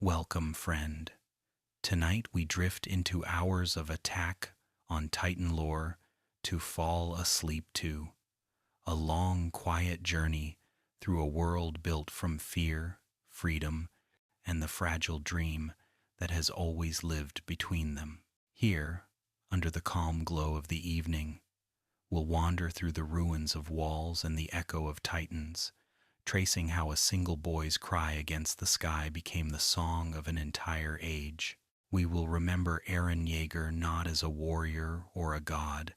Welcome, friend. Tonight we drift into hours of attack on Titan lore to fall asleep to. A long, quiet journey through a world built from fear, freedom, and the fragile dream that has always lived between them. Here, under the calm glow of the evening, we'll wander through the ruins of walls and the echo of Titans, tracing how a single boy's cry against the sky became the song of an entire age. We will remember Eren Yeager not as a warrior or a god,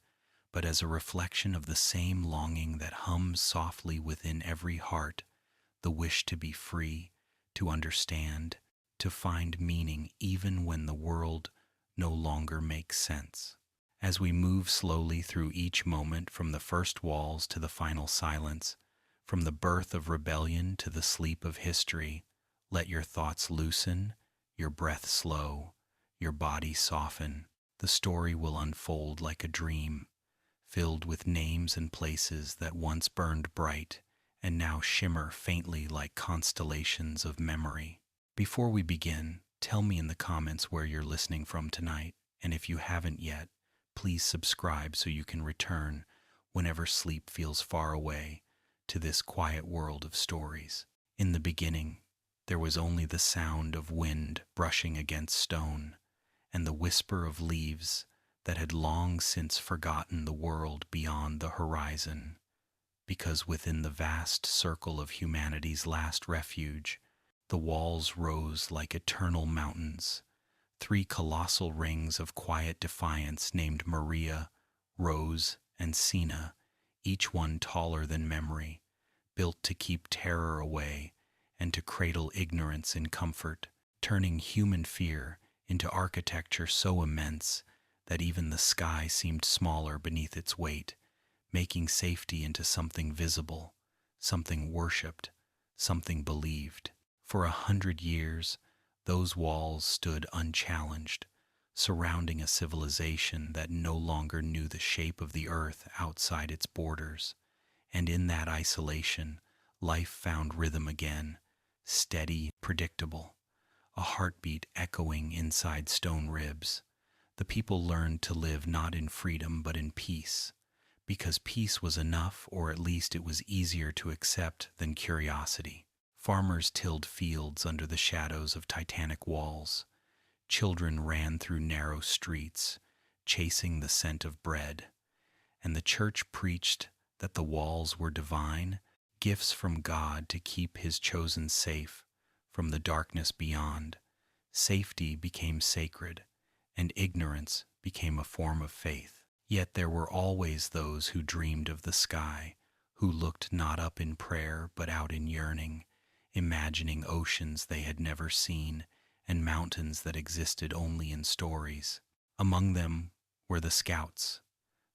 but as a reflection of the same longing that hums softly within every heart, the wish to be free, to understand, to find meaning even when the world no longer makes sense. As we move slowly through each moment from the first walls to the final silence, from the birth of rebellion to the sleep of history, let your thoughts loosen, your breath slow, your body soften. The story will unfold like a dream, filled with names and places that once burned bright and now shimmer faintly like constellations of memory. Before we begin, tell me in the comments where you're listening from tonight, and if you haven't yet, please subscribe so you can return whenever sleep feels far away to this quiet world of stories. In the beginning, there was only the sound of wind brushing against stone and the whisper of leaves that had long since forgotten the world beyond the horizon, because within the vast circle of humanity's last refuge, the walls rose like eternal mountains, three colossal rings of quiet defiance named Maria, Rose, and Sina, each one taller than memory, built to keep terror away and to cradle ignorance in comfort, turning human fear into architecture so immense that even the sky seemed smaller beneath its weight, making safety into something visible, something worshipped, something believed. For 100 years, those walls stood unchallenged, surrounding a civilization that no longer knew the shape of the earth outside its borders. And in that isolation, life found rhythm again, steady, predictable, a heartbeat echoing inside stone ribs. The people learned to live not in freedom but in peace, because peace was enough, or at least it was easier to accept than curiosity. Farmers tilled fields under the shadows of titanic walls. Children ran through narrow streets, chasing the scent of bread. And the church preached that the walls were divine, gifts from God to keep his chosen safe from the darkness beyond. Safety became sacred, and ignorance became a form of faith. Yet there were always those who dreamed of the sky, who looked not up in prayer but out in yearning, imagining oceans they had never seen and mountains that existed only in stories. Among them were the scouts,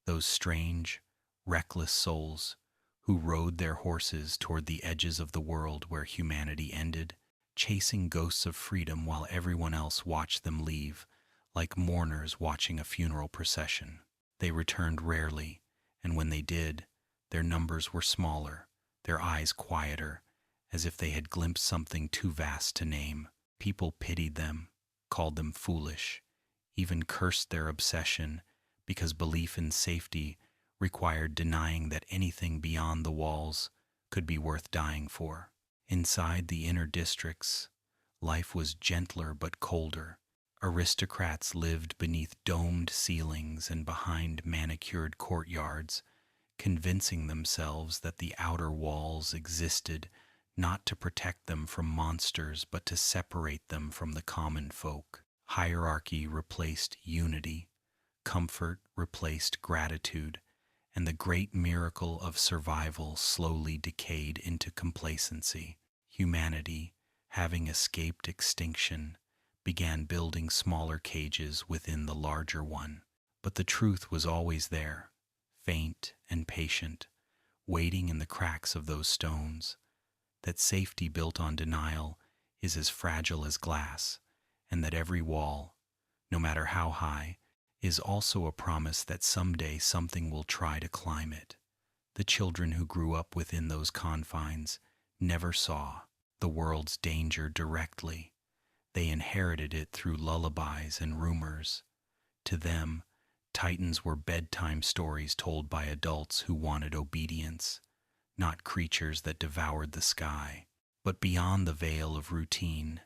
those strange, reckless souls who rode their horses toward the edges of the world where humanity ended, chasing ghosts of freedom while everyone else watched them leave, like mourners watching a funeral procession. They returned rarely, and when they did, their numbers were smaller, their eyes quieter, as if they had glimpsed something too vast to name. People pitied them, called them foolish, even cursed their obsession, because belief in safety required denying that anything beyond the walls could be worth dying for. Inside the inner districts, life was gentler but colder. Aristocrats lived beneath domed ceilings and behind manicured courtyards, convincing themselves that the outer walls existed not to protect them from monsters but to separate them from the common folk. Hierarchy replaced unity, comfort replaced gratitude, and the great miracle of survival slowly decayed into complacency. Humanity, having escaped extinction, began building smaller cages within the larger one. But the truth was always there, faint and patient, waiting in the cracks of those stones, that safety built on denial is as fragile as glass, and that every wall, no matter how high, is also a promise that someday something will try to climb it. The children who grew up within those confines never saw the world's danger directly. They inherited it through lullabies and rumors. To them, titans were bedtime stories told by adults who wanted obedience, not creatures that devoured the sky. But beyond the veil of routine,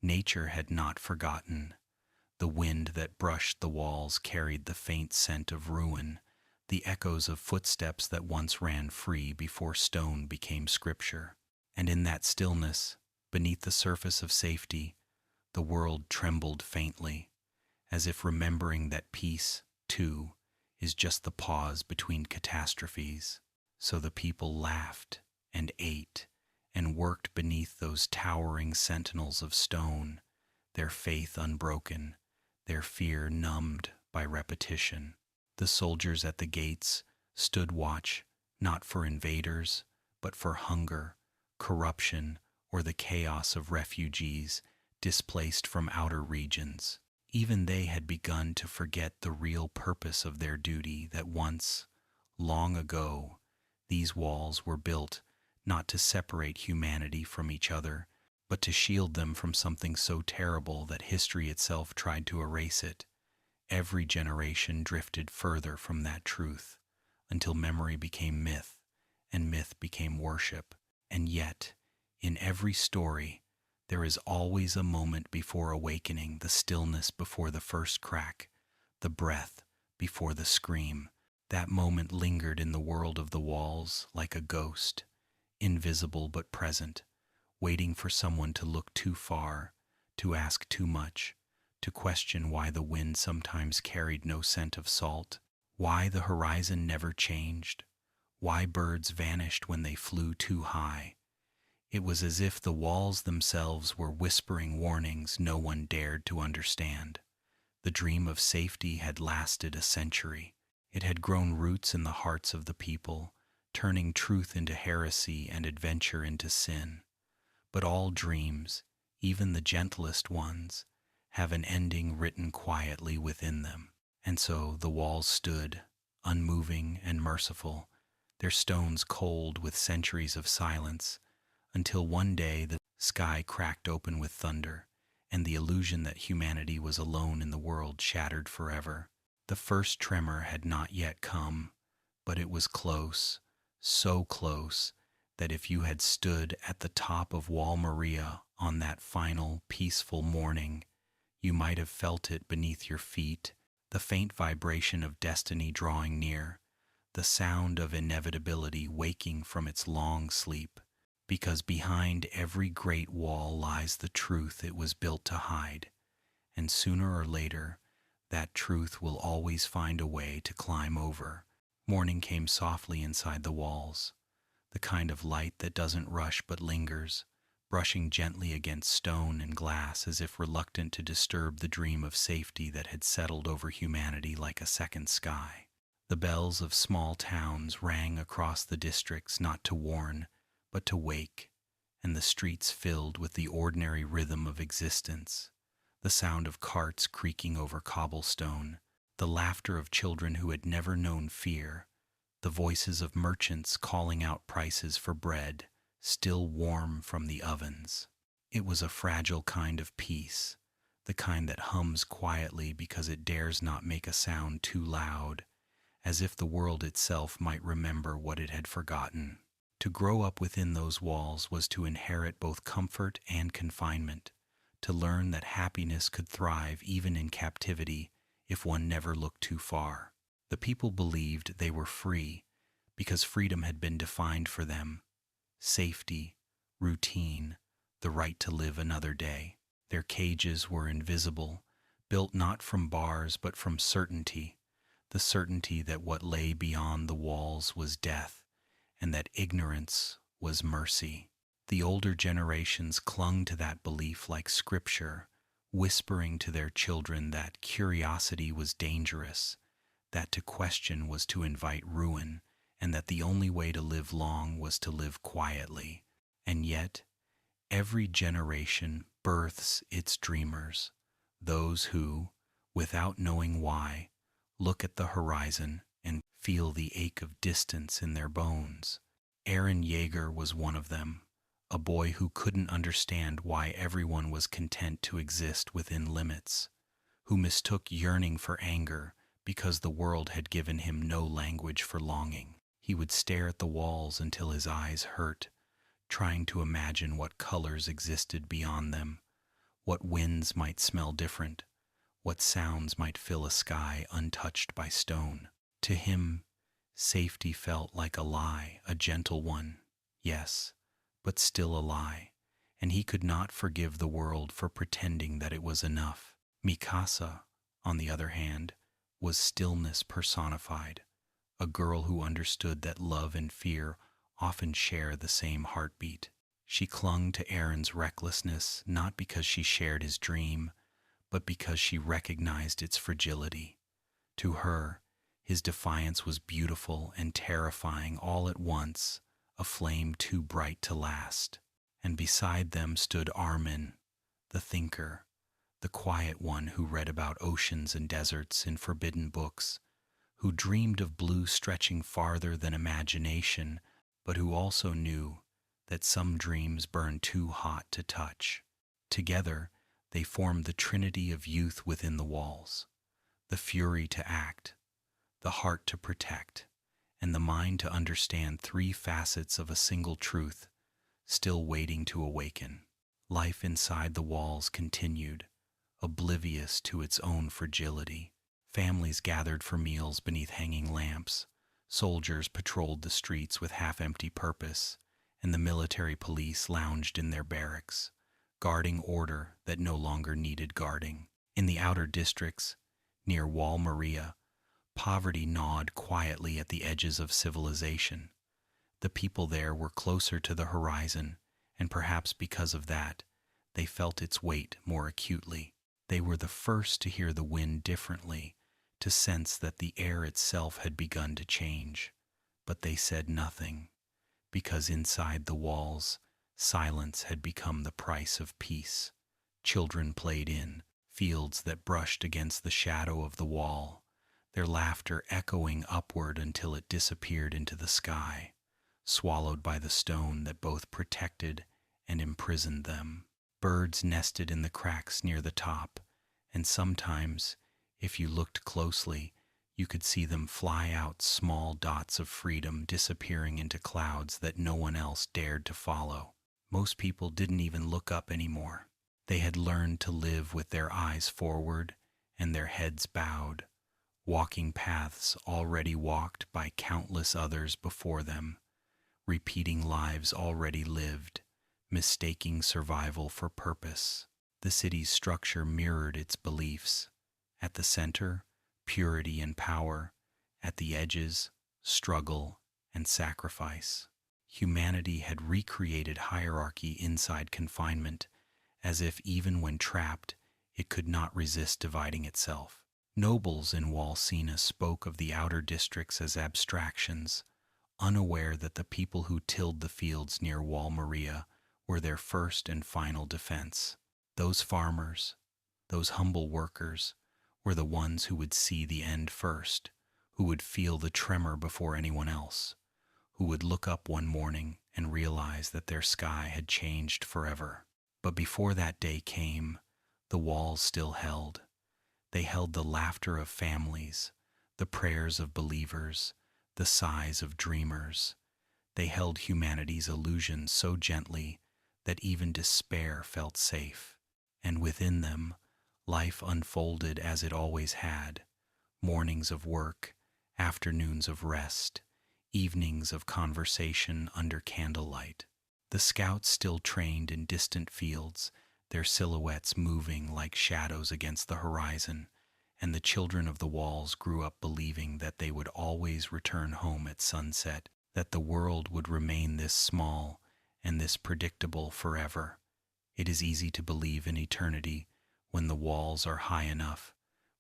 nature had not forgotten. The wind that brushed the walls carried the faint scent of ruin, the echoes of footsteps that once ran free before stone became scripture. And in that stillness, beneath the surface of safety, the world trembled faintly, as if remembering that peace, too, is just the pause between catastrophes. So the people laughed and ate and worked beneath those towering sentinels of stone, their faith unbroken, their fear numbed by repetition. The soldiers at the gates stood watch, not for invaders, but for hunger, corruption, or the chaos of refugees displaced from outer regions. Even they had begun to forget the real purpose of their duty, that once, long ago, these walls were built not to separate humanity from each other, but to shield them from something so terrible that history itself tried to erase it. Every generation drifted further from that truth, until memory became myth, and myth became worship. And yet, in every story, there is always a moment before awakening, the stillness before the first crack, the breath before the scream. That moment lingered in the world of the walls like a ghost, invisible but present, waiting for someone to look too far, to ask too much, to question why the wind sometimes carried no scent of salt, why the horizon never changed, why birds vanished when they flew too high. It was as if the walls themselves were whispering warnings no one dared to understand. The dream of safety had lasted a century. It had grown roots in the hearts of the people, turning truth into heresy and adventure into sin. But all dreams, even the gentlest ones, have an ending written quietly within them. And so the walls stood, unmoving and merciful, their stones cold with centuries of silence, until one day the sky cracked open with thunder, and the illusion that humanity was alone in the world shattered forever. The first tremor had not yet come, but it was close, so close that if you had stood at the top of Wall Maria on that final, peaceful morning, you might have felt it beneath your feet, the faint vibration of destiny drawing near, the sound of inevitability waking from its long sleep. Because behind every great wall lies the truth it was built to hide, and sooner or later, that truth will always find a way to climb over. Morning came softly inside the walls, the kind of light that doesn't rush but lingers, brushing gently against stone and glass as if reluctant to disturb the dream of safety that had settled over humanity like a second sky. The bells of small towns rang across the districts not to warn, but to wake, and the streets filled with the ordinary rhythm of existence, the sound of carts creaking over cobblestone, the laughter of children who had never known fear, the voices of merchants calling out prices for bread, still warm from the ovens. It was a fragile kind of peace, the kind that hums quietly because it dares not make a sound too loud, as if the world itself might remember what it had forgotten. To grow up within those walls was to inherit both comfort and confinement, to learn that happiness could thrive even in captivity if one never looked too far. The people believed they were free because freedom had been defined for them: safety, routine, the right to live another day. Their cages were invisible, built not from bars but from certainty, the certainty that what lay beyond the walls was death, and that ignorance was mercy. The older generations clung to that belief like scripture, whispering to their children that curiosity was dangerous, that to question was to invite ruin, and that the only way to live long was to live quietly. And yet, every generation births its dreamers, those who, without knowing why, look at the horizon and feel the ache of distance in their bones. Aaron Yeager was one of them, a boy who couldn't understand why everyone was content to exist within limits, who mistook yearning for anger because the world had given him no language for longing. He would stare at the walls until his eyes hurt, trying to imagine what colors existed beyond them, what winds might smell different, what sounds might fill a sky untouched by stone. To him, safety felt like a lie, a gentle one, yes, but still a lie, and he could not forgive the world for pretending that it was enough. Mikasa, on the other hand, was stillness personified, a girl who understood that love and fear often share the same heartbeat. She clung to Aaron's recklessness not because she shared his dream, but because she recognized its fragility. To her, his defiance was beautiful and terrifying all at once, a flame too bright to last. And beside them stood Armin, the thinker, the quiet one who read about oceans and deserts in forbidden books, who dreamed of blue stretching farther than imagination, but who also knew that some dreams burn too hot to touch. Together, they formed the trinity of youth within the walls, the fury to act, the heart to protect, and the mind to understand three facets of a single truth, still waiting to awaken. Life inside the walls continued, oblivious to its own fragility. Families gathered for meals beneath hanging lamps, soldiers patrolled the streets with half-empty purpose, and the military police lounged in their barracks, guarding order that no longer needed guarding. In the outer districts, near Wall Maria, poverty gnawed quietly at the edges of civilization. The people there were closer to the horizon, and perhaps because of that, they felt its weight more acutely. They were the first to hear the wind differently, to sense that the air itself had begun to change. But they said nothing, because inside the walls, silence had become the price of peace. Children played in fields that brushed against the shadow of the wall, their laughter echoing upward until it disappeared into the sky, swallowed by the stone that both protected and imprisoned them. Birds nested in the cracks near the top, and sometimes, if you looked closely, you could see them fly out, small dots of freedom disappearing into clouds that no one else dared to follow. Most people didn't even look up anymore. They had learned to live with their eyes forward and their heads bowed, walking paths already walked by countless others before them, repeating lives already lived, mistaking survival for purpose. The city's structure mirrored its beliefs. At the center, purity and power. At the edges, struggle and sacrifice. Humanity had recreated hierarchy inside confinement, as if even when trapped, it could not resist dividing itself. Nobles in Walsena spoke of the outer districts as abstractions, unaware that the people who tilled the fields near Wall Maria were their first and final defense. Those farmers, those humble workers, were the ones who would see the end first, who would feel the tremor before anyone else, who would look up one morning and realize that their sky had changed forever. But before that day came, the walls still held. They held the laughter of families, the prayers of believers, the sighs of dreamers. They held humanity's illusions so gently that even despair felt safe. And within them, life unfolded as it always had, mornings of work, afternoons of rest, evenings of conversation under candlelight. The scouts still trained in distant fields, their silhouettes moving like shadows against the horizon, and the children of the walls grew up believing that they would always return home at sunset, that the world would remain this small and this predictable forever. It is easy to believe in eternity when the walls are high enough,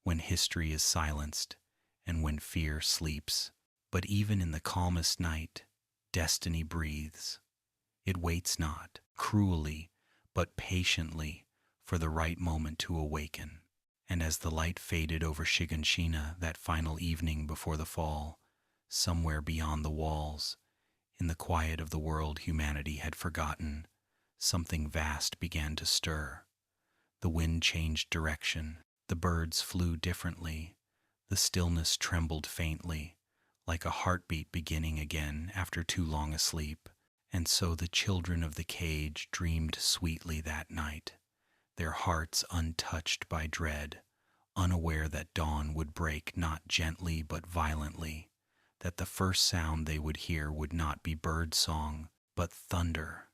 when history is silenced, and when fear sleeps. But even in the calmest night, destiny breathes. It waits not, cruelly, but patiently, for the right moment to awaken. And as the light faded over Shiganshina that final evening before the fall, somewhere beyond the walls, in the quiet of the world humanity had forgotten, something vast began to stir. The wind changed direction, the birds flew differently, the stillness trembled faintly, like a heartbeat beginning again after too long a sleep. And so the children of the cage dreamed sweetly that night, their hearts untouched by dread, unaware that dawn would break not gently but violently, that the first sound they would hear would not be bird song, but thunder.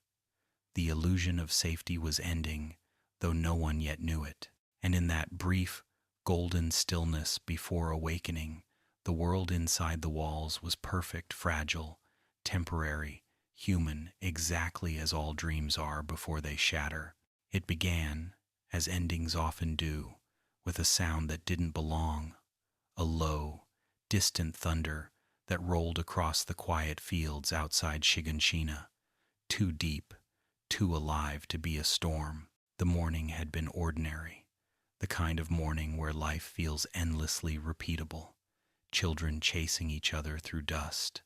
The illusion of safety was ending, though no one yet knew it. And in that brief, golden stillness before awakening, the world inside the walls was perfect, fragile, temporary, human, exactly as all dreams are before they shatter. It began, as endings often do, with a sound that didn't belong, a low, distant thunder that rolled across the quiet fields outside Shiganshina, too deep, too alive to be a storm. The morning had been ordinary, the kind of morning where life feels endlessly repeatable. Children chasing each other through dust,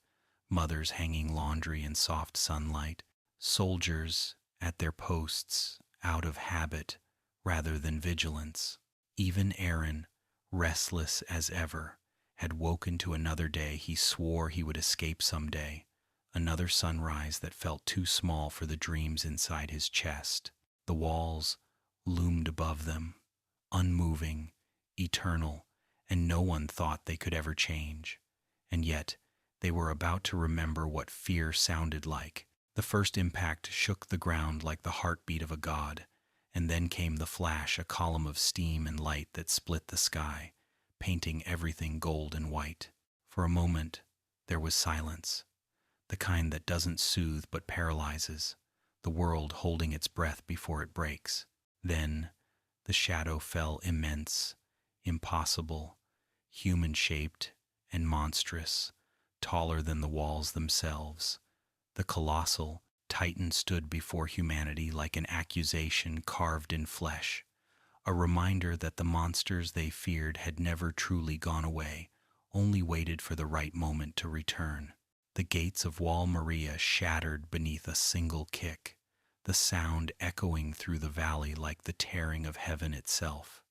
mothers hanging laundry in soft sunlight, soldiers at their posts out of habit rather than vigilance. Even Aaron, restless as ever, had woken to another day he swore he would escape someday, another sunrise that felt too small for the dreams inside his chest. The walls loomed above them, unmoving, eternal, and no one thought they could ever change. And yet, they were about to remember what fear sounded like. The first impact shook the ground like the heartbeat of a god, and then came the flash, a column of steam and light that split the sky, painting everything gold and white. For a moment, there was silence, the kind that doesn't soothe but paralyzes, the world holding its breath before it breaks. Then, the shadow fell, immense, impossible, human-shaped and monstrous, taller than the walls themselves. The colossal Titan stood before humanity like an accusation carved in flesh, a reminder that the monsters they feared had never truly gone away, only waited for the right moment to return. The gates of Wall Maria shattered beneath a single kick, the sound echoing through the valley like the tearing of heaven itself.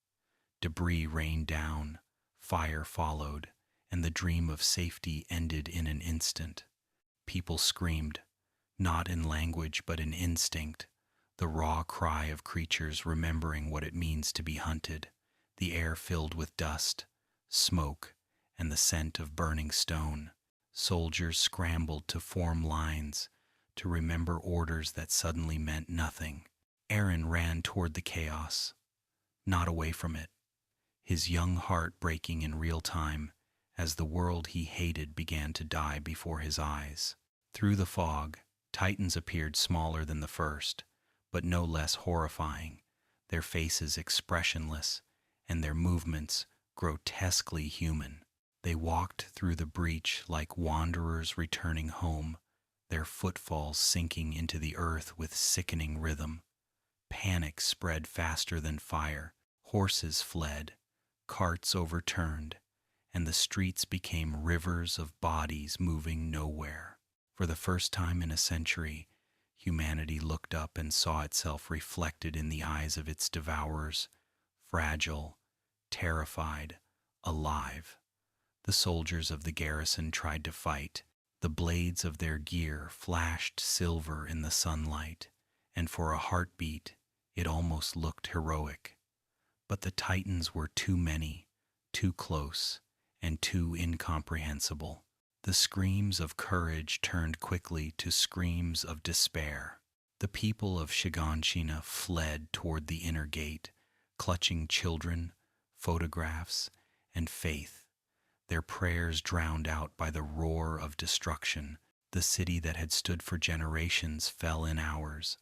Debris rained down, fire followed, and the dream of safety ended in an instant. People screamed, not in language but in instinct, the raw cry of creatures remembering what it means to be hunted, the air filled with dust, smoke, and the scent of burning stone. Soldiers scrambled to form lines, to remember orders that suddenly meant nothing. Aaron ran toward the chaos, not away from it, his young heart breaking in real time as the world he hated began to die before his eyes. Through the fog, Titans appeared smaller than the first, but no less horrifying, their faces expressionless and their movements grotesquely human. They walked through the breach like wanderers returning home, their footfalls sinking into the earth with sickening rhythm. Panic spread faster than fire, horses fled, carts overturned, and the streets became rivers of bodies moving nowhere. For the first time in a century, humanity looked up and saw itself reflected in the eyes of its devourers, fragile, terrified, alive. The soldiers of the garrison tried to fight. The blades of their gear flashed silver in the sunlight, and for a heartbeat, it almost looked heroic. But the Titans were too many, too close, and too incomprehensible. The screams of courage turned quickly to screams of despair. The people of Shiganshina fled toward the inner gate, clutching children, photographs, and faith, their prayers drowned out by the roar of destruction. The city that had stood for generations fell in hours,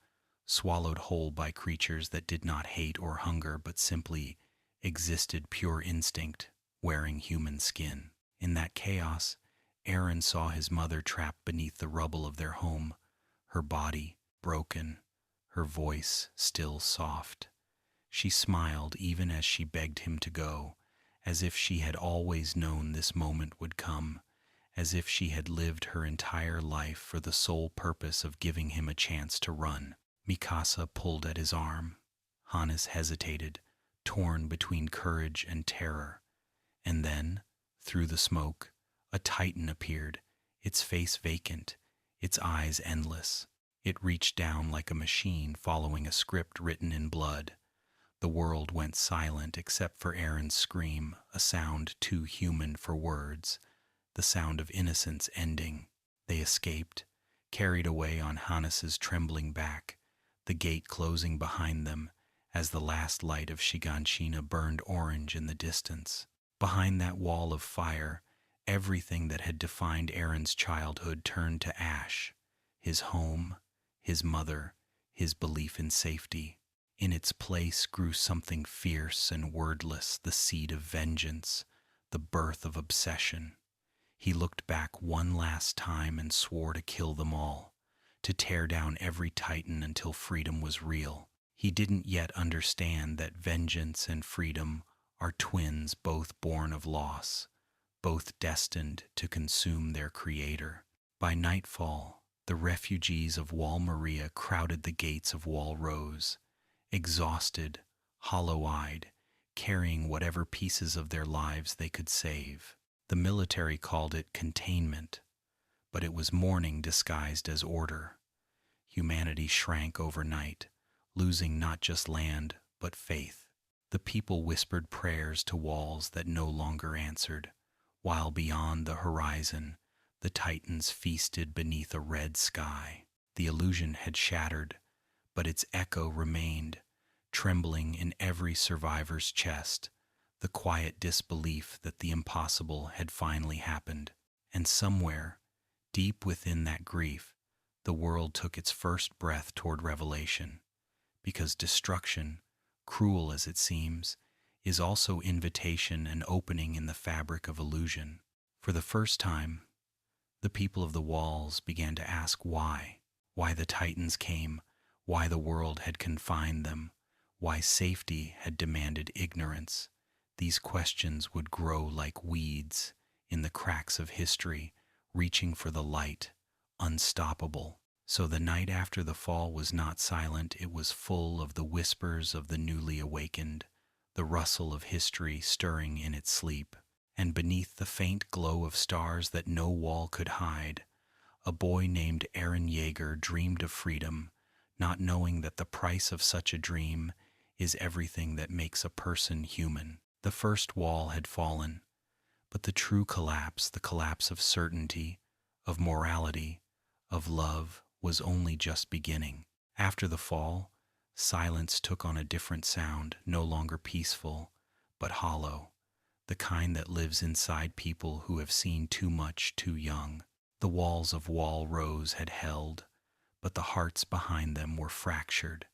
swallowed whole by creatures that did not hate or hunger but simply existed pure instinct, wearing human skin. In that chaos, Aaron saw his mother trapped beneath the rubble of their home, her body broken, her voice still soft. She smiled even as she begged him to go, as if she had always known this moment would come, as if she had lived her entire life for the sole purpose of giving him a chance to run. Mikasa pulled at his arm. Hannes hesitated, torn between courage and terror. And then, through the smoke, a titan appeared, its face vacant, its eyes endless. It reached down like a machine following a script written in blood. The world went silent except for Aaron's scream, a sound too human for words, the sound of innocence ending. They escaped, carried away on Hannes's trembling back, the gate closing behind them as the last light of Shiganshina burned orange in the distance. Behind that wall of fire, everything that had defined Aaron's childhood turned to ash. His home, his mother, his belief in safety. In its place grew something fierce and wordless, the seed of vengeance, the birth of obsession. He looked back one last time and swore to kill them all, to tear down every titan until freedom was real. He didn't yet understand that vengeance and freedom are twins, both born of loss, both destined to consume their creator. By nightfall, the refugees of Wall Maria crowded the gates of Wall Rose, exhausted, hollow-eyed, carrying whatever pieces of their lives they could save. The military called it containment, but it was mourning disguised as order. Humanity shrank overnight, losing not just land, but faith. The people whispered prayers to walls that no longer answered, while beyond the horizon, the titans feasted beneath a red sky. The illusion had shattered, but its echo remained, trembling in every survivor's chest, the quiet disbelief that the impossible had finally happened. And somewhere, deep within that grief, the world took its first breath toward revelation, because destruction, cruel as it seems, is also invitation and opening in the fabric of illusion. For the first time, the people of the walls began to ask why the titans came, why the world had confined them, why safety had demanded ignorance. These questions would grow like weeds in the cracks of history, reaching for the light, unstoppable. So the night after the fall was not silent, it was full of the whispers of the newly awakened, the rustle of history stirring in its sleep. And beneath the faint glow of stars that no wall could hide, a boy named Aaron Yeager dreamed of freedom, not knowing that the price of such a dream is everything that makes a person human. The first wall had fallen, but the true collapse, the collapse of certainty, of morality, of love, was only just beginning. After the fall, silence took on a different sound, no longer peaceful, but hollow, the kind that lives inside people who have seen too much too young. The walls of Wall Rose had held, but the hearts behind them were fractured,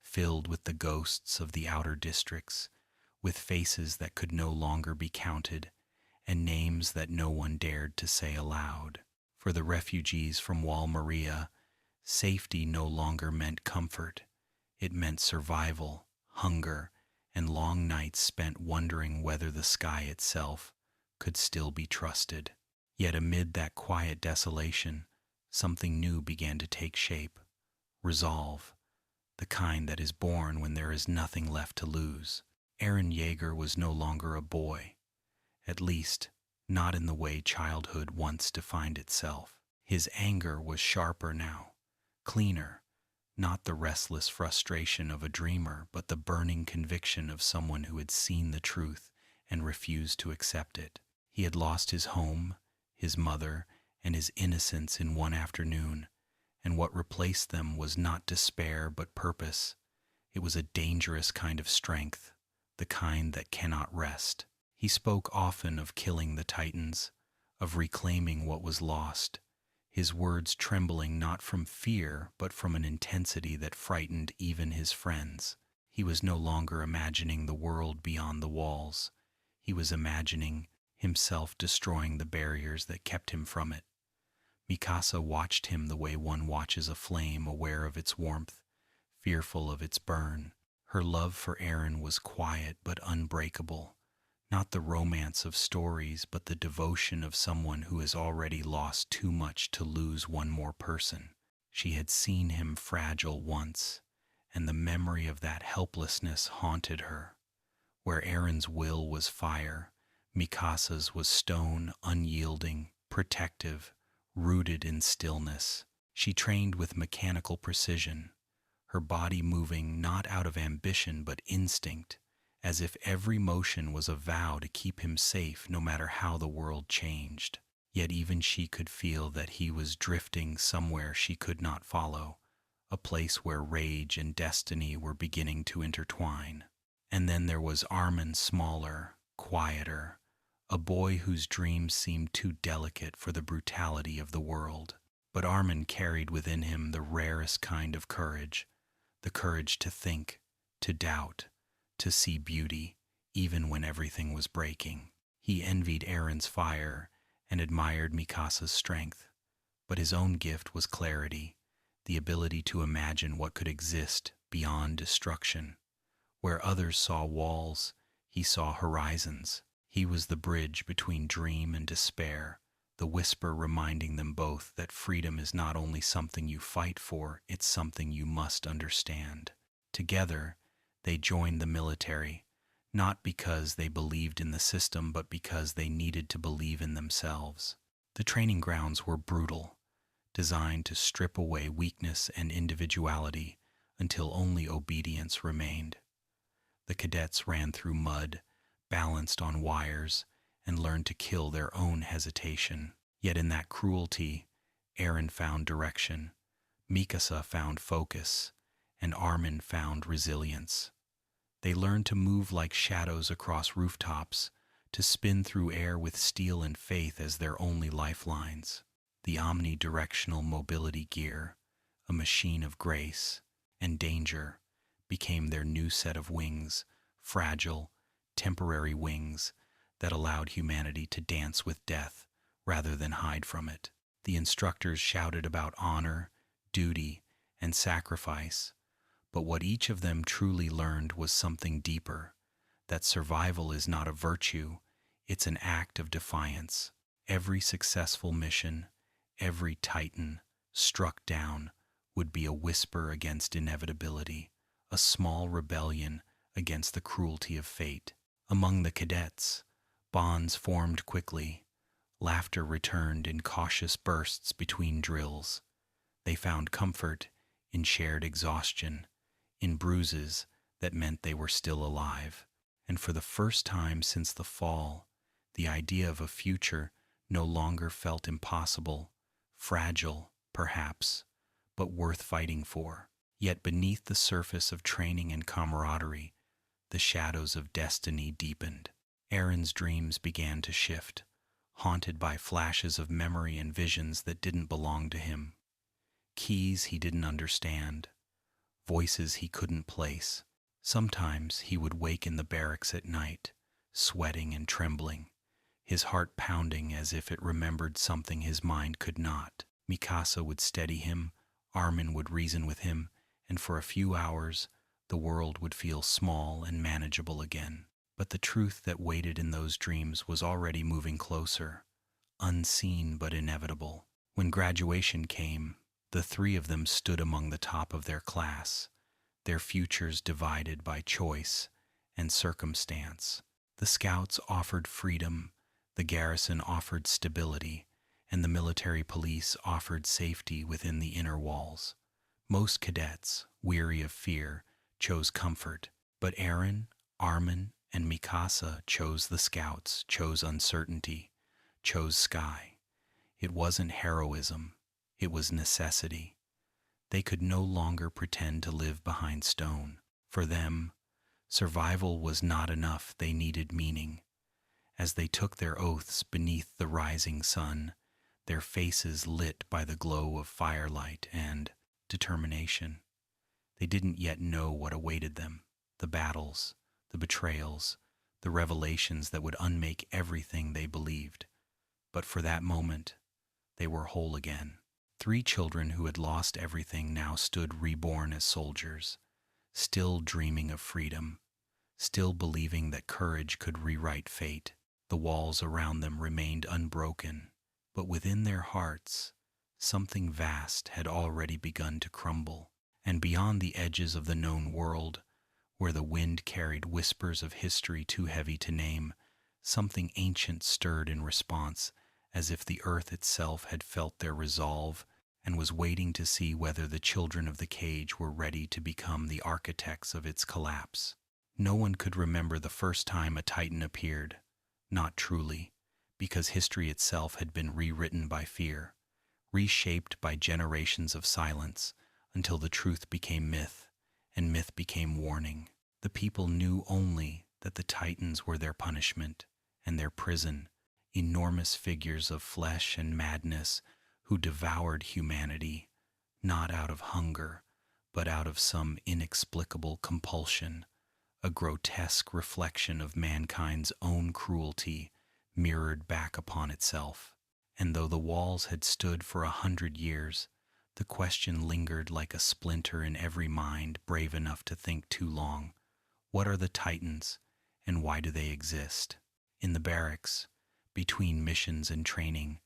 filled with the ghosts of the outer districts, with faces that could no longer be counted, and names that no one dared to say aloud. For the refugees from Wall Maria, safety no longer meant comfort. It meant survival, hunger, and long nights spent wondering whether the sky itself could still be trusted. Yet amid that quiet desolation, something new began to take shape. Resolve, the kind that is born when there is nothing left to lose. Aaron Yeager was no longer a boy, at least not in the way childhood once defined itself. His anger was sharper now, cleaner, not the restless frustration of a dreamer, but the burning conviction of someone who had seen the truth and refused to accept it. He had lost his home, his mother, and his innocence in one afternoon, and what replaced them was not despair but purpose. It was a dangerous kind of strength, the kind that cannot rest. He spoke often of killing the titans, of reclaiming what was lost, his words trembling not from fear but from an intensity that frightened even his friends. He was no longer imagining the world beyond the walls. He was imagining himself destroying the barriers that kept him from it. Mikasa watched him the way one watches a flame, aware of its warmth, fearful of its burn. Her love for Aaron was quiet but unbreakable, not the romance of stories, but the devotion of someone who has already lost too much to lose one more person. She had seen him fragile once, and the memory of that helplessness haunted her. Where Aaron's will was fire, Mikasa's was stone, unyielding, protective, rooted in stillness. She trained with mechanical precision, her body moving not out of ambition but instinct, as if every motion was a vow to keep him safe no matter how the world changed. Yet even she could feel that he was drifting somewhere she could not follow, a place where rage and destiny were beginning to intertwine. And then there was Armin, smaller, quieter, a boy whose dreams seemed too delicate for the brutality of the world. But Armin carried within him the rarest kind of courage, the courage to think, to doubt, to see beauty, even when everything was breaking. He envied Aaron's fire and admired Mikasa's strength, but his own gift was clarity, the ability to imagine what could exist beyond destruction. Where others saw walls, he saw horizons. He was the bridge between dream and despair, the whisper reminding them both that freedom is not only something you fight for, it's something you must understand. Together, they joined the military, not because they believed in the system, but because they needed to believe in themselves. The training grounds were brutal, designed to strip away weakness and individuality until only obedience remained. The cadets ran through mud, balanced on wires, and learned to kill their own hesitation. Yet in that cruelty, Aaron found direction, Mikasa found focus, and Armin found resilience. They learned to move like shadows across rooftops, to spin through air with steel and faith as their only lifelines. The omnidirectional mobility gear, a machine of grace and danger, became their new set of wings, fragile, temporary wings that allowed humanity to dance with death rather than hide from it. The instructors shouted about honor, duty, and sacrifice, but what each of them truly learned was something deeper, that survival is not a virtue, it's an act of defiance. Every successful mission, every titan struck down would be a whisper against inevitability, a small rebellion against the cruelty of fate. Among the cadets, bonds formed quickly. Laughter returned in cautious bursts between drills. They found comfort in shared exhaustion, in bruises that meant they were still alive. And for the first time since the fall, the idea of a future no longer felt impossible, fragile, perhaps, but worth fighting for. Yet beneath the surface of training and camaraderie, the shadows of destiny deepened. Aaron's dreams began to shift, haunted by flashes of memory and visions that didn't belong to him. Keys he didn't understand, voices he couldn't place. Sometimes he would wake in the barracks at night, sweating and trembling, his heart pounding as if it remembered something his mind could not. Mikasa would steady him, Armin would reason with him, and for a few hours the world would feel small and manageable again. But the truth that waited in those dreams was already moving closer, unseen but inevitable. When graduation came, the three of them stood among the top of their class, their futures divided by choice and circumstance. The scouts offered freedom, the garrison offered stability, and the military police offered safety within the inner walls. Most cadets, weary of fear, chose comfort, but Aaron, Armin, and Mikasa chose the scouts, chose uncertainty, chose sky. It wasn't heroism, it was necessity. They could no longer pretend to live behind stone. For them, survival was not enough, they needed meaning. As they took their oaths beneath the rising sun, their faces lit by the glow of firelight and determination, they didn't yet know what awaited them, the battles, the betrayals, the revelations that would unmake everything they believed. But for that moment, they were whole again. Three children who had lost everything now stood reborn as soldiers, still dreaming of freedom, still believing that courage could rewrite fate. The walls around them remained unbroken, but within their hearts, something vast had already begun to crumble. And beyond the edges of the known world, where the wind carried whispers of history too heavy to name, something ancient stirred in response, as if the earth itself had felt their resolve and was waiting to see whether the children of the cage were ready to become the architects of its collapse. No one could remember the first time a Titan appeared, not truly, because history itself had been rewritten by fear, reshaped by generations of silence, until the truth became myth, and myth became warning. The people knew only that the Titans were their punishment and their prison, enormous figures of flesh and madness who devoured humanity, not out of hunger, but out of some inexplicable compulsion, a grotesque reflection of mankind's own cruelty mirrored back upon itself. And though the walls had stood for 100 years, the question lingered like a splinter in every mind brave enough to think too long. What are the Titans, and why do they exist? In the barracks, between missions and training,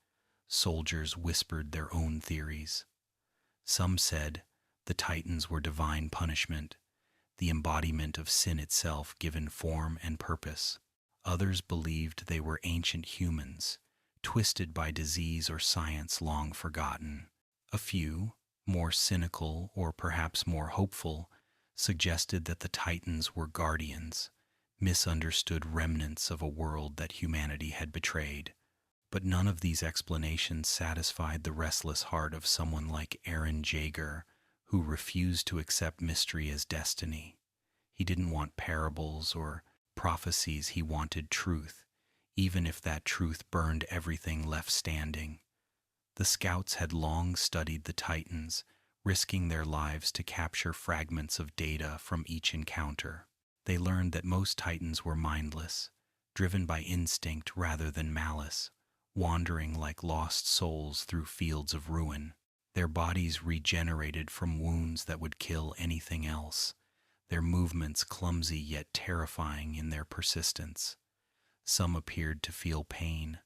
soldiers whispered their own theories. Some said the Titans were divine punishment, the embodiment of sin itself given form and purpose. Others believed they were ancient humans, twisted by disease or science long forgotten. A few, more cynical or perhaps more hopeful, suggested that the Titans were guardians, misunderstood remnants of a world that humanity had betrayed. But none of these explanations satisfied the restless heart of someone like Aaron Jaeger, who refused to accept mystery as destiny. He didn't want parables or prophecies, he wanted truth, even if that truth burned everything left standing. The scouts had long studied the Titans, risking their lives to capture fragments of data from each encounter. They learned that most Titans were mindless, driven by instinct rather than malice, wandering like lost souls through fields of ruin. Their bodies regenerated from wounds that would kill anything else, their movements clumsy yet terrifying in their persistence. Some appeared to feel pain,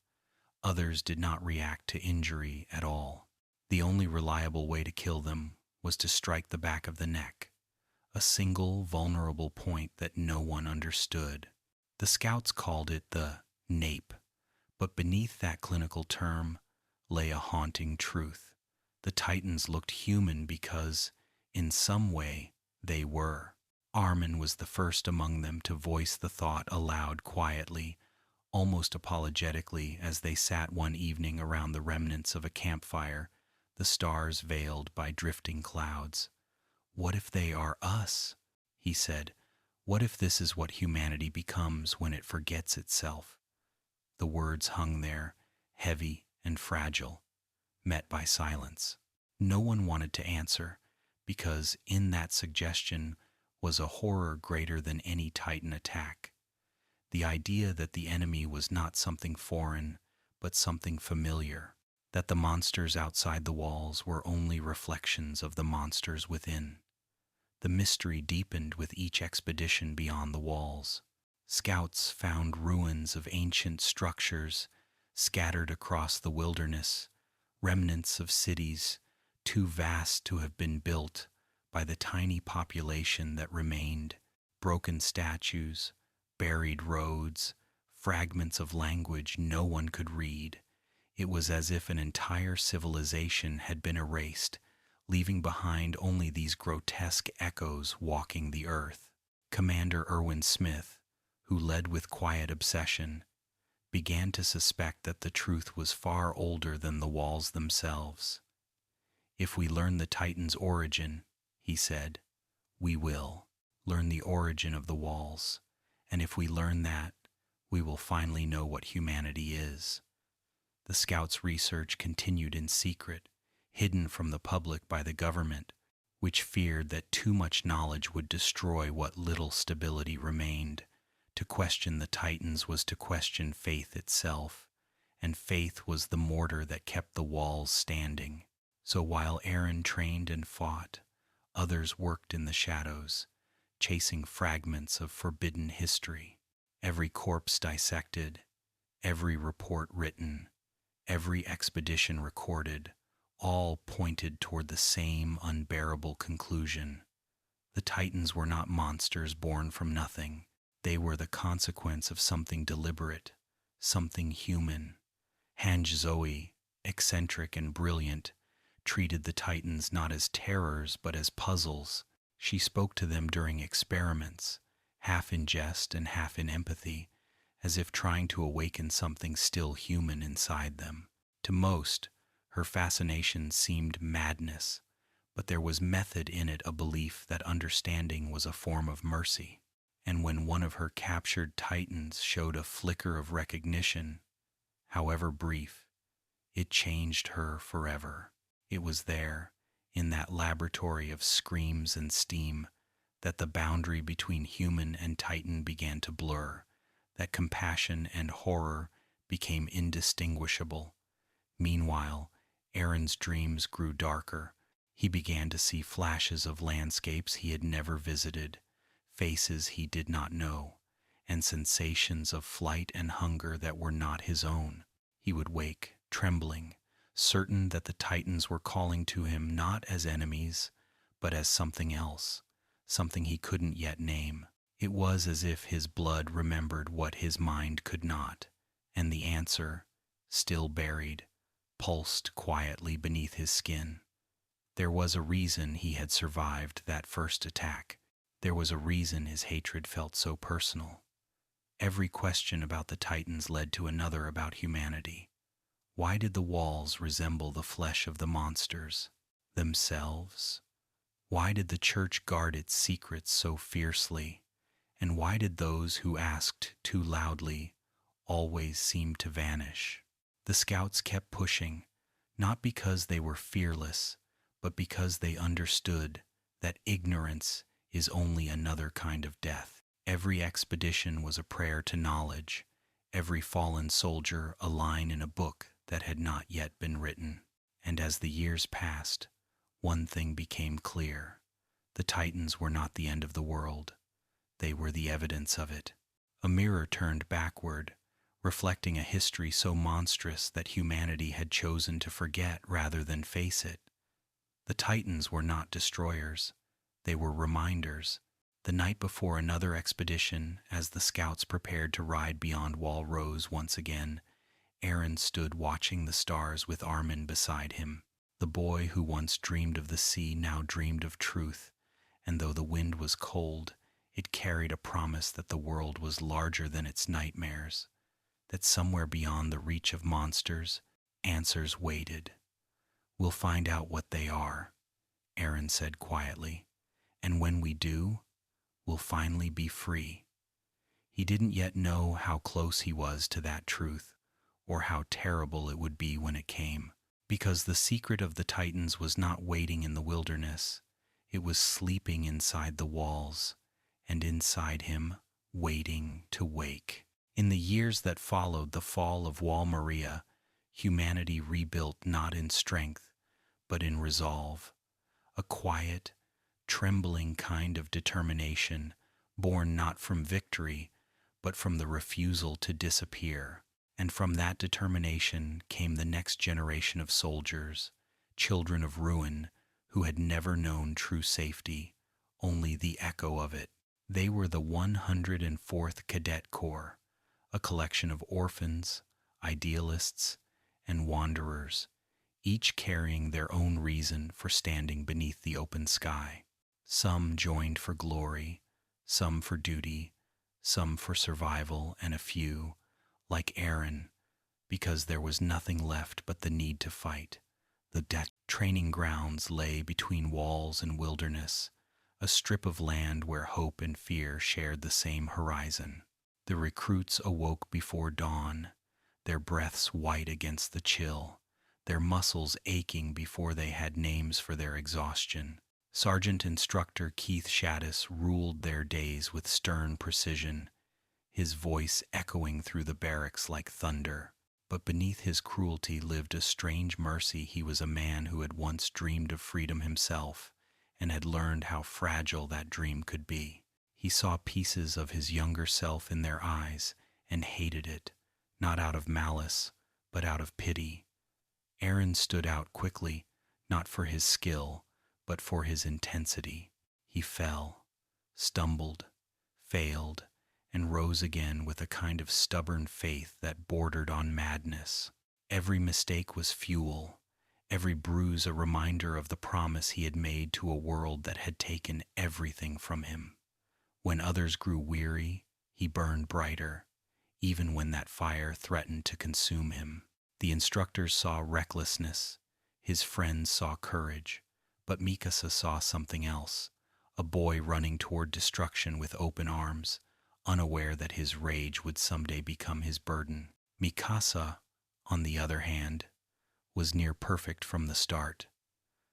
others did not react to injury at all. The only reliable way to kill them was to strike the back of the neck, a single vulnerable point that no one understood. The scouts called it the nape, but beneath that clinical term lay a haunting truth. The Titans looked human because, in some way, they were. Armin was the first among them to voice the thought aloud quietly, almost apologetically, as they sat one evening around the remnants of a campfire, the stars veiled by drifting clouds. "What if they are us?" he said. "What if this is what humanity becomes when it forgets itself?" The words hung there, heavy and fragile, met by silence. No one wanted to answer, because in that suggestion was a horror greater than any Titan attack. The idea that the enemy was not something foreign, but something familiar, that the monsters outside the walls were only reflections of the monsters within. The mystery deepened with each expedition beyond the walls. Scouts found ruins of ancient structures scattered across the wilderness, remnants of cities too vast to have been built by the tiny population that remained, broken statues, buried roads, fragments of language no one could read. It was as if an entire civilization had been erased, leaving behind only these grotesque echoes walking the earth. Commander Irwin Smith, who led with quiet obsession, began to suspect that the truth was far older than the walls themselves. "If we learn the Titan's origin," he said, "we will learn the origin of the walls. And if we learn that, we will finally know what humanity is." The scouts' research continued in secret, hidden from the public by the government, which feared that too much knowledge would destroy what little stability remained. To question the Titans was to question faith itself, and faith was the mortar that kept the walls standing. So while Aaron trained and fought, others worked in the shadows, chasing fragments of forbidden history. Every corpse dissected, every report written, every expedition recorded, all pointed toward the same unbearable conclusion. The Titans were not monsters born from nothing. They were the consequence of something deliberate, something human. Zoe, eccentric and brilliant, treated the Titans not as terrors but as puzzles. She spoke to them during experiments, half in jest and half in empathy, as if trying to awaken something still human inside them. To most, her fascination seemed madness, but there was method in it, a belief that understanding was a form of mercy. And when one of her captured Titans showed a flicker of recognition, however brief, it changed her forever. It was there, in that laboratory of screams and steam, that the boundary between human and Titan began to blur, that compassion and horror became indistinguishable. Meanwhile, Aaron's dreams grew darker. He began to see flashes of landscapes he had never visited, faces he did not know, and sensations of flight and hunger that were not his own. He would wake, trembling, certain that the Titans were calling to him not as enemies, but as something else, something he couldn't yet name. It was as if his blood remembered what his mind could not, and the answer, still buried, pulsed quietly beneath his skin. There was a reason he had survived that first attack. There was a reason his hatred felt so personal. Every question about the Titans led to another about humanity. Why did the walls resemble the flesh of the monsters themselves? Why did the church guard its secrets so fiercely? And why did those who asked too loudly always seem to vanish? The scouts kept pushing, not because they were fearless, but because they understood that ignorance is only another kind of death. Every expedition was a prayer to knowledge, every fallen soldier a line in a book that had not yet been written. And as the years passed, one thing became clear. The Titans were not the end of the world. They were the evidence of it. A mirror turned backward, reflecting a history so monstrous that humanity had chosen to forget rather than face it. The Titans were not destroyers. They were reminders. The night before another expedition, as the scouts prepared to ride beyond Wall Rose once again, Aaron stood watching the stars with Armin beside him. The boy who once dreamed of the sea now dreamed of truth, and though the wind was cold, it carried a promise that the world was larger than its nightmares, that somewhere beyond the reach of monsters, answers waited. "We'll find out what they are," Aaron said quietly, "and when we do, we'll finally be free." He didn't yet know how close he was to that truth, or how terrible it would be when it came, because the secret of the Titans was not waiting in the wilderness. It was sleeping inside the walls, and inside him, waiting to wake. In the years that followed the fall of Wall Maria, humanity rebuilt not in strength, but in resolve, a quiet, trembling kind of determination, born not from victory, but from the refusal to disappear. And from that determination came the next generation of soldiers, children of ruin, who had never known true safety, only the echo of it. They were the 104th Cadet Corps, a collection of orphans, idealists, and wanderers, each carrying their own reason for standing beneath the open sky. Some joined for glory, some for duty, some for survival, and a few, like Aaron, because there was nothing left but the need to fight. The training grounds lay between walls and wilderness, a strip of land where hope and fear shared the same horizon. The recruits awoke before dawn, their breaths white against the chill, their muscles aching before they had names for their exhaustion. Sergeant Instructor Keith Shaddis ruled their days with stern precision, his voice echoing through the barracks like thunder. But beneath his cruelty lived a strange mercy. He was a man who had once dreamed of freedom himself, and had learned how fragile that dream could be. He saw pieces of his younger self in their eyes, and hated it, not out of malice, but out of pity. Aaron stood out quickly, not for his skill, but for his intensity. He fell, stumbled, failed, and rose again with a kind of stubborn faith that bordered on madness. Every mistake was fuel, every bruise a reminder of the promise he had made to a world that had taken everything from him. When others grew weary, he burned brighter, even when that fire threatened to consume him. The instructors saw recklessness, his friends saw courage, but Mikasa saw something else, a boy running toward destruction with open arms, unaware that his rage would someday become his burden. Mikasa, on the other hand, was near perfect from the start.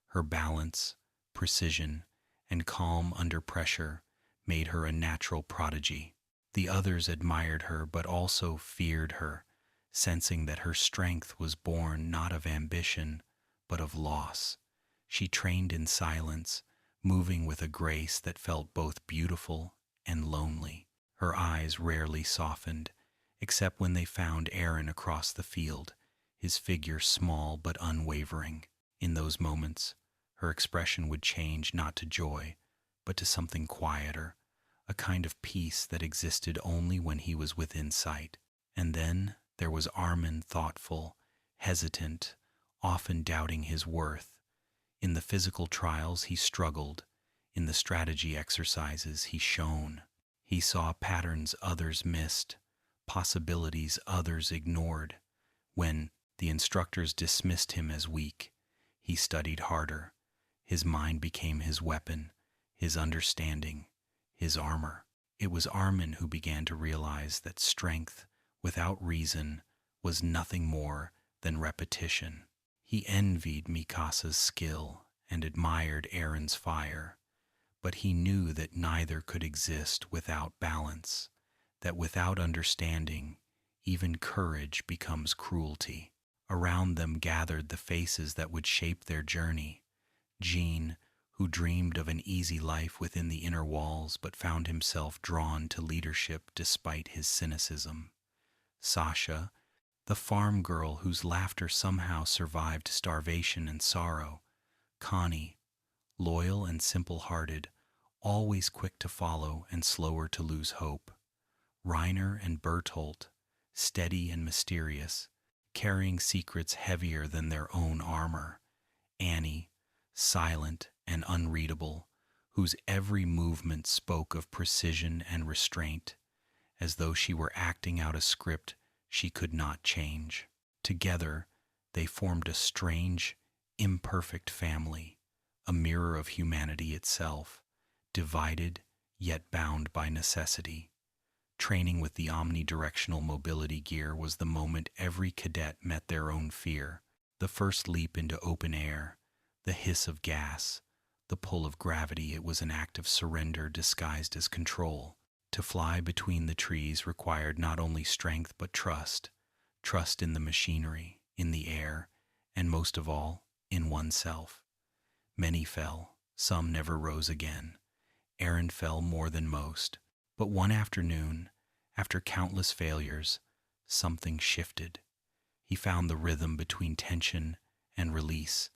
Her balance, precision, and calm under pressure made her a natural prodigy. The others admired her but also feared her, sensing that her strength was born not of ambition, but of loss. She trained in silence, moving with a grace that felt both beautiful and lonely. Her eyes rarely softened, except when they found Eren across the field, his figure small but unwavering. In those moments, her expression would change not to joy, but to something quieter, a kind of peace that existed only when he was within sight. And then there was Armin, thoughtful, hesitant, often doubting his worth. In the physical trials he struggled, in the strategy exercises he shone. He saw patterns others missed, possibilities others ignored. When the instructors dismissed him as weak, he studied harder. His mind became his weapon, his understanding, his armor. It was Armin who began to realize that strength, without reason, was nothing more than repetition. He envied Mikasa's skill and admired Eren's fire, but he knew that neither could exist without balance, that without understanding, even courage becomes cruelty. Around them gathered the faces that would shape their journey. Jean, who dreamed of an easy life within the inner walls but found himself drawn to leadership despite his cynicism. Sasha, the farm girl whose laughter somehow survived starvation and sorrow. Connie, loyal and simple-hearted, always quick to follow and slower to lose hope. Reiner and Bertolt, steady and mysterious, carrying secrets heavier than their own armor. Annie, silent and unreadable, whose every movement spoke of precision and restraint, as though she were acting out a script she could not change. Together, they formed a strange, imperfect family, a mirror of humanity itself, divided yet bound by necessity. Training with the omnidirectional mobility gear was the moment every cadet met their own fear. The first leap into open air, the hiss of gas, the pull of gravity. It was an act of surrender disguised as control. To fly between the trees required not only strength but trust. Trust in the machinery, in the air, and most of all, in oneself. Many fell, some never rose again. Eren fell more than most. But one afternoon, after countless failures, something shifted. He found the rhythm between tension and release,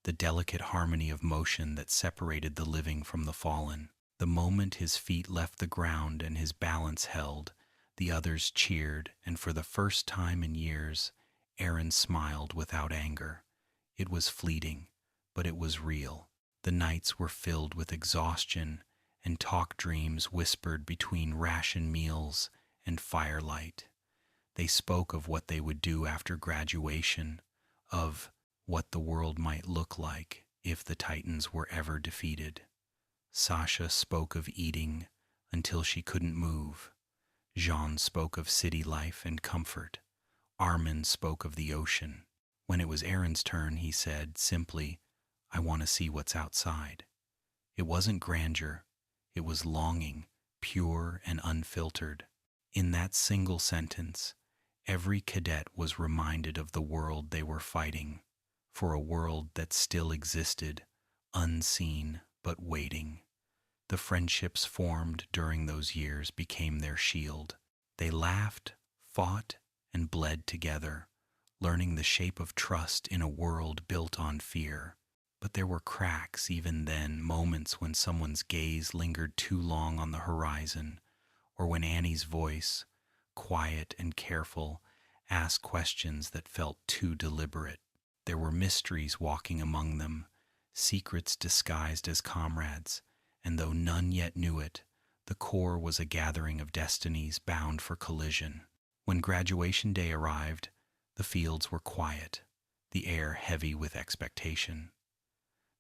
the delicate harmony of motion that separated the living from the fallen. The moment his feet left the ground and his balance held, the others cheered, and for the first time in years, Eren smiled without anger. It was fleeting, but it was real. The nights were filled with exhaustion, and talk dreams whispered between ration meals and firelight. They spoke of what they would do after graduation, of what the world might look like if the Titans were ever defeated. Sasha spoke of eating until she couldn't move. Jean spoke of city life and comfort. Armin spoke of the ocean. When it was Eren's turn, he said simply, "I want to see what's outside." It wasn't grandeur. It was longing, pure and unfiltered. In that single sentence, every cadet was reminded of the world they were fighting, for a world that still existed, unseen but waiting. The friendships formed during those years became their shield. They laughed, fought, and bled together, learning the shape of trust in a world built on fear. But there were cracks even then, moments when someone's gaze lingered too long on the horizon, or when Annie's voice, quiet and careful, asked questions that felt too deliberate. There were mysteries walking among them, secrets disguised as comrades, and though none yet knew it, the core was a gathering of destinies bound for collision. When graduation day arrived, the fields were quiet, the air heavy with expectation.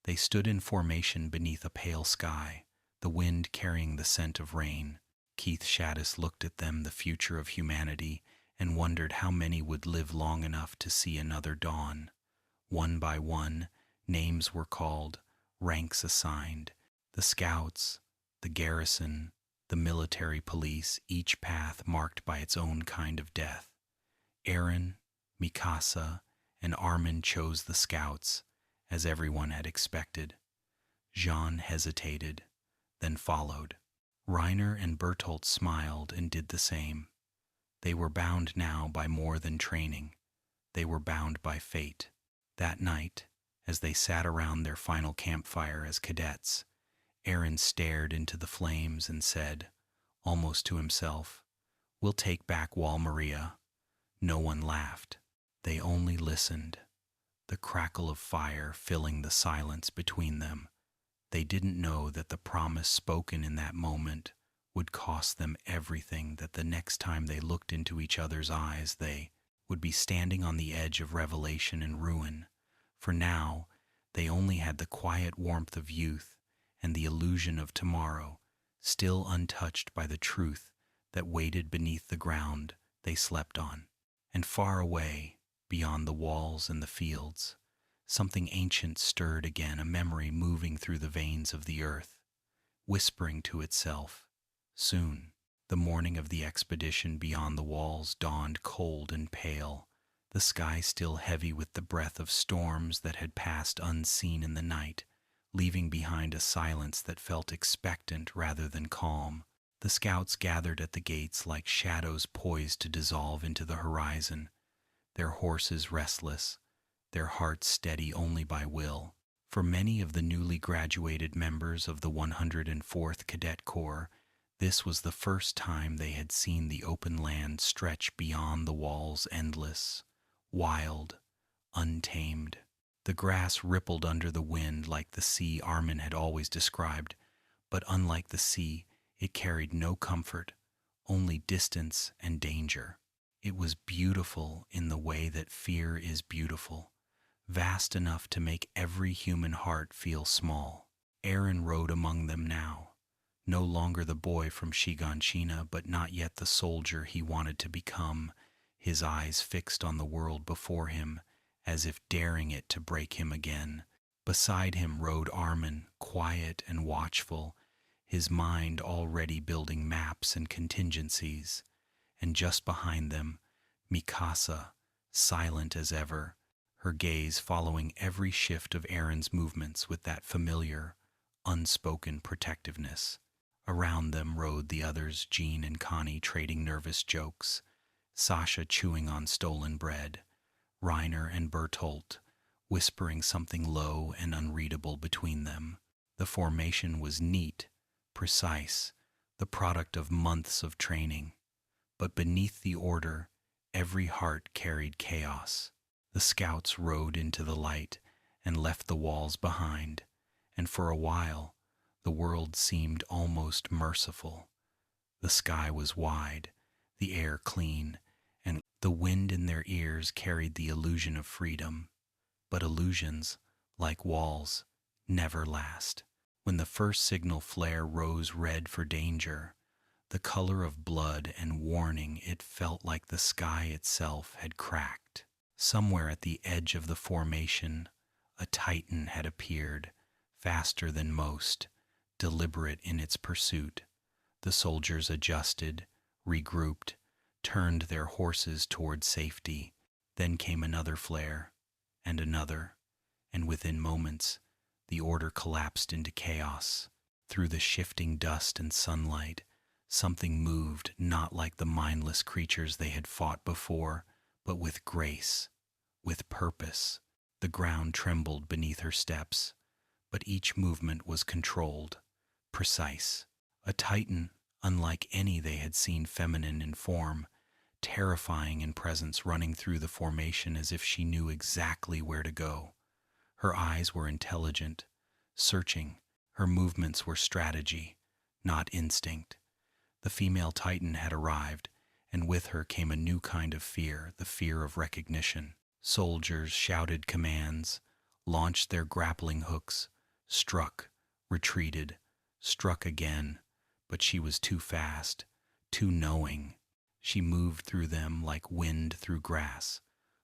They stood in formation beneath a pale sky, the wind carrying the scent of rain. Keith Shaddis looked at them, the future of humanity, and wondered how many would live long enough to see another dawn. One by one, names were called, ranks assigned. The scouts, the garrison, the military police, each path marked by its own kind of death. Aaron, Mikasa, and Armin chose the scouts, as everyone had expected. Jean hesitated, then followed. Reiner and Bertolt smiled and did the same. They were bound now by more than training. They were bound by fate. That night, as they sat around their final campfire as cadets, Aaron stared into the flames and said, almost to himself, "We'll take back Wall Maria." No one laughed. They only listened, the crackle of fire filling the silence between them. They didn't know that the promise spoken in that moment would cost them everything, that the next time they looked into each other's eyes they would be standing on the edge of revelation and ruin. For now, they only had the quiet warmth of youth and the illusion of tomorrow, still untouched by the truth that waited beneath the ground they slept on. And far away, beyond the walls and the fields, something ancient stirred again, a memory moving through the veins of the earth, whispering to itself, soon. The morning of the expedition beyond the walls dawned cold and pale, the sky still heavy with the breath of storms that had passed unseen in the night, leaving behind a silence that felt expectant rather than calm. The scouts gathered at the gates like shadows poised to dissolve into the horizon, their horses restless, their hearts steady only by will. For many of the newly graduated members of the 104th Cadet Corps, this was the first time they had seen the open land stretch beyond the walls, endless, wild, untamed. The grass rippled under the wind like the sea Armin had always described, but unlike the sea, it carried no comfort, only distance and danger. It was beautiful in the way that fear is beautiful, vast enough to make every human heart feel small. Aaron rode among them now, no longer the boy from Shiganshina, but not yet the soldier he wanted to become, his eyes fixed on the world before him, as if daring it to break him again. Beside him rode Armin, quiet and watchful, his mind already building maps and contingencies. And just behind them, Mikasa, silent as ever, her gaze following every shift of Aaron's movements with that familiar, unspoken protectiveness. Around them rode the others, Jean and Connie trading nervous jokes, Sasha chewing on stolen bread, Reiner and Bertolt whispering something low and unreadable between them. The formation was neat, precise, the product of months of training. But beneath the order, every heart carried chaos. The scouts rode into the light and left the walls behind, and for a while, the world seemed almost merciful. The sky was wide, the air clean, and the wind in their ears carried the illusion of freedom. But illusions, like walls, never last. When the first signal flare rose red for danger, the color of blood and warning, it felt like the sky itself had cracked. Somewhere at the edge of the formation, a titan had appeared, faster than most, deliberate in its pursuit. The soldiers adjusted, regrouped, turned their horses toward safety. Then came another flare, and another, and within moments, the order collapsed into chaos. Through the shifting dust and sunlight, something moved, not like the mindless creatures they had fought before, but with grace, with purpose. The ground trembled beneath her steps, but each movement was controlled, precise. A titan, unlike any they had seen, feminine in form, terrifying in presence, running through the formation as if she knew exactly where to go. Her eyes were intelligent, searching. Her movements were strategy, not instinct. The female titan had arrived, and with her came a new kind of fear, the fear of recognition. Soldiers shouted commands, launched their grappling hooks, struck, retreated, struck again, but she was too fast, too knowing. She moved through them like wind through grass,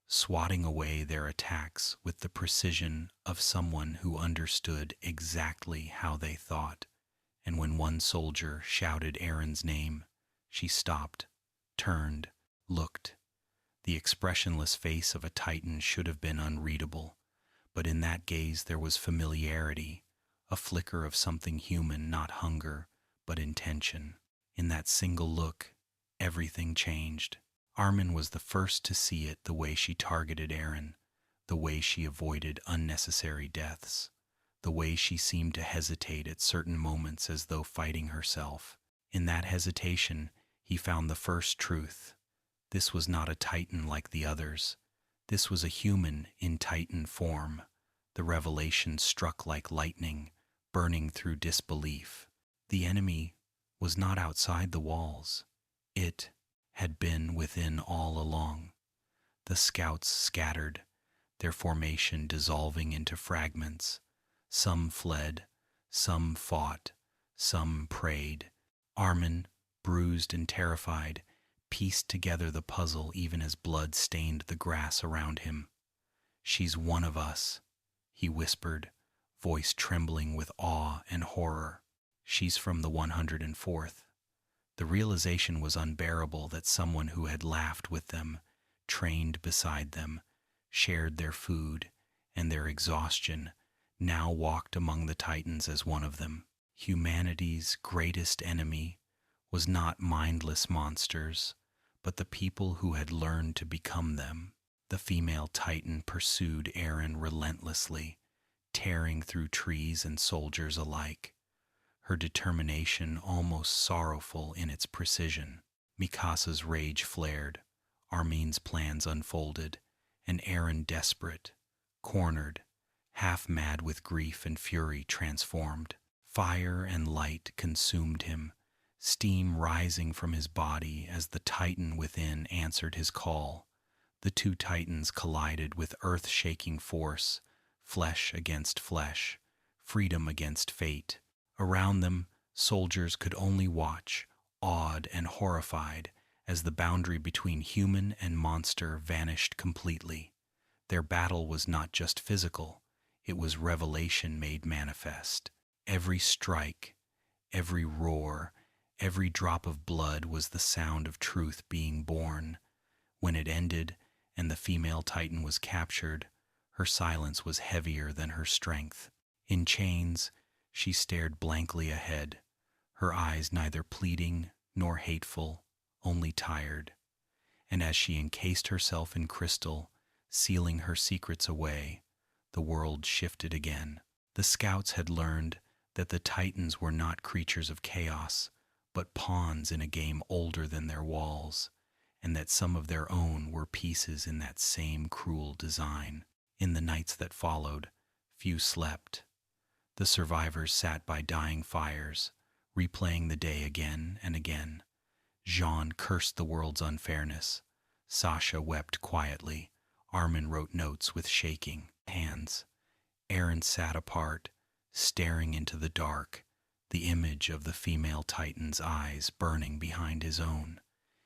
swatting away their attacks with the precision of someone who understood exactly how they thought. And when one soldier shouted Aaron's name, she stopped, turned, looked. The expressionless face of a titan should have been unreadable, but in that gaze there was familiarity, a flicker of something human, not hunger, but intention. In that single look, everything changed. Armin was the first to see it, the way she targeted Aaron, the way she avoided unnecessary deaths, the way she seemed to hesitate at certain moments as though fighting herself. In that hesitation, he found the first truth. This was not a titan like the others. This was a human in titan form. The revelation struck like lightning, burning through disbelief. The enemy was not outside the walls. It had been within all along. The scouts scattered, their formation dissolving into fragments. Some fled, some fought, some prayed. Armin, bruised and terrified, pieced together the puzzle even as blood stained the grass around him. "She's one of us," he whispered, voice trembling with awe and horror. "She's from the 104th. The realization was unbearable that someone who had laughed with them, trained beside them, shared their food and their exhaustion, now walked among the titans as one of them. Humanity's greatest enemy was not mindless monsters, but the people who had learned to become them. The female titan pursued Aaron relentlessly, tearing through trees and soldiers alike, her determination almost sorrowful in its precision. Mikasa's rage flared, Armin's plans unfolded, and Aaron, desperate, cornered, half mad with grief and fury, transformed. Fire and light consumed him, steam rising from his body as the titan within answered his call. The two titans collided with earth-shaking force, flesh against flesh, freedom against fate. Around them, soldiers could only watch, awed and horrified, as the boundary between human and monster vanished completely. Their battle was not just physical, it was revelation made manifest. Every strike, every roar, every drop of blood was the sound of truth being born. When it ended and the female titan was captured, her silence was heavier than her strength. In chains, she stared blankly ahead, her eyes neither pleading nor hateful, only tired. And as she encased herself in crystal, sealing her secrets away, the world shifted again. The scouts had learned that the titans were not creatures of chaos, but pawns in a game older than their walls, and that some of their own were pieces in that same cruel design. In the nights that followed, few slept. The survivors sat by dying fires, replaying the day again and again. Jean cursed the world's unfairness. Sasha wept quietly. Armin wrote notes with shaking hands. Aaron sat apart, staring into the dark, the image of the female titan's eyes burning behind his own.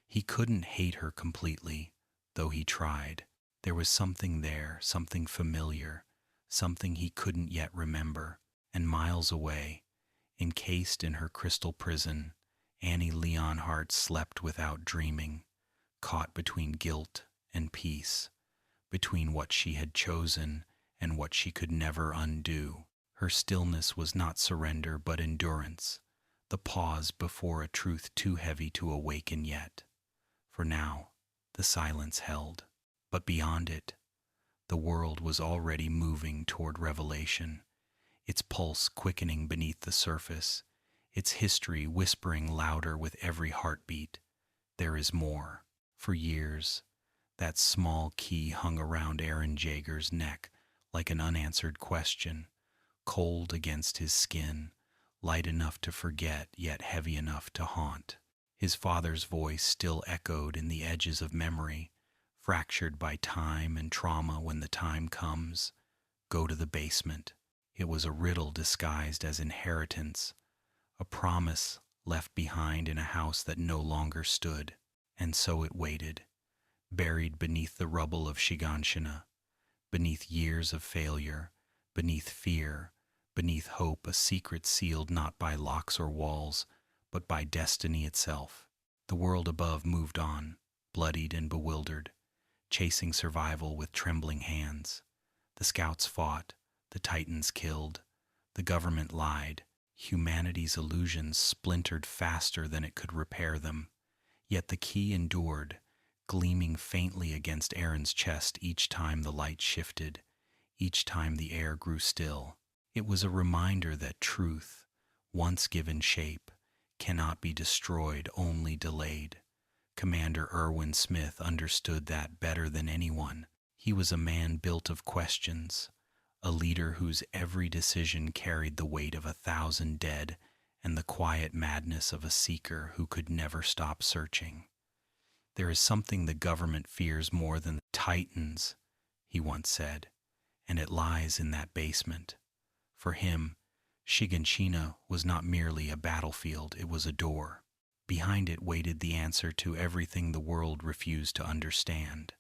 He couldn't hate her completely, though he tried. There was something there, something familiar, something he couldn't yet remember. And miles away, encased in her crystal prison, Annie Leonhardt slept without dreaming, caught between guilt and peace, between what she had chosen and what she could never undo. Her stillness was not surrender but endurance, the pause before a truth too heavy to awaken yet. For now, the silence held. But beyond it, The world was already moving toward revelation, its pulse quickening beneath the surface, its history whispering louder with every heartbeat. There is more. For years, that small key hung around Aaron Jaeger's neck like an unanswered question, cold against his skin, light enough to forget yet heavy enough to haunt. His father's voice still echoed in the edges of memory, fractured by time and trauma. When the time comes, go to the basement. It was a riddle disguised as inheritance, a promise left behind in a house that no longer stood. And so it waited, buried beneath the rubble of Shiganshina, beneath years of failure, beneath fear, beneath hope, a secret sealed not by locks or walls, but by destiny itself. The world above moved on, bloodied and bewildered, chasing survival with trembling hands. The scouts fought, the titans killed, the government lied, humanity's illusions splintered faster than it could repair them. Yet the key endured, gleaming faintly against Aaron's chest each time the light shifted, each time the air grew still. It was a reminder that truth, once given shape, cannot be destroyed, only delayed. Commander Irwin Smith understood that better than anyone. He was a man built of questions, a leader whose every decision carried the weight of 1,000 dead and the quiet madness of a seeker who could never stop searching. There is something the government fears more than the titans, he once said, and it lies in that basement. For him, Shiganshina was not merely a battlefield, it was a door. Behind it waited the answer to everything the world refused to understand.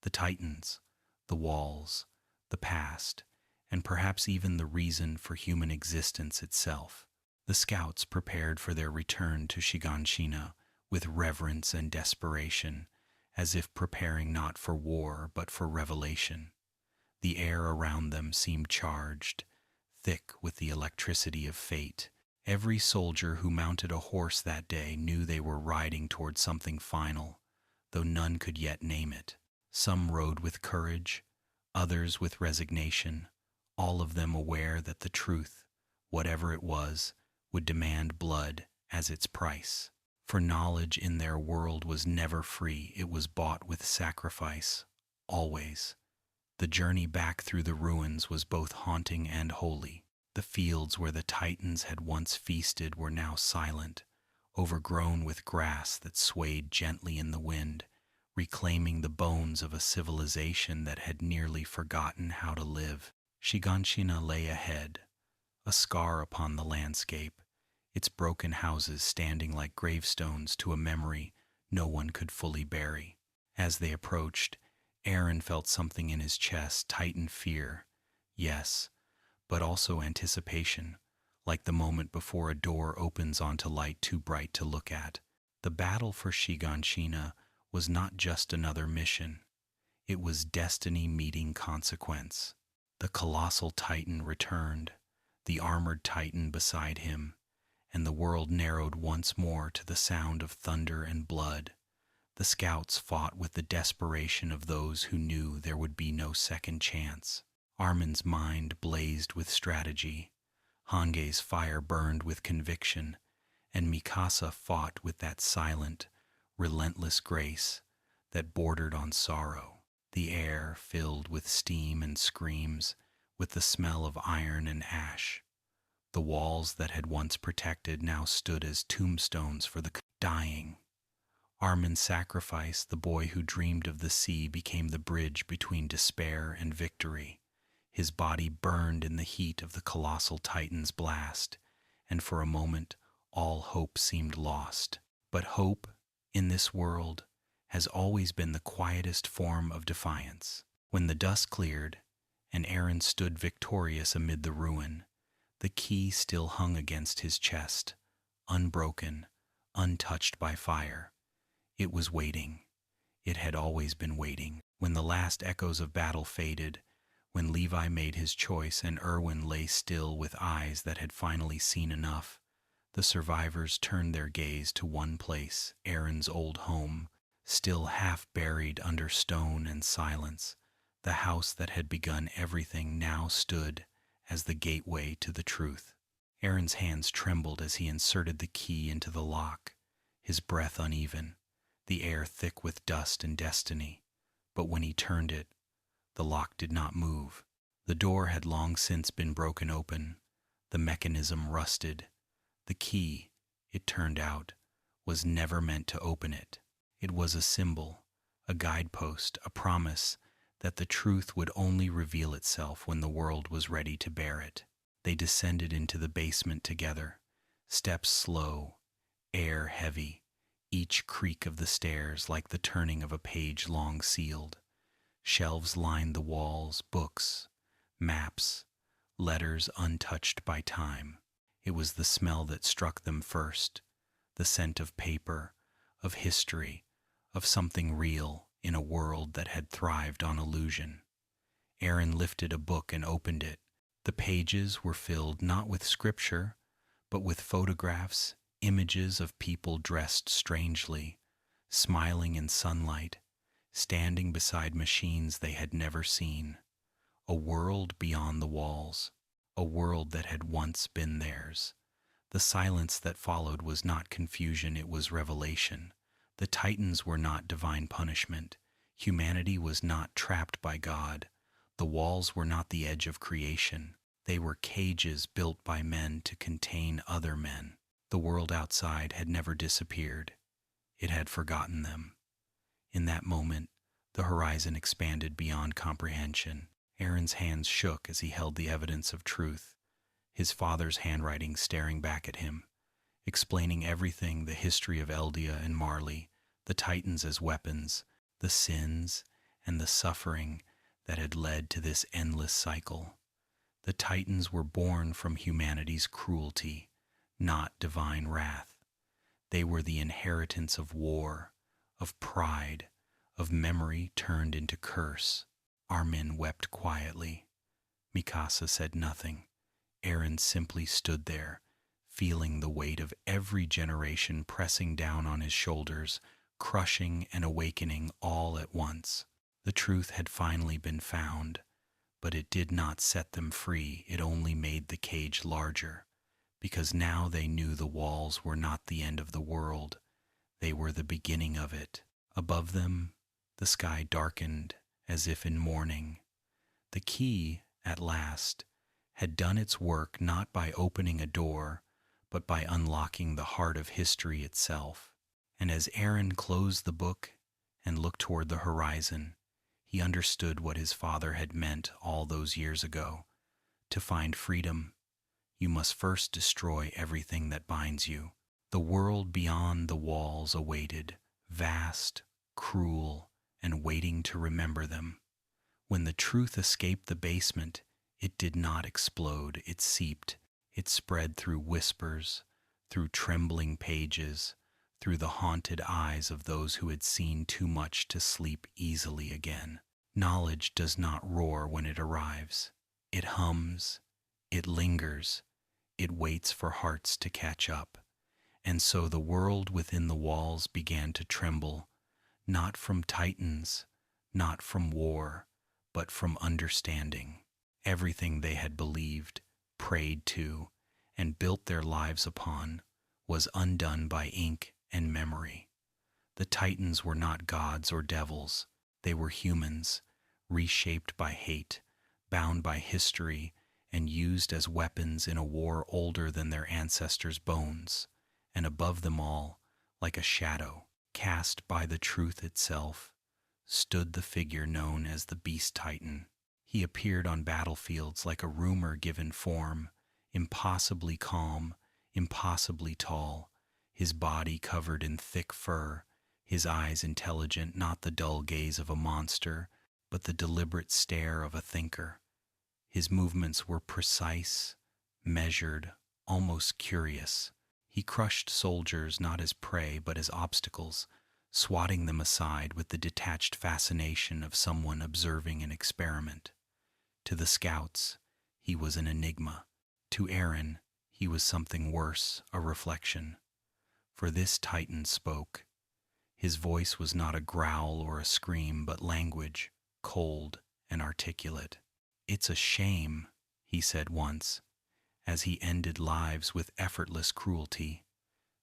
The titans, the walls, the past, and perhaps even the reason for human existence itself. The scouts prepared for their return to Shiganshina with reverence and desperation, as if preparing not for war but for revelation. The air around them seemed charged, thick with the electricity of fate. Every soldier who mounted a horse that day knew they were riding toward something final, though none could yet name it. Some rode with courage, others with resignation, all of them aware that the truth, whatever it was, would demand blood as its price. For knowledge in their world was never free, it was bought with sacrifice, always. The journey back through the ruins was both haunting and holy. The fields where the titans had once feasted were now silent, overgrown with grass that swayed gently in the wind, reclaiming the bones of a civilization that had nearly forgotten how to live. Shiganshina lay ahead, a scar upon the landscape, its broken houses standing like gravestones to a memory no one could fully bury. As they approached, Aaron felt something in his chest, tighten fear, yes, but also anticipation, like the moment before a door opens onto light too bright to look at. The battle for Shiganshina was not just another mission. It was destiny meeting consequence. The colossal titan returned, the armored titan beside him, and the world narrowed once more to the sound of thunder and blood. The scouts fought with the desperation of those who knew there would be no second chance. Armin's mind blazed with strategy, Hange's fire burned with conviction, and Mikasa fought with that silent, relentless grace that bordered on sorrow. The air filled with steam and screams, with the smell of iron and ash. The walls that had once protected now stood as tombstones for the dying. Armin's sacrifice, the boy who dreamed of the sea, became the bridge between despair and victory. His body burned in the heat of the colossal titan's blast, and for a moment all hope seemed lost. But hope, in this world, has always been the quietest form of defiance. When the dust cleared, and Aaron stood victorious amid the ruin, the key still hung against his chest, unbroken, untouched by fire. It was waiting. It had always been waiting. When the last echoes of battle faded, when Levi made his choice and Irwin lay still with eyes that had finally seen enough, the survivors turned their gaze to one place, Aaron's old home, still half buried under stone and silence, The house that had begun everything now stood as the gateway to the truth. Aaron's hands trembled as he inserted the key into the lock, his breath uneven, the air thick with dust and destiny. But when he turned it, the lock did not move. The door had long since been broken open, the mechanism rusted. The key, it turned out, was never meant to open it. It was a symbol, a guidepost, a promise that the truth would only reveal itself when the world was ready to bear it. They descended into the basement together, steps slow, air heavy, each creak of the stairs like the turning of a page long sealed. Shelves lined the walls, books, maps, letters untouched by time. It was the smell that struck them first, the scent of paper, of history, of something real in a world that had thrived on illusion. Aaron lifted a book and opened it. The pages were filled not with scripture, but with photographs, images of people dressed strangely, smiling in sunlight, standing beside machines they had never seen. A world beyond the walls, a world that had once been theirs. The silence that followed was not confusion, it was revelation. The Titans were not divine punishment. Humanity was not trapped by God. The walls were not the edge of creation. They were cages built by men to contain other men. The world outside had never disappeared. It had forgotten them. In that moment, the horizon expanded beyond comprehension. Aaron's hands shook as he held the evidence of truth, his father's handwriting staring back at him, explaining everything, the history of Eldia and Marley, the Titans as weapons, the sins and the suffering that had led to this endless cycle. The Titans were born from humanity's cruelty, not divine wrath. They were the inheritance of war, of pride, of memory turned into curse. Armin wept quietly. Mikasa said nothing. Aaron simply stood there, feeling the weight of every generation pressing down on his shoulders, crushing and awakening all at once. The truth had finally been found, but it did not set them free. It only made the cage larger, because now they knew the walls were not the end of the world. They were the beginning of it. Above them, the sky darkened as if in mourning. The key, at last, had done its work not by opening a door, but by unlocking the heart of history itself. And as Aaron closed the book and looked toward the horizon, he understood what his father had meant all those years ago. To find freedom, you must first destroy everything that binds you. The world beyond the walls awaited, vast, cruel, and waiting to remember them. When the truth escaped the basement, it did not explode, it seeped. It spread through whispers, through trembling pages, through the haunted eyes of those who had seen too much to sleep easily again. Knowledge does not roar when it arrives. It hums, it lingers, it waits for hearts to catch up. And so the world within the walls began to tremble, not from Titans, not from war, but from understanding. Everything they had believed, prayed to, and built their lives upon was undone by ink and memory. The Titans were not gods or devils. They were humans, reshaped by hate, bound by history, and used as weapons in a war older than their ancestors' bones. And above them all, like a shadow, cast by the truth itself, stood the figure known as the Beast Titan. He appeared on battlefields like a rumor given form, impossibly calm, impossibly tall, his body covered in thick fur, his eyes intelligent, not the dull gaze of a monster, but the deliberate stare of a thinker. His movements were precise, measured, almost curious. He crushed soldiers not as prey but as obstacles, swatting them aside with the detached fascination of someone observing an experiment. To the scouts, he was an enigma. To Aaron, he was something worse, a reflection. For this Titan spoke. His voice was not a growl or a scream, but language, cold and articulate. "It's a shame," he said once, as he ended lives with effortless cruelty,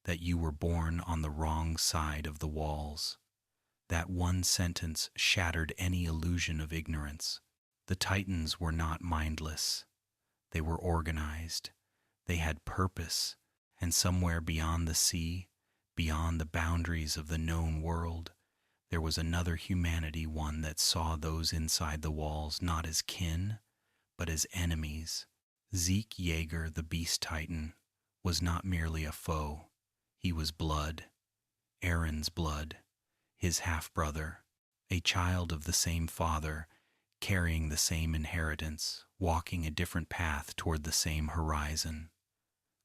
"that you were born on the wrong side of the walls." That one sentence shattered any illusion of ignorance. The Titans were not mindless. They were organized. They had purpose, and somewhere beyond the sea, beyond the boundaries of the known world, there was another humanity, one that saw those inside the walls not as kin, but as enemies. Zeke Yeager, the Beast Titan, was not merely a foe. He was blood, Aaron's blood, his half-brother, a child of the same father, carrying the same inheritance, walking a different path toward the same horizon.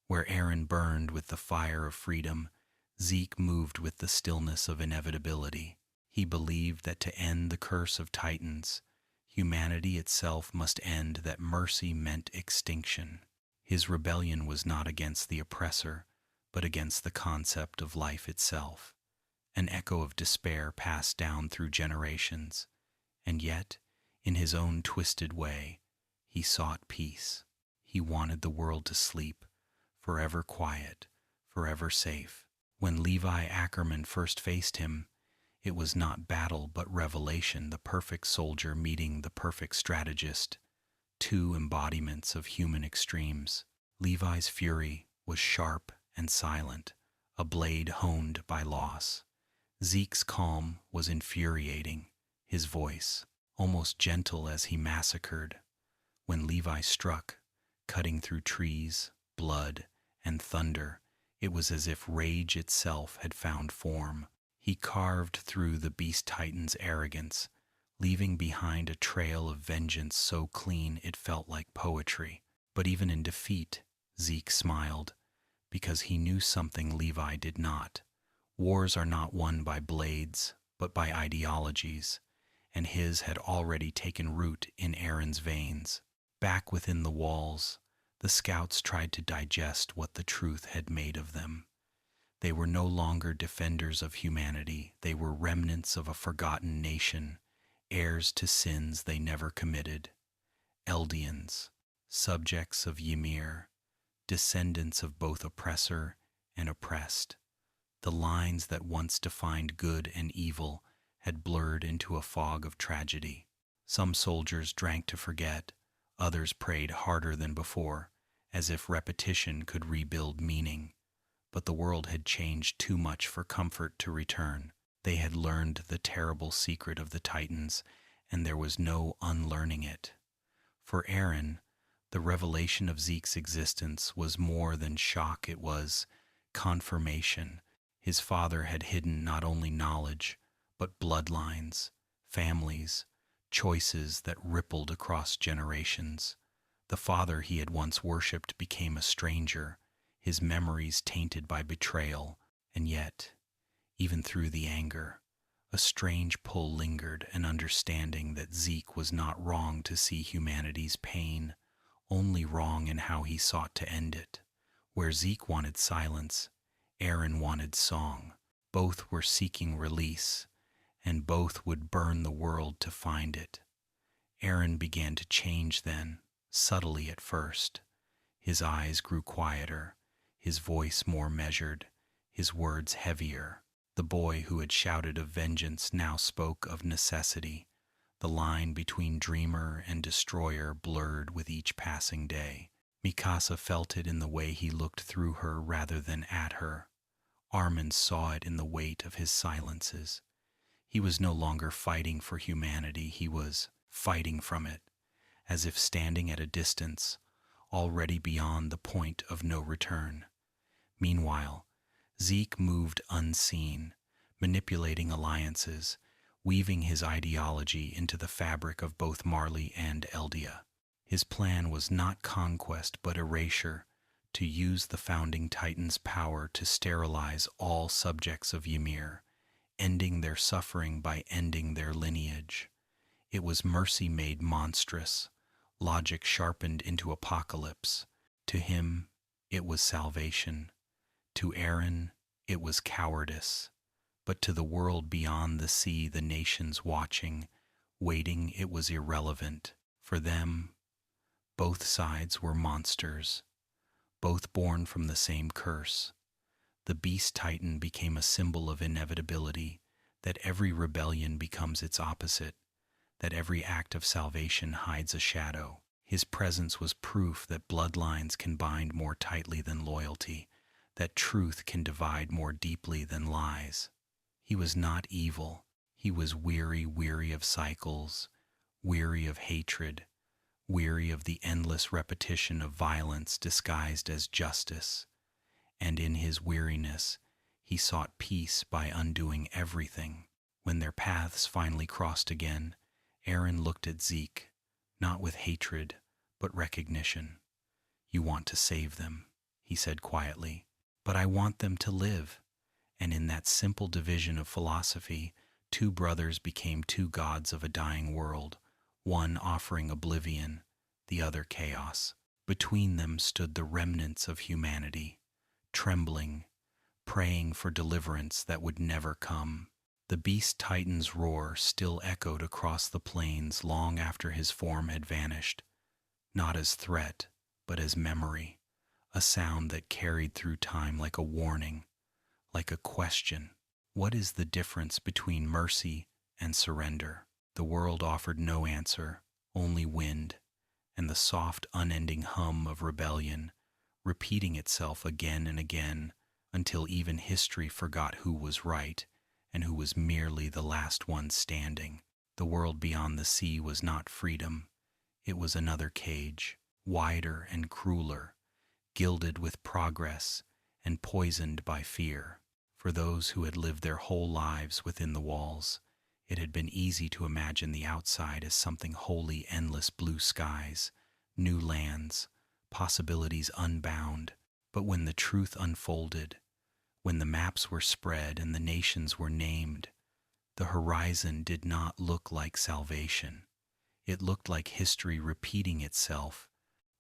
Where Aaron burned with the fire of freedom, Zeke moved with the stillness of inevitability. He believed that to end the curse of Titans, humanity itself must end, that mercy meant extinction. His rebellion was not against the oppressor, but against the concept of life itself. An echo of despair passed down through generations, and yet, in his own twisted way, he sought peace. He wanted the world to sleep, forever quiet, forever safe. When Levi Ackerman first faced him, it was not battle but revelation, the perfect soldier meeting the perfect strategist, two embodiments of human extremes. Levi's fury was sharp and silent, a blade honed by loss. Zeke's calm was infuriating, his voice almost gentle as he massacred. When Levi struck, cutting through trees, blood, and thunder, it was as if rage itself had found form. He carved through the Beast Titan's arrogance, leaving behind a trail of vengeance so clean it felt like poetry. But even in defeat, Zeke smiled, because he knew something Levi did not. Wars are not won by blades, but by ideologies, and his had already taken root in Aaron's veins. Back within the walls, the scouts tried to digest what the truth had made of them. They were no longer defenders of humanity. They were remnants of a forgotten nation, heirs to sins they never committed. Eldians, subjects of Ymir, descendants of both oppressor and oppressed. The lines that once defined good and evil had blurred into a fog of tragedy. Some soldiers drank to forget, others prayed harder than before, as if repetition could rebuild meaning. But the world had changed too much for comfort to return. They had learned the terrible secret of the Titans, and there was no unlearning it. For Aaron, the revelation of Zeke's existence was more than shock, it was confirmation. His father had hidden not only knowledge, but bloodlines, families, choices that rippled across generations. The father he had once worshipped became a stranger, his memories tainted by betrayal, and yet, even through the anger, a strange pull lingered, an understanding that Zeke was not wrong to see humanity's pain, only wrong in how he sought to end it. Where Zeke wanted silence, Aaron wanted song. Both were seeking release, and both would burn the world to find it. Aaron began to change then, subtly at first. His eyes grew quieter, his voice more measured, his words heavier. The boy who had shouted of vengeance now spoke of necessity. The line between dreamer and destroyer blurred with each passing day. Mikasa felt it in the way he looked through her rather than at her. Armin saw it in the weight of his silences. He was no longer fighting for humanity, he was fighting from it, as if standing at a distance, already beyond the point of no return. Meanwhile, Zeke moved unseen, manipulating alliances, weaving his ideology into the fabric of both Marley and Eldia. His plan was not conquest but erasure, to use the founding Titan's power to sterilize all subjects of Ymir, ending their suffering by ending their lineage. It was mercy made monstrous, logic sharpened into apocalypse. To him, it was salvation. To Aaron, it was cowardice. But to the world beyond the sea, the nations watching, Waiting, it was irrelevant. For them, both sides were monsters, both born from the same curse. The beast titan became a symbol of inevitability, that every rebellion becomes its opposite, that every act of salvation hides a shadow. His presence was proof that bloodlines can bind more tightly than loyalty, that truth can divide more deeply than lies. He was not evil. He was weary of cycles, weary of hatred, weary of the endless repetition of violence disguised as justice. And in his weariness, he sought peace by undoing everything. When their paths finally crossed again, Aaron looked at Zeke, not with hatred, but recognition. "You want to save them," he said quietly, "but I want them to live." And in that simple division of philosophy, two brothers became two gods of a dying world, one offering oblivion, the other chaos. Between them stood the remnants of humanity, trembling, praying for deliverance that would never come. The beast titan's roar still echoed across the plains long after his form had vanished, not as threat, but as memory, a sound that carried through time like a warning, like a question. What is the difference between mercy and surrender? The world offered no answer, only wind, and the soft, unending hum of rebellion, repeating itself again and again until even history forgot who was right and who was merely the last one standing. The world beyond the sea was not freedom. It was another cage, wider and crueler, gilded with progress and poisoned by fear. For those who had lived their whole lives within the walls, it had been easy to imagine the outside as something wholly endless: blue skies, new lands, possibilities unbound. But when the truth unfolded, when the maps were spread and the nations were named, the horizon did not look like salvation. It looked like history repeating itself,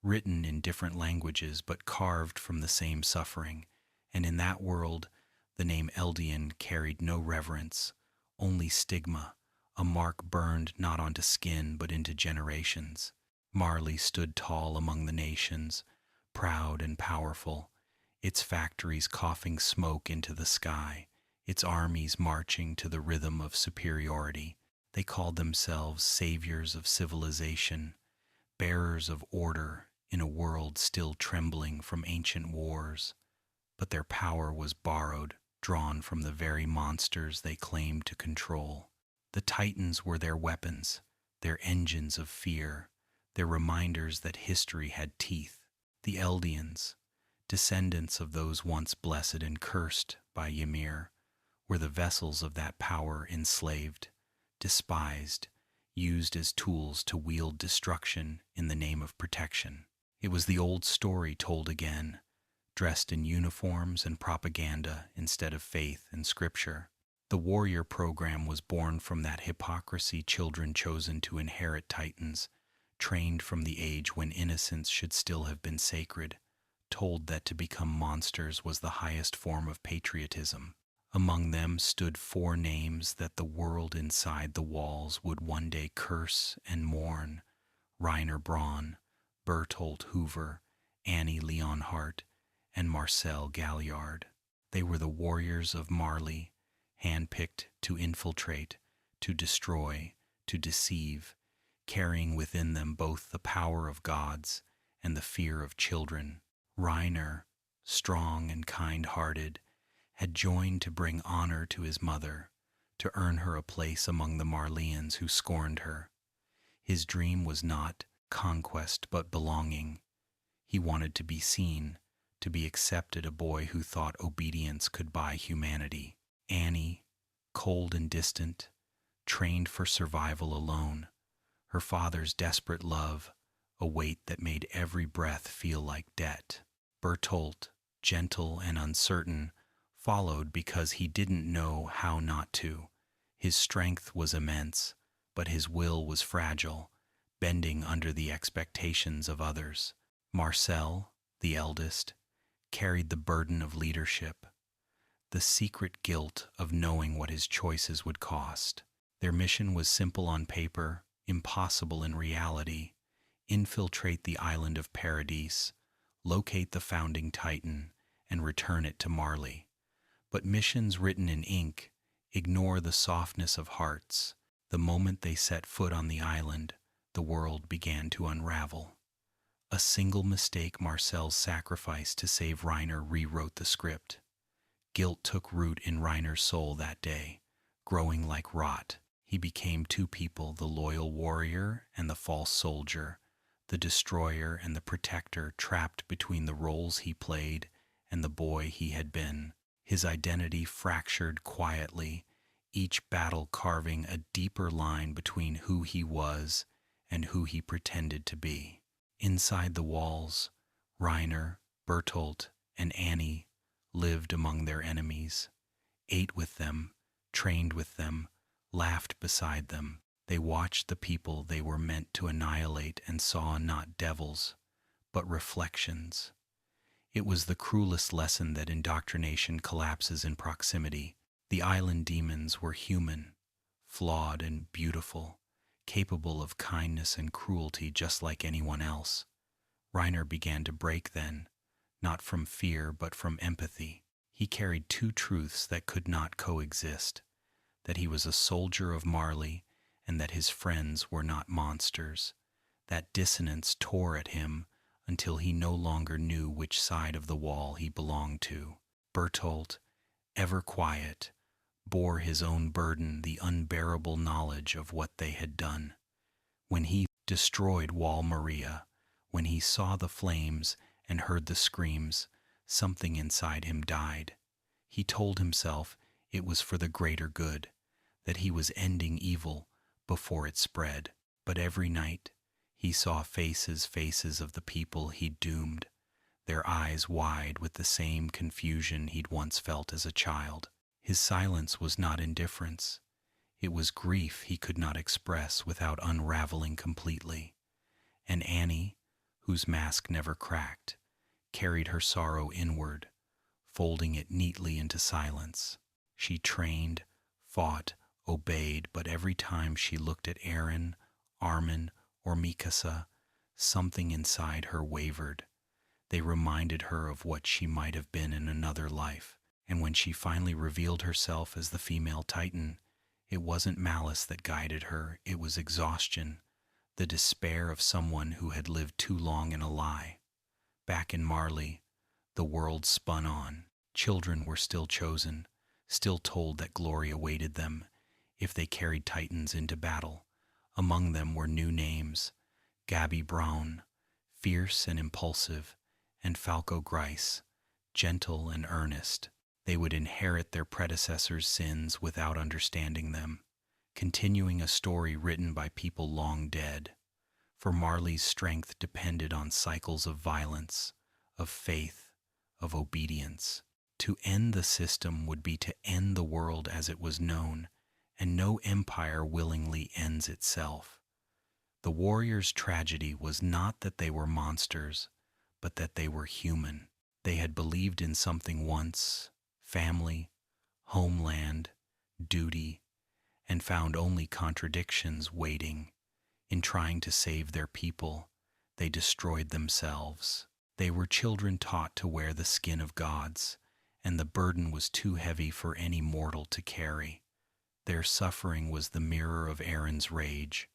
written in different languages but carved from the same suffering. And in that world, the name Eldian carried no reverence, only stigma, a mark burned not onto skin but into generations. Marley stood tall among the nations, proud and powerful, its factories coughing smoke into the sky, its armies marching to the rhythm of superiority. They called themselves saviors of civilization, bearers of order in a world still trembling from ancient wars. But their power was borrowed, drawn from the very monsters they claimed to control. The Titans were their weapons, their engines of fear, their reminders that history had teeth. The Eldians, descendants of those once blessed and cursed by Ymir, were the vessels of that power, enslaved, despised, used as tools to wield destruction in the name of protection. It was the old story told again, dressed in uniforms and propaganda instead of faith and scripture. The warrior program was born from that hypocrisy: children chosen to inherit titans, trained from the age when innocence should still have been sacred, told that to become monsters was the highest form of patriotism. Among them stood 4 names that the world inside the walls would one day curse and mourn: Reiner Braun, Bertolt Hoover, Annie Leonhardt, and Marcel Galliard. They were the warriors of Marley, handpicked to infiltrate, to destroy, to deceive, carrying within them both the power of gods and the fear of children. Reiner, strong and kind-hearted, had joined to bring honor to his mother, to earn her a place among the Marleyans who scorned her. His dream was not conquest but belonging. He wanted to be seen, to be accepted, a boy who thought obedience could buy humanity. Annie, cold and distant, trained for survival alone, her father's desperate love, a weight that made every breath feel like debt. Bertolt, gentle and uncertain, followed because he didn't know how not to. His strength was immense, but his will was fragile, bending under the expectations of others. Marcel, the eldest, carried the burden of leadership, the secret guilt of knowing what his choices would cost. Their mission was simple on paper, impossible in reality: infiltrate the island of Paradise, locate the founding Titan, and return it to Marley. But missions written in ink ignore the softness of hearts. The moment they set foot on the island, the world began to unravel. A single mistake Marcel's sacrifice to save Reiner rewrote the script. Guilt took root in Reiner's soul that day, growing like rot. He became two people: the loyal warrior and the false soldier, the destroyer and the protector, trapped between the roles he played and the boy he had been. His identity fractured quietly, each battle carving a deeper line between who he was and who he pretended to be. Inside the walls, Reiner, Bertolt, and Annie lived among their enemies, ate with them, trained with them, laughed beside them. They watched the people they were meant to annihilate and saw not devils, but reflections. It was the cruelest lesson that indoctrination collapses in proximity. The island demons were human, flawed and beautiful, capable of kindness and cruelty just like anyone else. Reiner began to break then, not from fear but from empathy. He carried two truths that could not coexist: that he was a soldier of Marley and that his friends were not monsters. That dissonance tore at him until he no longer knew which side of the wall he belonged to. Bertolt, ever quiet, bore his own burden, the unbearable knowledge of what they had done. When he destroyed Wall Maria, when he saw the flames and heard the screams, something inside him died. He told himself it was for the greater good, that he was ending evil before it spread. But every night he saw faces of the people he'd doomed, their eyes wide with the same confusion he'd once felt as a child. His silence was not indifference. It was grief he could not express without unraveling completely. And Annie, whose mask never cracked, carried her sorrow inward, folding it neatly into silence. She trained, fought, obeyed, but every time she looked at Aaron, Armin, or Mikasa, something inside her wavered. They reminded her of what she might have been in another life. And when she finally revealed herself as the female Titan, it wasn't malice that guided her, it was exhaustion, the despair of someone who had lived too long in a lie. Back in Marley, the world spun on. Children were still chosen, still told that glory awaited them if they carried Titans into battle. Among them were new names: Gabby Brown, fierce and impulsive, and Falco Grice, gentle and earnest. They would inherit their predecessors' sins without understanding them, continuing a story written by people long dead. For Marley's strength depended on cycles of violence, of faith, of obedience. To end the system would be to end the world as it was known, and no empire willingly ends itself. The warriors' tragedy was not that they were monsters, but that they were human. They had believed in something once: family, homeland, duty, and found only contradictions waiting. In trying to save their people, they destroyed themselves. They were children taught to wear the skin of gods, and the burden was too heavy for any mortal to carry. Their suffering was the mirror of Aaron's rage,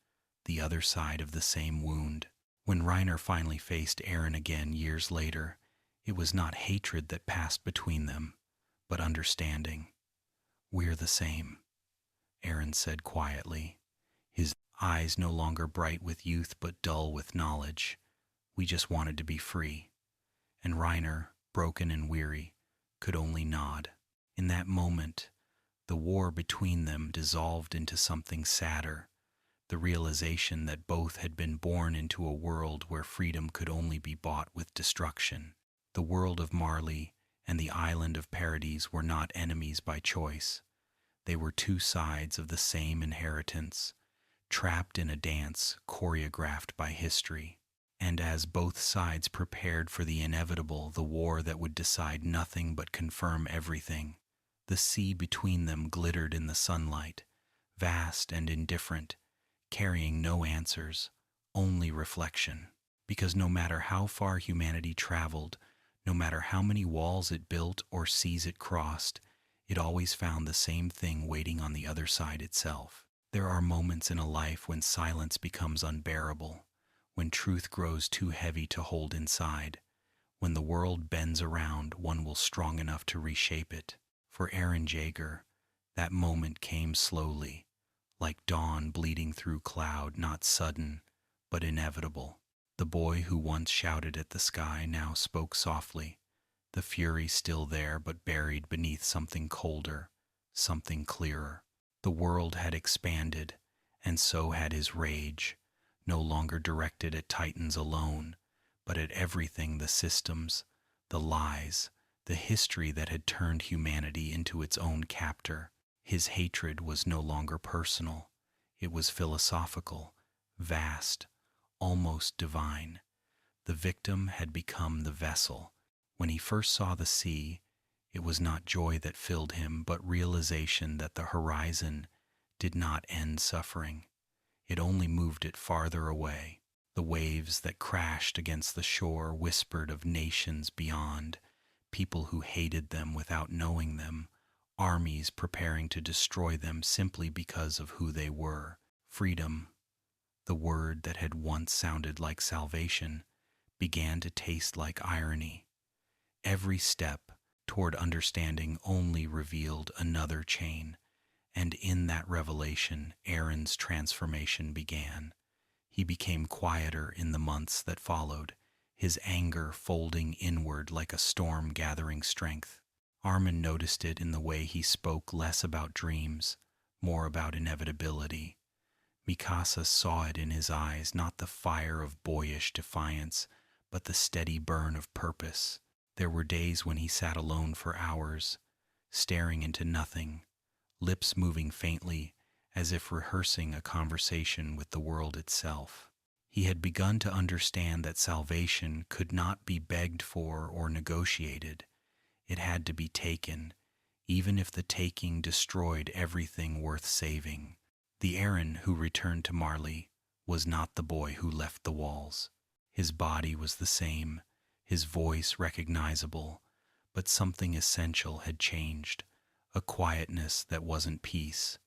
the other side of the same wound. When Reiner finally faced Aaron again years later, it was not hatred that passed between them, but understanding. "We're the same," Aaron said quietly, his eyes no longer bright with youth but dull with knowledge. "We just wanted to be free." And Reiner, broken and weary, could only nod. In that moment, the war between them dissolved into something sadder, the realization that both had been born into a world where freedom could only be bought with destruction. The world of Marley and the island of Paradise were not enemies by choice. They were two sides of the same inheritance, trapped in a dance choreographed by history. And as both sides prepared for the inevitable, the war that would decide nothing but confirm everything, the sea between them glittered in the sunlight, vast and indifferent, carrying no answers, only reflection. Because no matter how far humanity traveled, no matter how many walls it built or seas it crossed, it always found the same thing waiting on the other side itself. There are moments in a life when silence becomes unbearable, when truth grows too heavy to hold inside. When the world bends around, one will strong enough to reshape it. For Aaron Jaeger, that moment came slowly, like dawn bleeding through cloud, not sudden, but inevitable. The boy who once shouted at the sky now spoke softly, the fury still there but buried beneath something colder, something clearer. The world had expanded, and so had his rage, no longer directed at Titans alone, but at everything, the systems, the lies, the history that had turned humanity into its own captor. His hatred was no longer personal. It was philosophical, vast, almost divine. The victim had become the vessel. When he first saw the sea, it was not joy that filled him, but realization that the horizon did not end suffering. It only moved it farther away. The waves that crashed against the shore whispered of nations beyond, people who hated them without knowing them, armies preparing to destroy them simply because of who they were. Freedom, the word that had once sounded like salvation, began to taste like irony. Every step toward understanding only revealed another chain, and in that revelation, Aaron's transformation began. He became quieter in the months that followed, his anger folding inward like a storm gathering strength. Armin noticed it in the way he spoke, less about dreams, more about inevitability. Mikasa saw it in his eyes, not the fire of boyish defiance, but the steady burn of purpose. There were days when he sat alone for hours, staring into nothing, lips moving faintly, as if rehearsing a conversation with the world itself. He had begun to understand that salvation could not be begged for or negotiated. It had to be taken, even if the taking destroyed everything worth saving. The Aaron who returned to Marley was not the boy who left the walls. His body was the same, his voice recognizable, but something essential had changed, a quietness that wasn't peace,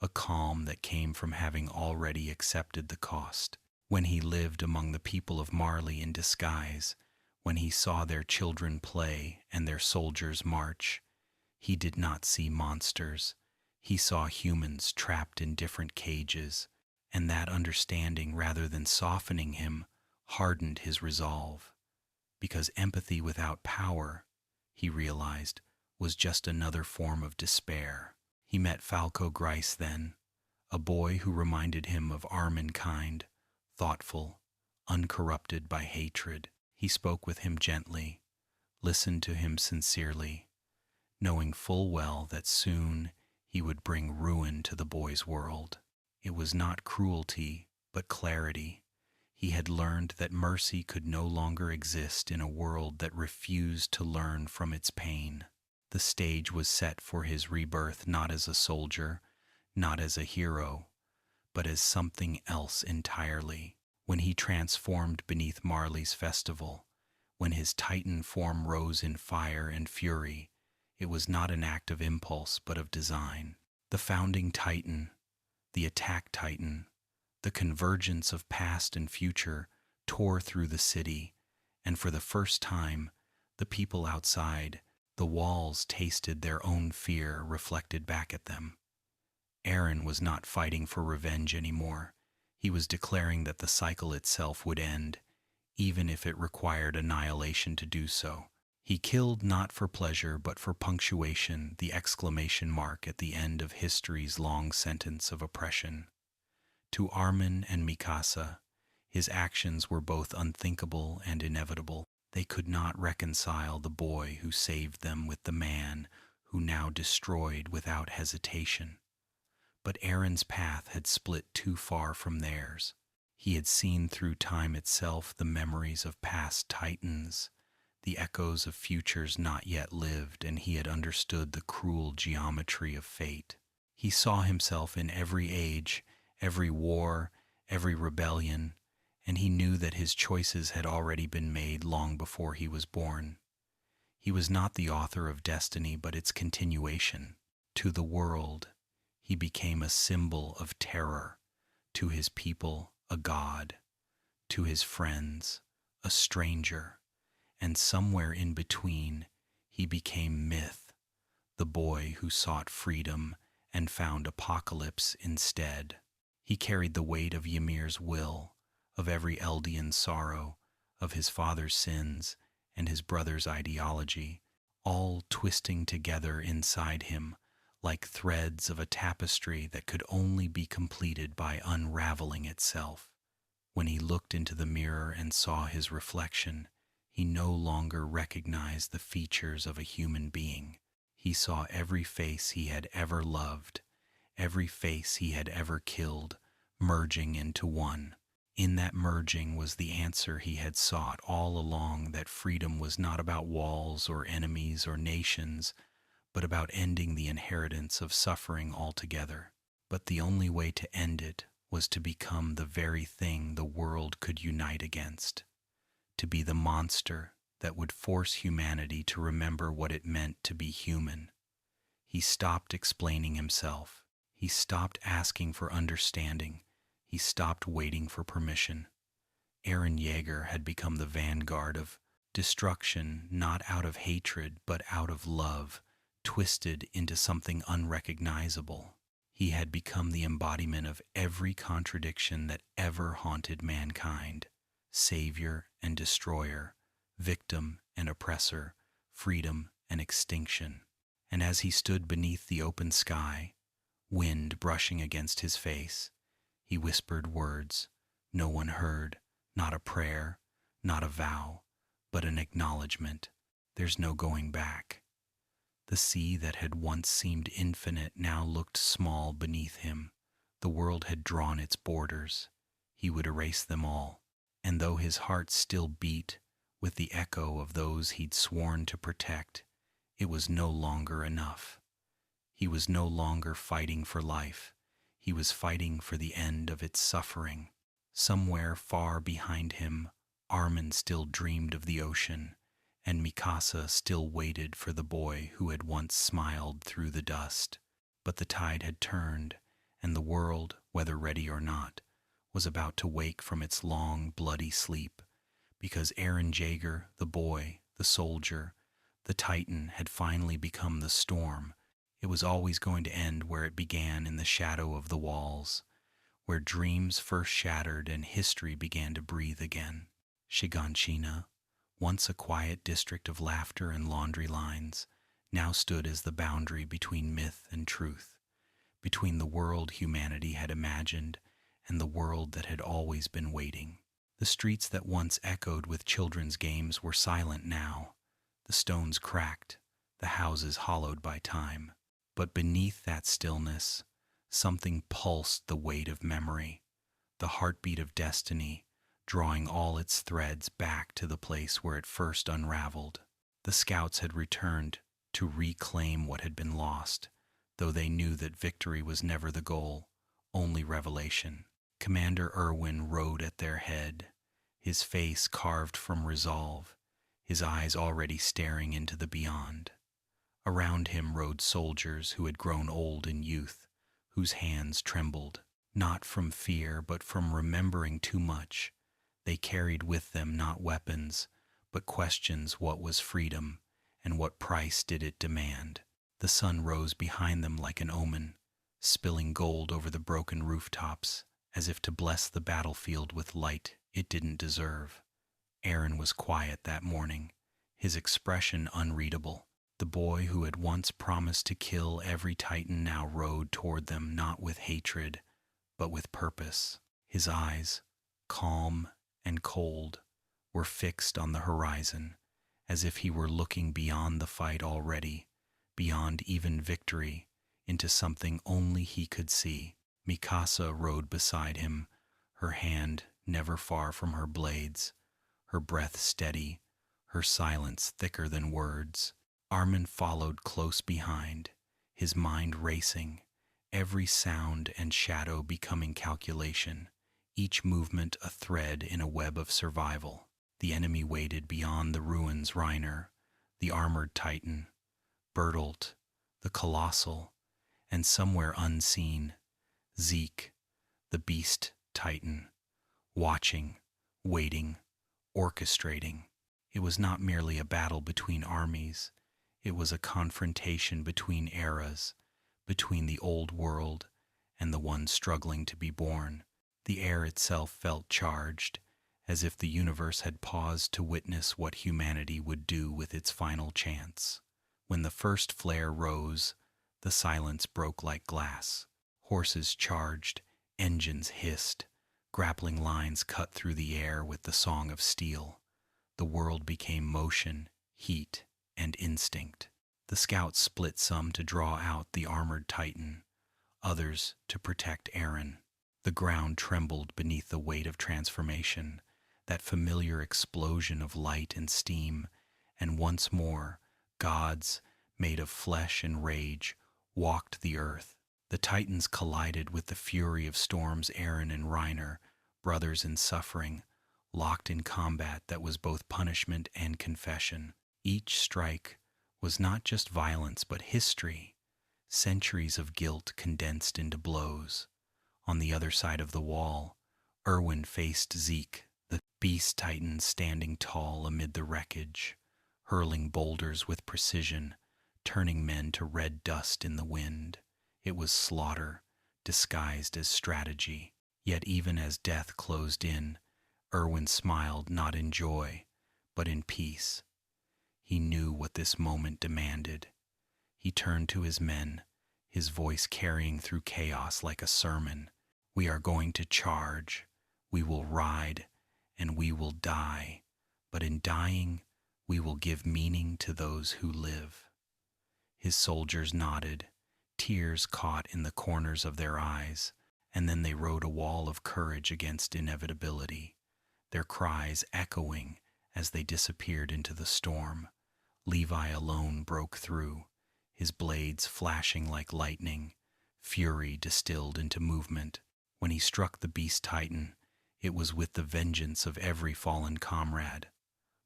a calm that came from having already accepted the cost. When he lived among the people of Marley in disguise, when he saw their children play and their soldiers march, he did not see monsters. He saw humans trapped in different cages, and that understanding, rather than softening him, hardened his resolve. Because empathy without power, he realized, was just another form of despair. He met Falco Grice then, a boy who reminded him of Armin kind, thoughtful, uncorrupted by hatred. He spoke with him gently, listened to him sincerely, knowing full well that soon he would bring ruin to the boy's world. It was not cruelty, but clarity. He had learned that mercy could no longer exist in a world that refused to learn from its pain. The stage was set for his rebirth, not as a soldier, not as a hero, but as something else entirely. When he transformed beneath Marley's festival, when his Titan form rose in fire and fury, it was not an act of impulse but of design. The founding Titan, the attack Titan, the convergence of past and future tore through the city, and for the first time, the people outside, the walls, tasted their own fear reflected back at them. Aaron was not fighting for revenge anymore. He was declaring that the cycle itself would end, even if it required annihilation to do so. He killed not for pleasure but for punctuation, the exclamation mark at the end of history's long sentence of oppression. To Armin and Mikasa, his actions were both unthinkable and inevitable. They could not reconcile the boy who saved them with the man who now destroyed without hesitation. But Aaron's path had split too far from theirs. He had seen through time itself the memories of past Titans, the echoes of futures not yet lived, and he had understood the cruel geometry of fate. He saw himself in every age, every war, every rebellion, and he knew that his choices had already been made long before he was born. He was not the author of destiny, but its continuation. To the world, he became a symbol of terror, to his people, a god, to his friends, a stranger, and somewhere in between, he became myth, the boy who sought freedom and found apocalypse instead. He carried the weight of Ymir's will, of every Eldian's sorrow, of his father's sins, and his brother's ideology, all twisting together inside him like threads of a tapestry that could only be completed by unraveling itself. When he looked into the mirror and saw his reflection, he no longer recognized the features of a human being. He saw every face he had ever loved, every face he had ever killed, merging into one. In that merging was the answer he had sought all along, that freedom was not about walls or enemies or nations, but about ending the inheritance of suffering altogether. But the only way to end it was to become the very thing the world could unite against, to be the monster that would force humanity to remember what it meant to be human. He stopped explaining himself. He stopped asking for understanding. He stopped waiting for permission. Eren Yeager had become the vanguard of destruction, not out of hatred, but out of love, twisted into something unrecognizable. He had become the embodiment of every contradiction that ever haunted mankind: savior and destroyer, victim and oppressor, freedom and extinction. And as he stood beneath the open sky, wind brushing against his face, he whispered words no one heard, not a prayer, not a vow, but an acknowledgement. There's no going back. The sea that had once seemed infinite now looked small beneath him. The world had drawn its borders. He would erase them all. And though his heart still beat with the echo of those he'd sworn to protect, it was no longer enough. He was no longer fighting for life. He was fighting for the end of its suffering. Somewhere far behind him, Armin still dreamed of the ocean, and Mikasa still waited for the boy who had once smiled through the dust. But the tide had turned, and the world, whether ready or not, was about to wake from its long, bloody sleep, because Eren Jaeger, the boy, the soldier, the Titan, had finally become the storm. It was always going to end where it began, in the shadow of the walls, where dreams first shattered and history began to breathe again. Shiganshina, once a quiet district of laughter and laundry lines, now stood as the boundary between myth and truth, between the world humanity had imagined and the world that had always been waiting. The streets that once echoed with children's games were silent now, the stones cracked, the houses hollowed by time. But beneath that stillness, something pulsed the weight of memory, the heartbeat of destiny, drawing all its threads back to the place where it first unraveled. The scouts had returned to reclaim what had been lost, though they knew that victory was never the goal, only revelation. Commander Erwin rode at their head, his face carved from resolve, his eyes already staring into the beyond. Around him rode soldiers who had grown old in youth, whose hands trembled, not from fear but from remembering too much. They carried with them not weapons, but questions: what was freedom, and what price did it demand? The sun rose behind them like an omen, spilling gold over the broken rooftops, as if to bless the battlefield with light it didn't deserve. Eren was quiet that morning, his expression unreadable. The boy who had once promised to kill every Titan now rode toward them, not with hatred, but with purpose. His eyes, calm and cold, were fixed on the horizon, as if he were looking beyond the fight already, beyond even victory, into something only he could see. Mikasa rode beside him, her hand never far from her blades, her breath steady, her silence thicker than words. Armin followed close behind, his mind racing, every sound and shadow becoming calculation, each movement a thread in a web of survival. The enemy waited beyond the ruins: Reiner, the armored titan; Bertolt, the colossal; and somewhere unseen, Zeke, the beast titan, watching, waiting, orchestrating. It was not merely a battle between armies, it was a confrontation between eras, between the old world and the one struggling to be born. The air itself felt charged, as if the universe had paused to witness what humanity would do with its final chance. When the first flare rose, the silence broke like glass. Horses charged, engines hissed, grappling lines cut through the air with the song of steel. The world became motion, heat, and instinct. The scouts split, some to draw out the armored titan, others to protect Eren. The ground trembled beneath the weight of transformation, that familiar explosion of light and steam, and once more, gods, made of flesh and rage, walked the earth. The titans collided with the fury of storms. Eren and Reiner, brothers in suffering, locked in combat that was both punishment and confession. Each strike was not just violence but history, centuries of guilt condensed into blows. On the other side of the wall, Erwin faced Zeke, the beast titan, standing tall amid the wreckage, hurling boulders with precision, turning men to red dust in the wind. It was slaughter, disguised as strategy. Yet even as death closed in, Erwin smiled, not in joy, but in peace. He knew what this moment demanded. He turned to his men, his voice carrying through chaos like a sermon. "We are going to charge, we will ride, and we will die. But in dying, we will give meaning to those who live." His soldiers nodded, tears caught in the corners of their eyes, and then they rode a wall of courage against inevitability, their cries echoing as they disappeared into the storm. Levi alone broke through, his blades flashing like lightning, fury distilled into movement. When he struck the beast titan, it was with the vengeance of every fallen comrade.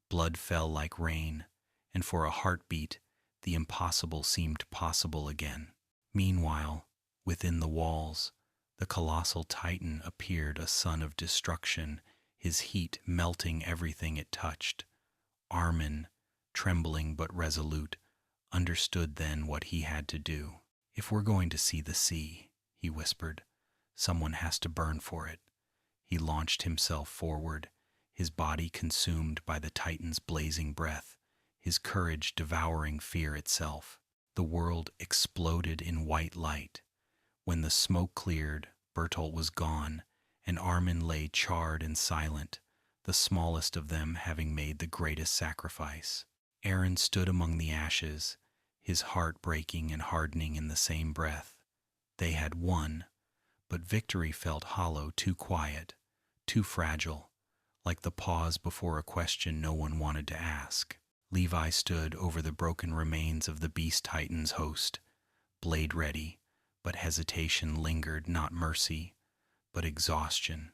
Blood fell like rain, and for a heartbeat, the impossible seemed possible again. Meanwhile, within the walls, the colossal titan appeared, a son of destruction, his heat melting everything it touched. Armin, trembling but resolute, understood then what he had to do. "If we're going to see the sea," he whispered, "someone has to burn for it." He launched himself forward, his body consumed by the titan's blazing breath, his courage devouring fear itself. The world exploded in white light. When the smoke cleared, Bertolt was gone, and Armin lay charred and silent, the smallest of them having made the greatest sacrifice. Eren stood among the ashes, his heart breaking and hardening in the same breath. They had won, but victory felt hollow, too quiet, too fragile, like the pause before a question no one wanted to ask. Levi stood over the broken remains of the beast titan's host, blade ready, but hesitation lingered, not mercy, but exhaustion.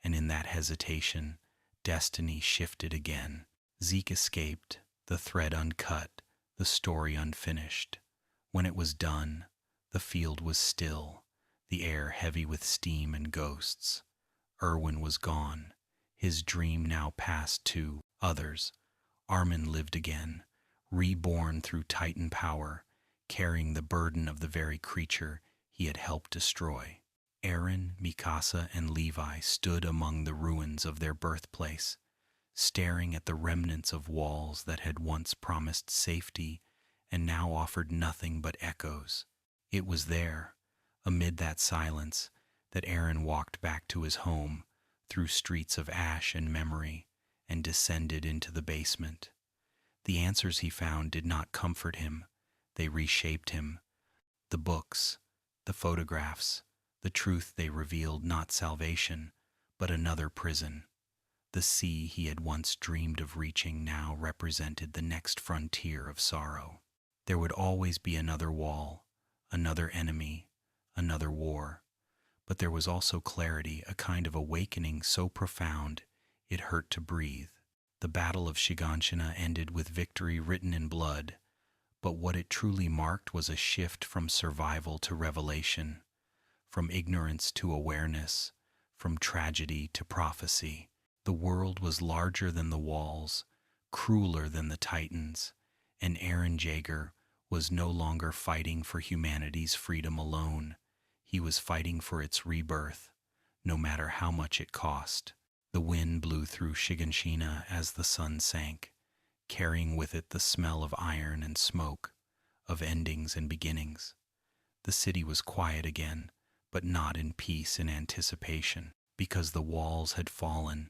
And in that hesitation, destiny shifted again. Zeke escaped, the thread uncut, the story unfinished. When it was done, the field was still, the air heavy with steam and ghosts. Erwin was gone, his dream now passed to others. Armin lived again, reborn through titan power, carrying the burden of the very creature he had helped destroy. Eren, Mikasa, and Levi stood among the ruins of their birthplace, staring at the remnants of walls that had once promised safety and now offered nothing but echoes. It was there, amid that silence, that Eren walked back to his home, through streets of ash and memory, and descended into the basement. The answers he found did not comfort him, they reshaped him. The books, the photographs, the truth they revealed, not salvation, but another prison. The sea he had once dreamed of reaching now represented the next frontier of sorrow. There would always be another wall, another enemy, another war. But there was also clarity, a kind of awakening so profound it hurt to breathe. The Battle of Shiganshina ended with victory written in blood, but what it truly marked was a shift from survival to revelation, from ignorance to awareness, from tragedy to prophecy. The world was larger than the walls, crueler than the titans, and Aaron Jaeger was no longer fighting for humanity's freedom alone. He was fighting for its rebirth, no matter how much it cost. The wind blew through Shiganshina as the sun sank, carrying with it the smell of iron and smoke, of endings and beginnings. The city was quiet again, but not in peace and anticipation, because the walls had fallen,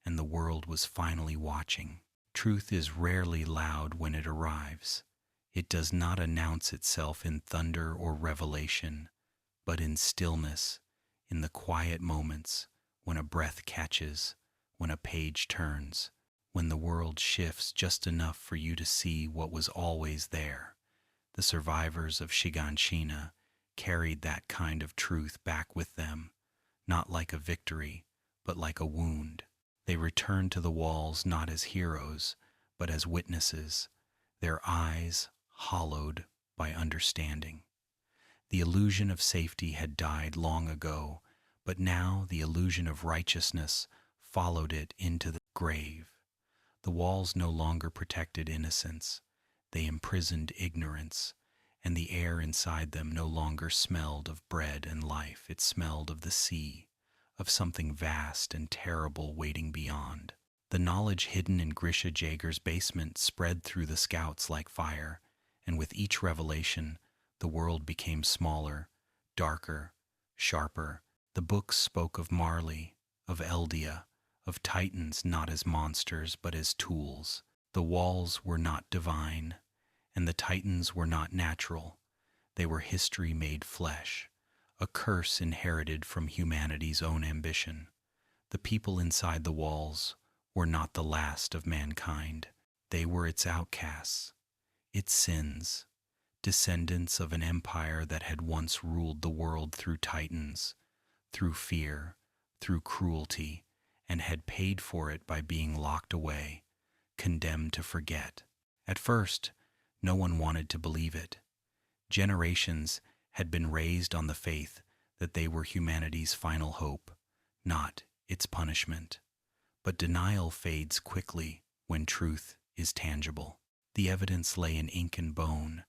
and the world was finally watching. Truth is rarely loud when it arrives. It does not announce itself in thunder or revelation, but in stillness, in the quiet moments, when a breath catches, when a page turns, when the world shifts just enough for you to see what was always there. The survivors of Shiganshina carried that kind of truth back with them, not like a victory, but like a wound. They returned to the walls not as heroes, but as witnesses, their eyes hollowed by understanding. The illusion of safety had died long ago, but now the illusion of righteousness followed it into the grave. The walls no longer protected innocence, they imprisoned ignorance, and the air inside them no longer smelled of bread and life. It smelled of the sea, of something vast and terrible waiting beyond. The knowledge hidden in Grisha Jaeger's basement spread through the scouts like fire, and with each revelation, the world became smaller, darker, sharper. The books spoke of Marley, of Eldia, of titans not as monsters but as tools. The walls were not divine, and the titans were not natural. They were history made flesh, a curse inherited from humanity's own ambition. The people inside the walls were not the last of mankind. They were its outcasts, its sins, descendants of an empire that had once ruled the world through titans, through fear, through cruelty, and had paid for it by being locked away, condemned to forget. At first, no one wanted to believe it. Generations had been raised on the faith that they were humanity's final hope, not its punishment. But denial fades quickly when truth is tangible. The evidence lay in ink and bone.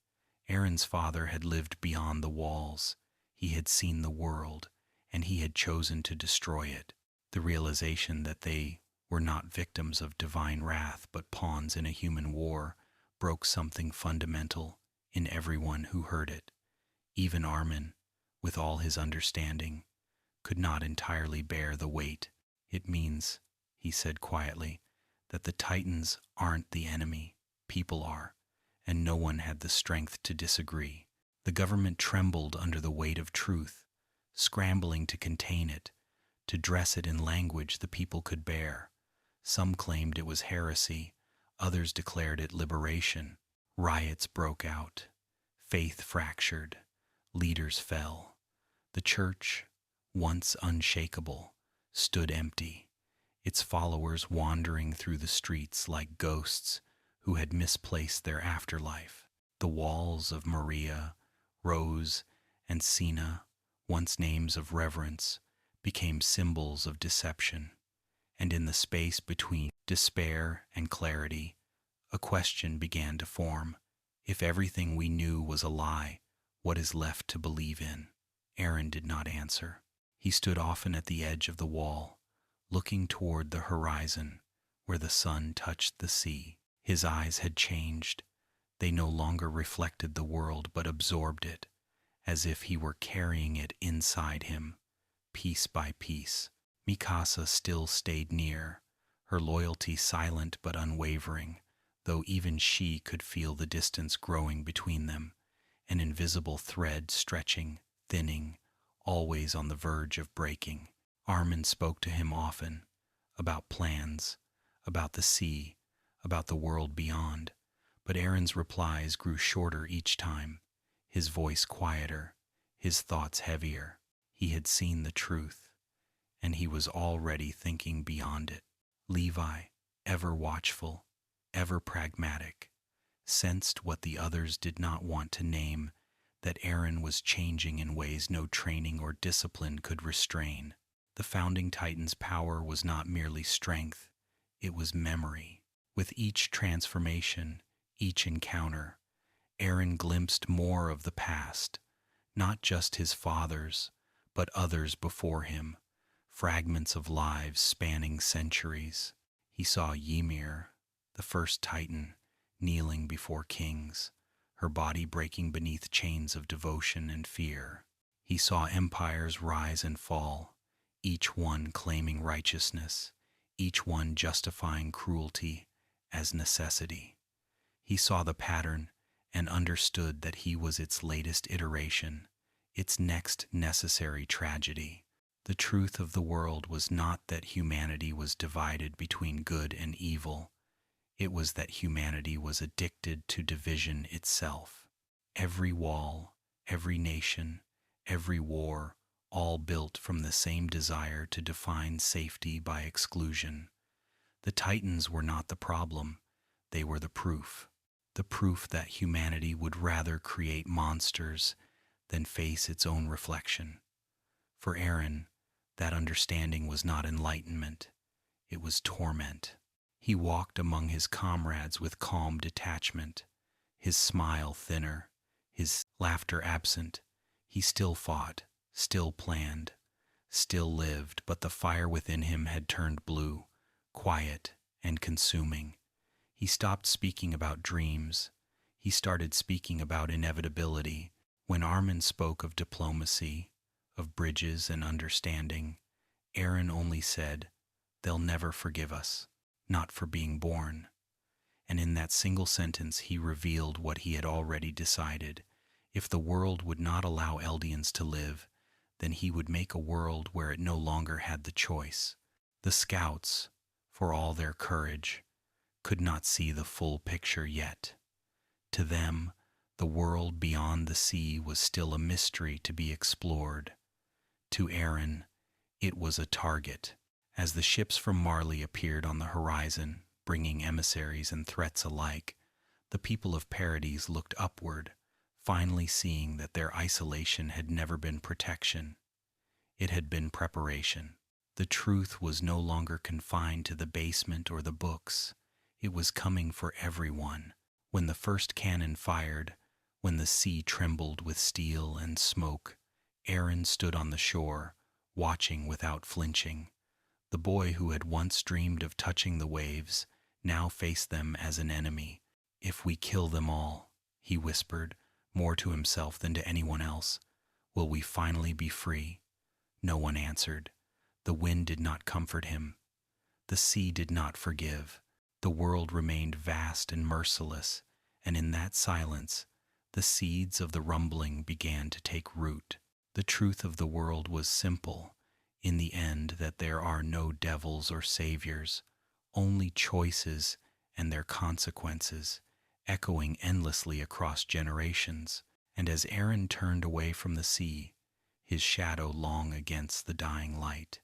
Aaron's father had lived beyond the walls. He had seen the world, and he had chosen to destroy it. The realization that they were not victims of divine wrath but pawns in a human war broke something fundamental in everyone who heard it. Even Armin, with all his understanding, could not entirely bear the weight. It means, he said quietly, that the titans aren't the enemy, people are, and no one had the strength to disagree. The government trembled under the weight of truth, scrambling to contain it, to dress it in language the people could bear. Some claimed it was heresy, others declared it liberation. Riots broke out, faith fractured, leaders fell. The church, once unshakable, stood empty, its followers wandering through the streets like ghosts who had misplaced their afterlife. The walls of Maria, Rose, and Sina, once names of reverence, became symbols of deception. And in the space between despair and clarity, a question began to form. If everything we knew was a lie, what is left to believe in? Aaron did not answer. He stood often at the edge of the wall, looking toward the horizon where the sun touched the sea. His eyes had changed. They no longer reflected the world but absorbed it, as if he were carrying it inside him, piece by piece. Mikasa still stayed near, her loyalty silent but unwavering, though even she could feel the distance growing between them, an invisible thread stretching, thinning, always on the verge of breaking. Armin spoke to him often, about plans, about the sea, about the world beyond, but Aaron's replies grew shorter each time, his voice quieter, his thoughts heavier. He had seen the truth, and he was already thinking beyond it. Levi, ever watchful, ever pragmatic, sensed what the others did not want to name, that Aaron was changing in ways no training or discipline could restrain. The founding Titan's power was not merely strength, it was memory. With each transformation, each encounter, Aaron glimpsed more of the past, not just his father's, but others before him, fragments of lives spanning centuries. He saw Ymir, the first Titan, kneeling before kings, her body breaking beneath chains of devotion and fear. He saw empires rise and fall, each one claiming righteousness, each one justifying cruelty as necessity. He saw the pattern and understood that he was its latest iteration, its next necessary tragedy. The truth of the world was not that humanity was divided between good and evil. It was that humanity was addicted to division itself. Every wall, every nation, every war, all built from the same desire to define safety by exclusion. The Titans were not the problem, they were the proof that humanity would rather create monsters than face its own reflection. For Aaron, that understanding was not enlightenment, it was torment. He walked among his comrades with calm detachment, his smile thinner, his laughter absent. He still fought, still planned, still lived, but the fire within him had turned blue, quiet and consuming. He stopped speaking about dreams. He started speaking about inevitability. When Armin spoke of diplomacy, of bridges and understanding, Aaron only said, "They'll never forgive us, not for being born." And in that single sentence he revealed what he had already decided. If the world would not allow Eldians to live, then he would make a world where it no longer had the choice. The scouts, for all their courage, could not see the full picture yet. To them, the world beyond the sea was still a mystery to be explored. To Aaron, it was a target. As the ships from Marley appeared on the horizon, bringing emissaries and threats alike, the people of Paradis looked upward, finally seeing that their isolation had never been protection. It had been preparation. The truth was no longer confined to the basement or the books. It was coming for everyone. When the first cannon fired, when the sea trembled with steel and smoke, Aaron stood on the shore, watching without flinching. The boy who had once dreamed of touching the waves now faced them as an enemy. "If we kill them all," he whispered, more to himself than to anyone else, "will we finally be free?" No one answered. The wind did not comfort him. The sea did not forgive. The world remained vast and merciless, and in that silence, the seeds of the rumbling began to take root. The truth of the world was simple, in the end, that there are no devils or saviors, only choices and their consequences, echoing endlessly across generations. And as Aaron turned away from the sea, his shadow long against the dying light,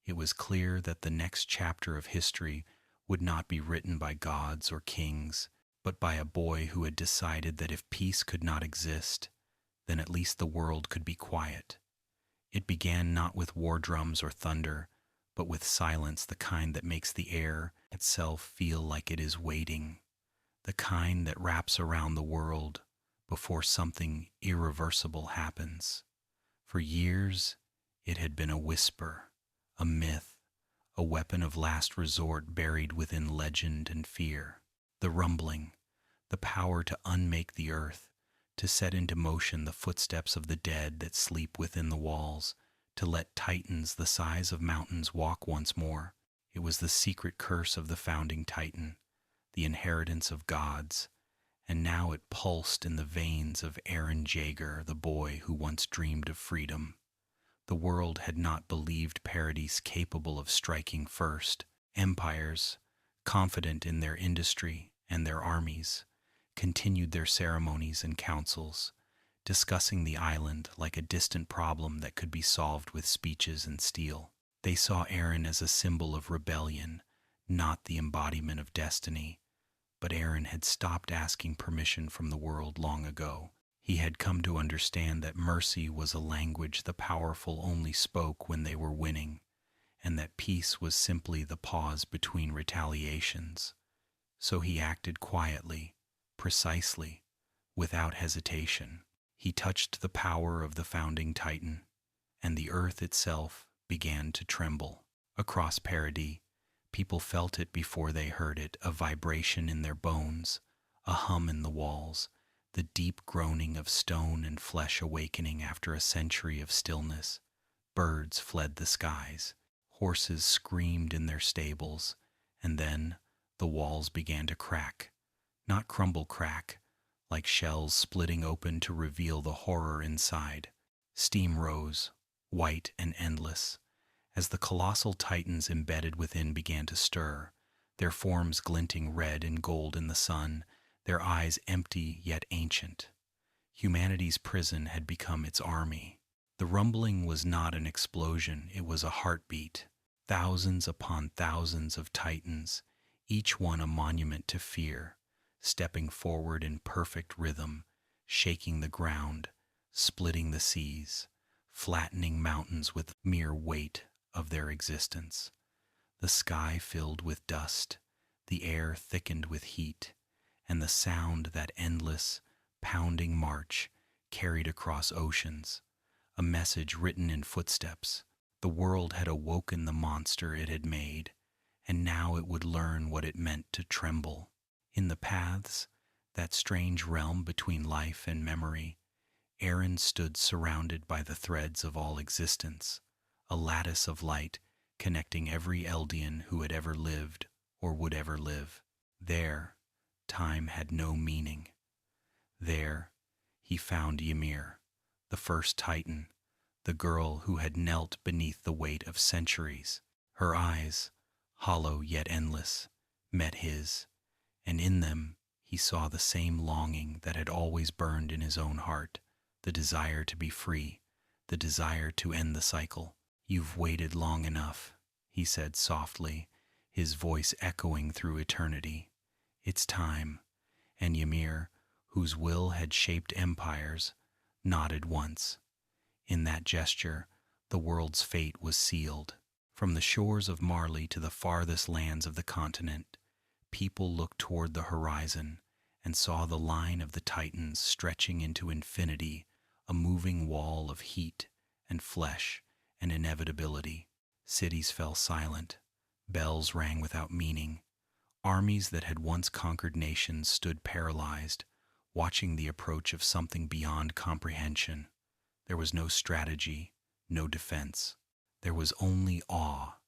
it was clear that the next chapter of history would not be written by gods or kings, but by a boy who had decided that if peace could not exist, then at least the world could be quiet. It began not with war drums or thunder, but with silence, the kind that makes the air itself feel like it is waiting, the kind that wraps around the world before something irreversible happens. For years, it had been a whisper, a myth, a weapon of last resort buried within legend and fear. The rumbling, the power to unmake the earth, to set into motion the footsteps of the dead that sleep within the walls, to let titans the size of mountains walk once more. It was the secret curse of the founding Titan, the inheritance of gods, and now it pulsed in the veins of Aaron Jaeger, the boy who once dreamed of freedom. The world had not believed Paradis capable of striking first. Empires, confident in their industry and their armies, continued their ceremonies and councils, discussing the island like a distant problem that could be solved with speeches and steel. They saw Aaron as a symbol of rebellion, not the embodiment of destiny. But Aaron had stopped asking permission from the world long ago. He had come to understand that mercy was a language the powerful only spoke when they were winning, and that peace was simply the pause between retaliations. So he acted quietly, precisely, without hesitation. He touched the power of the founding Titan, and the earth itself began to tremble. Across Paradis, people felt it before they heard it, a vibration in their bones, a hum in the walls, the deep groaning of stone and flesh awakening after a century of stillness. Birds fled the skies, horses screamed in their stables, and then the walls began to crack. Not crumble crack, like shells splitting open to reveal the horror inside. Steam rose, white and endless, as the colossal titans embedded within began to stir, their forms glinting red and gold in the sun, their eyes empty yet ancient. Humanity's prison had become its army. The rumbling was not an explosion, it was a heartbeat. Thousands upon thousands of titans, each one a monument to fear, stepping forward in perfect rhythm, shaking the ground, splitting the seas, flattening mountains with mere weight of their existence. The sky filled with dust, the air thickened with heat, and the sound that endless, pounding march carried across oceans, a message written in footsteps. The world had awoken the monster it had made, and now it would learn what it meant to tremble. In the paths, that strange realm between life and memory, Aaron stood surrounded by the threads of all existence, a lattice of light connecting every Eldian who had ever lived or would ever live. There, time had no meaning. There, he found Ymir, the first Titan, the girl who had knelt beneath the weight of centuries. Her eyes, hollow yet endless, met his, and in them he saw the same longing that had always burned in his own heart, the desire to be free, the desire to end the cycle. "You've waited long enough," he said softly, his voice echoing through eternity. "It's time." And Ymir, whose will had shaped empires, nodded once. In that gesture, the world's fate was sealed. From the shores of Marley to the farthest lands of the continent, people looked toward the horizon and saw the line of the Titans stretching into infinity, a moving wall of heat and flesh and inevitability. Cities fell silent, bells rang without meaning. Armies that had once conquered nations stood paralyzed, watching the approach of something beyond comprehension. There was no strategy, no defense. There was only awe,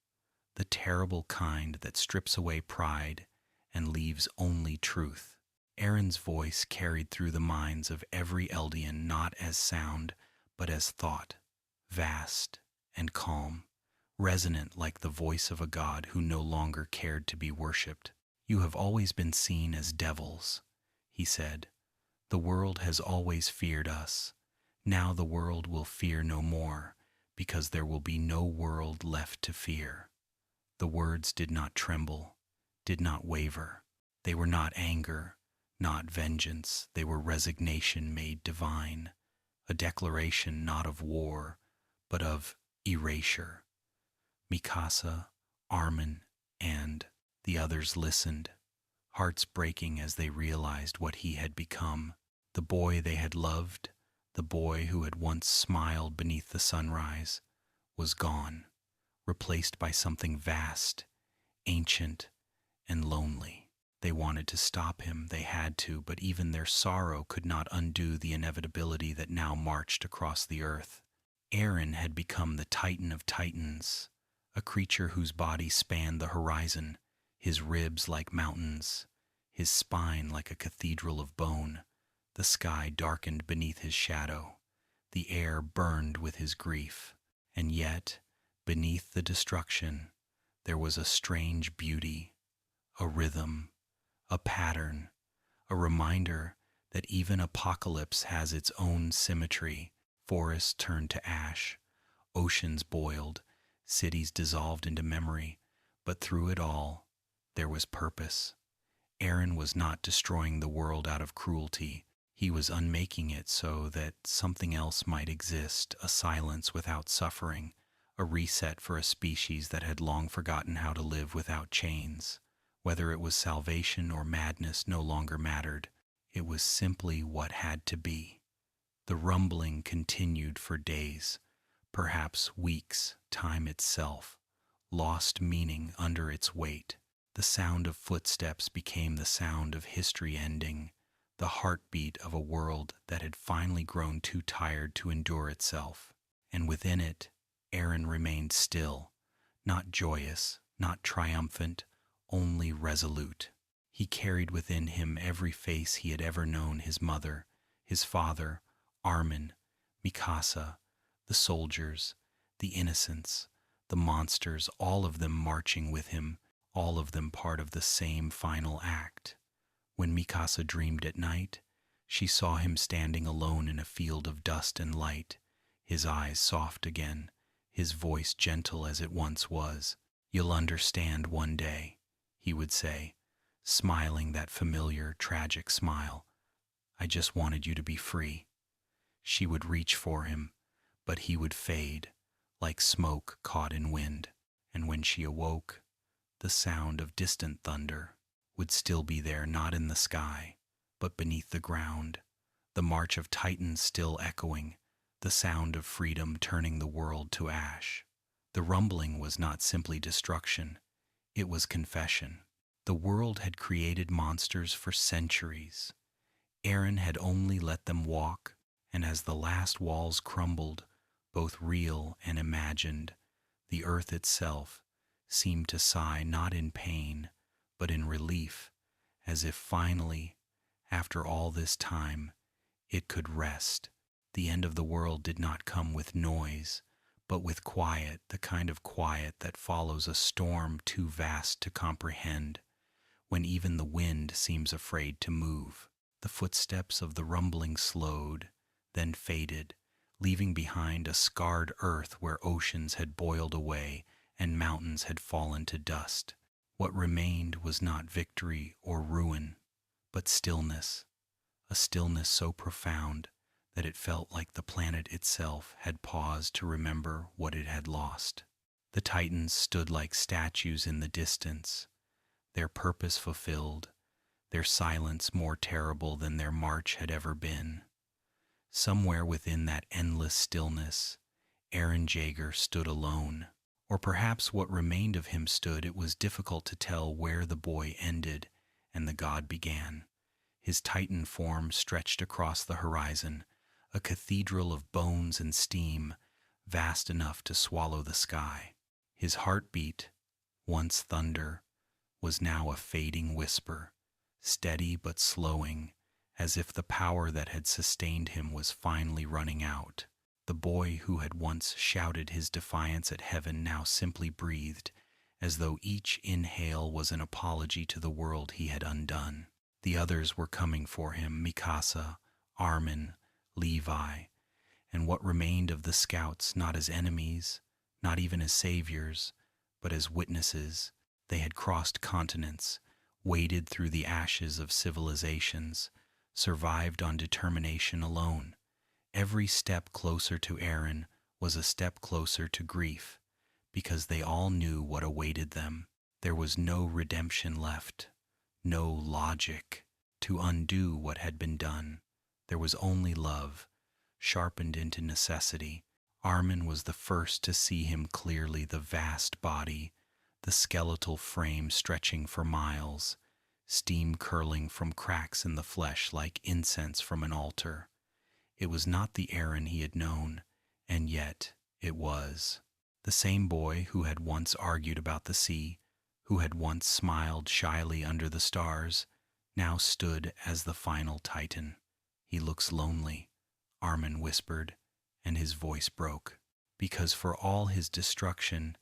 the terrible kind that strips away pride and leaves only truth. Aaron's voice carried through the minds of every Eldian not as sound, but as thought, vast and calm, resonant like the voice of a god who no longer cared to be worshipped. "You have always been seen as devils," he said. "The world has always feared us. Now the world will fear no more, because there will be no world left to fear." The words did not tremble, did not waver. They were not anger, not vengeance. They were resignation made divine, a declaration not of war, but of erasure. Mikasa, Armin, and the others listened, hearts breaking as they realized what he had become. The boy they had loved, the boy who had once smiled beneath the sunrise, was gone, replaced by something vast, ancient, and lonely. They wanted to stop him, they had to, but even their sorrow could not undo the inevitability that now marched across the earth. Aaron had become the Titan of Titans, a creature whose body spanned the horizon, his ribs like mountains, his spine like a cathedral of bone. The sky darkened beneath his shadow, the air burned with his grief, and yet, beneath the destruction, there was a strange beauty, a rhythm, a pattern, a reminder that even apocalypse has its own symmetry. Forests turned to ash, oceans boiled, cities dissolved into memory, but through it all, there was purpose. Aaron was not destroying the world out of cruelty. He was unmaking it so that something else might exist, a silence without suffering, a reset for a species that had long forgotten how to live without chains. Whether it was salvation or madness no longer mattered. It was simply what had to be. The rumbling continued for days, perhaps weeks, time itself, lost meaning under its weight. The sound of footsteps became the sound of history ending, the heartbeat of a world that had finally grown too tired to endure itself. And within it, Aaron remained still, not joyous, not triumphant, only resolute. He carried within him every face he had ever known: his mother, his father, Armin, Mikasa, the soldiers, the innocents, the monsters, all of them marching with him, all of them part of the same final act. When Mikasa dreamed at night, she saw him standing alone in a field of dust and light, his eyes soft again, his voice gentle as it once was. "You'll understand one day," he would say, smiling that familiar, tragic smile. "I just wanted you to be free." She would reach for him, but he would fade, like smoke caught in wind. And when she awoke, the sound of distant thunder would still be there, not in the sky, but beneath the ground, the march of titans still echoing, the sound of freedom turning the world to ash. The rumbling was not simply destruction, it was confession. The world had created monsters for centuries. Aaron had only let them walk, and as the last walls crumbled, both real and imagined, the earth itself seemed to sigh, not in pain, but in relief, as if finally, after all this time, it could rest. The end of the world did not come with noise, but with quiet, the kind of quiet that follows a storm too vast to comprehend, when even the wind seems afraid to move. The footsteps of the rumbling slowed, then faded, leaving behind a scarred earth where oceans had boiled away and mountains had fallen to dust. What remained was not victory or ruin, but stillness, a stillness so profound that it felt like the planet itself had paused to remember what it had lost. The Titans stood like statues in the distance, their purpose fulfilled, their silence more terrible than their march had ever been. Somewhere within that endless stillness, Aaron Jaeger stood alone. Or perhaps what remained of him stood. It was difficult to tell where the boy ended and the god began. His titan form stretched across the horizon, a cathedral of bones and steam, vast enough to swallow the sky. His heartbeat, once thunder, was now a fading whisper, steady but slowing, as if the power that had sustained him was finally running out. The boy who had once shouted his defiance at heaven now simply breathed, as though each inhale was an apology to the world he had undone. The others were coming for him: Mikasa, Armin, Levi, and what remained of the scouts, not as enemies, not even as saviors, but as witnesses. They had crossed continents, waded through the ashes of civilizations, survived on determination alone. Every step closer to Aaron was a step closer to grief, because they all knew what awaited them. There was no redemption left, no logic to undo what had been done. There was only love, sharpened into necessity. Armin was the first to see him clearly: the vast body, the skeletal frame stretching for miles, steam curling from cracks in the flesh like incense from an altar. It was not the Aaron he had known, and yet it was. The same boy who had once argued about the sea, who had once smiled shyly under the stars, now stood as the final Titan. "He looks lonely," Armin whispered, and his voice broke, because for all his destruction,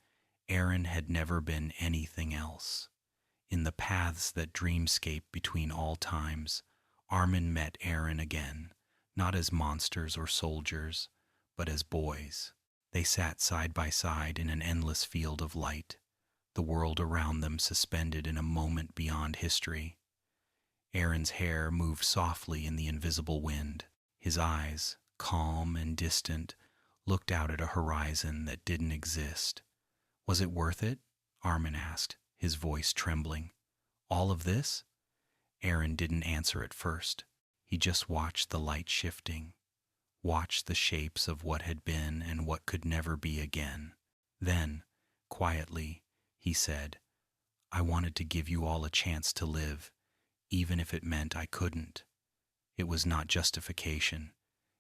Aaron had never been anything else. In the paths that dreamscape between all times, Armin met Aaron again, not as monsters or soldiers, but as boys. They sat side by side in an endless field of light, the world around them suspended in a moment beyond history. Aaron's hair moved softly in the invisible wind. His eyes, calm and distant, looked out at a horizon that didn't exist. Was it worth it? Armin asked, his voice trembling. All of this? Aaron didn't answer at first. He just watched the light shifting, watched the shapes of what had been and what could never be again. Then, quietly, he said, I wanted to give you all a chance to live, even if it meant I couldn't. It was not justification.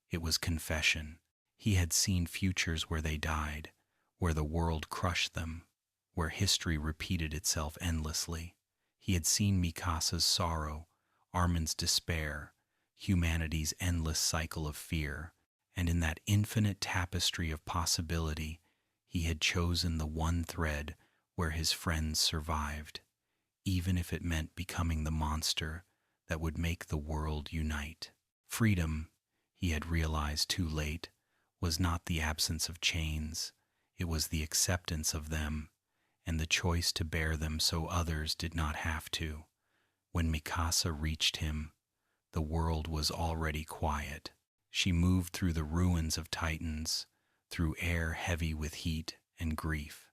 It was confession. He had seen futures where they died, where the world crushed them, where history repeated itself endlessly. He had seen Mikasa's sorrow, Armin's despair, humanity's endless cycle of fear, and in that infinite tapestry of possibility, he had chosen the one thread where his friends survived, even if it meant becoming the monster that would make the world unite. Freedom, he had realized too late, was not the absence of chains, it was the acceptance of them, and the choice to bear them so others did not have to. When Mikasa reached him, the world was already quiet. She moved through the ruins of Titans, through air heavy with heat and grief.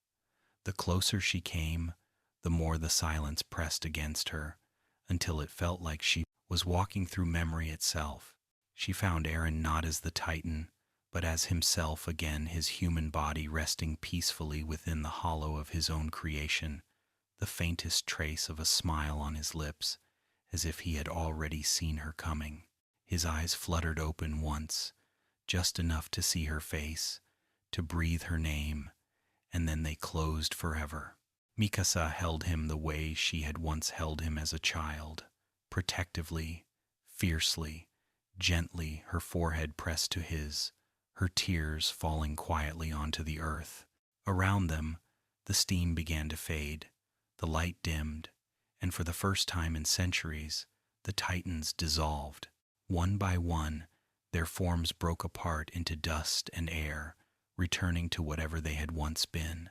The closer she came, the more the silence pressed against her, until it felt like she was walking through memory itself. She found Aaron not as the Titan, but as himself again, his human body resting peacefully within the hollow of his own creation, the faintest trace of a smile on his lips, as if he had already seen her coming. His eyes fluttered open once, just enough to see her face, to breathe her name, and then they closed forever. Mikasa held him the way she had once held him as a child, protectively, fiercely, gently, her forehead pressed to his, her tears falling quietly onto the earth. Around them, the steam began to fade, the light dimmed, and for the first time in centuries, the Titans dissolved. One by one, their forms broke apart into dust and air, returning to whatever they had once been.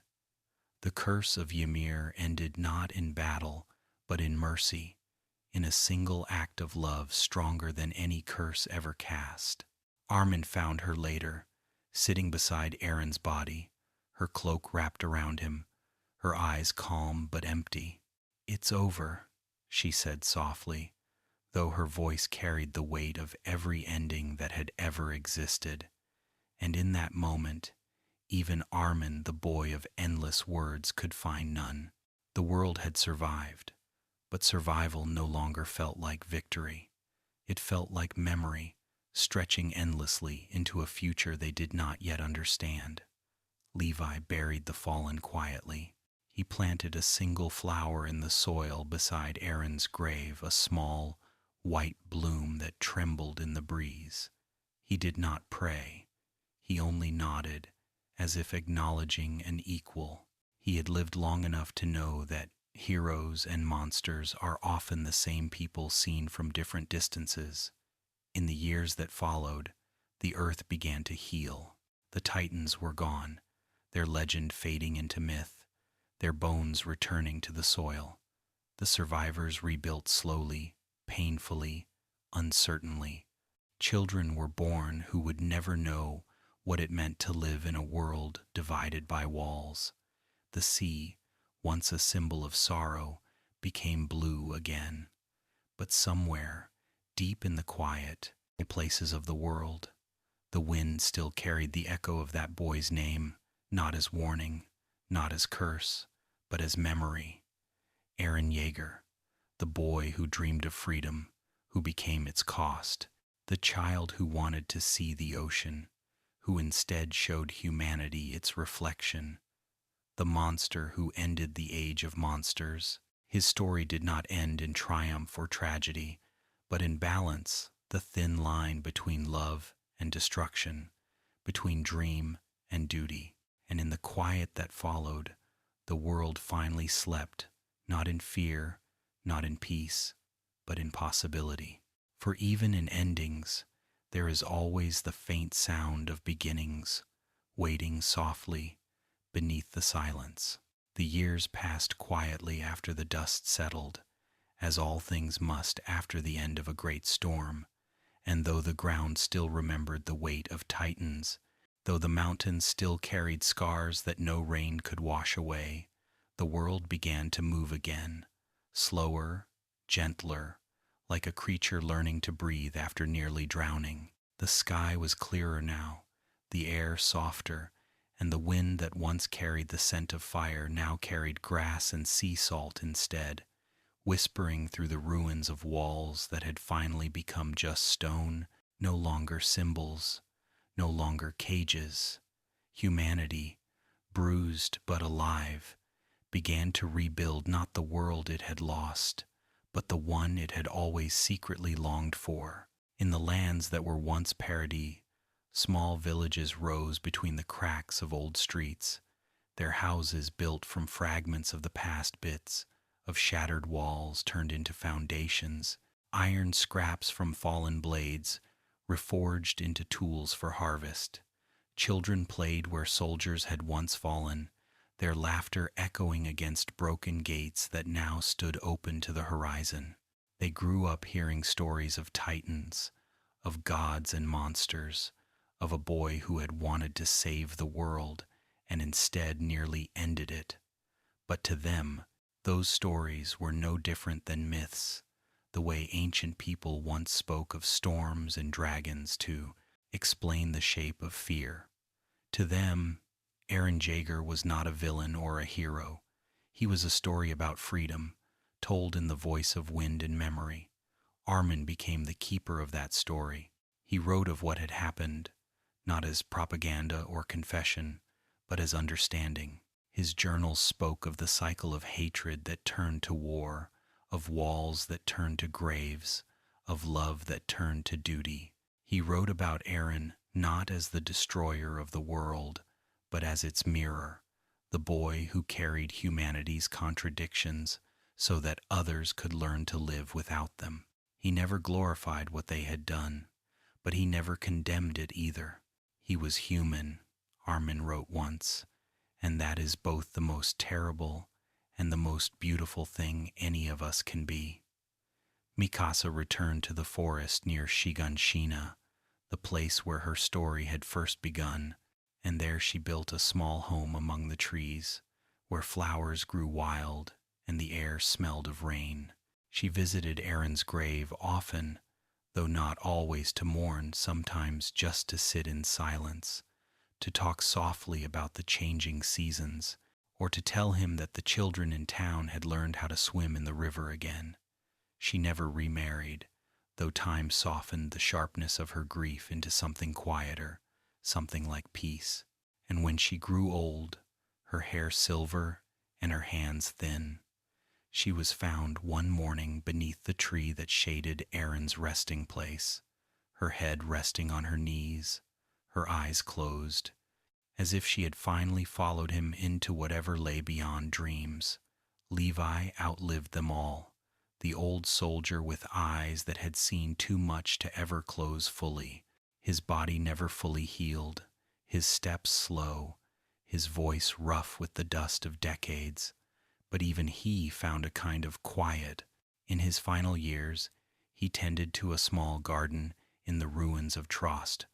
The curse of Ymir ended not in battle, but in mercy, in a single act of love stronger than any curse ever cast. Armin found her later, sitting beside Aaron's body, her cloak wrapped around him, her eyes calm but empty. It's over, she said softly, though her voice carried the weight of every ending that had ever existed. And in that moment, even Armin, the boy of endless words, could find none. The world had survived, but survival no longer felt like victory. It felt like memory, stretching endlessly into a future they did not yet understand. Levi buried the fallen quietly. He planted a single flower in the soil beside Aaron's grave, a small, white bloom that trembled in the breeze. He did not pray. He only nodded, as if acknowledging an equal. He had lived long enough to know that heroes and monsters are often the same people seen from different distances. In the years that followed, the earth began to heal. The Titans were gone, their legend fading into myth, their bones returning to the soil. The survivors rebuilt slowly, painfully, uncertainly. Children were born who would never know what it meant to live in a world divided by walls. The sea, once a symbol of sorrow, became blue again. But somewhere, deep in the quiet places of the world, the wind still carried the echo of that boy's name, not as warning, not as curse, but as memory. Aaron Yeager, the boy who dreamed of freedom, who became its cost, the child who wanted to see the ocean, who instead showed humanity its reflection, the monster who ended the age of monsters. His story did not end in triumph or tragedy, but in balance, the thin line between love and destruction, between dream and duty. And in the quiet that followed, the world finally slept, not in fear, not in peace, but in possibility. For even in endings, there is always the faint sound of beginnings, waiting softly beneath the silence. The years passed quietly after the dust settled, as all things must after the end of a great storm, and though the ground still remembered the weight of Titans, though the mountains still carried scars that no rain could wash away, the world began to move again, slower, gentler, like a creature learning to breathe after nearly drowning. The sky was clearer now, the air softer, and the wind that once carried the scent of fire now carried grass and sea salt instead, whispering through the ruins of walls that had finally become just stone, no longer symbols, no longer cages. Humanity, bruised but alive, began to rebuild not the world it had lost, but the one it had always secretly longed for. In the lands that were once paradis, small villages rose between the cracks of old streets, their houses built from fragments of the past bits, of shattered walls turned into foundations, iron scraps from fallen blades, reforged into tools for harvest. Children played where soldiers had once fallen, their laughter echoing against broken gates that now stood open to the horizon. They grew up hearing stories of titans, of gods and monsters, of a boy who had wanted to save the world and instead nearly ended it. But to them, those stories were no different than myths, the way ancient people once spoke of storms and dragons to explain the shape of fear. To them, Aaron Jaeger was not a villain or a hero. He was a story about freedom, told in the voice of wind and memory. Armin became the keeper of that story. He wrote of what had happened, not as propaganda or confession, but as understanding. His journals spoke of the cycle of hatred that turned to war, of walls that turned to graves, of love that turned to duty. He wrote about Aaron not as the destroyer of the world, but as its mirror, the boy who carried humanity's contradictions so that others could learn to live without them. He never glorified what they had done, but he never condemned it either. He was human, Armin wrote once, and that is both the most terrible and the most beautiful thing any of us can be. Mikasa returned to the forest near Shiganshina, the place where her story had first begun, and there she built a small home among the trees, where flowers grew wild and the air smelled of rain. She visited Aaron's grave often, though not always to mourn, sometimes just to sit in silence, to talk softly about the changing seasons, or to tell him that the children in town had learned how to swim in the river again. She never remarried, though time softened the sharpness of her grief into something quieter, something like peace. And when she grew old, her hair silver and her hands thin, she was found one morning beneath the tree that shaded Aaron's resting place, her head resting on her knees, her eyes closed, as if she had finally followed him into whatever lay beyond dreams. Levi outlived them all, the old soldier with eyes that had seen too much to ever close fully, his body never fully healed, his steps slow, his voice rough with the dust of decades. But even he found a kind of quiet. In his final years, he tended to a small garden in the ruins of Trost,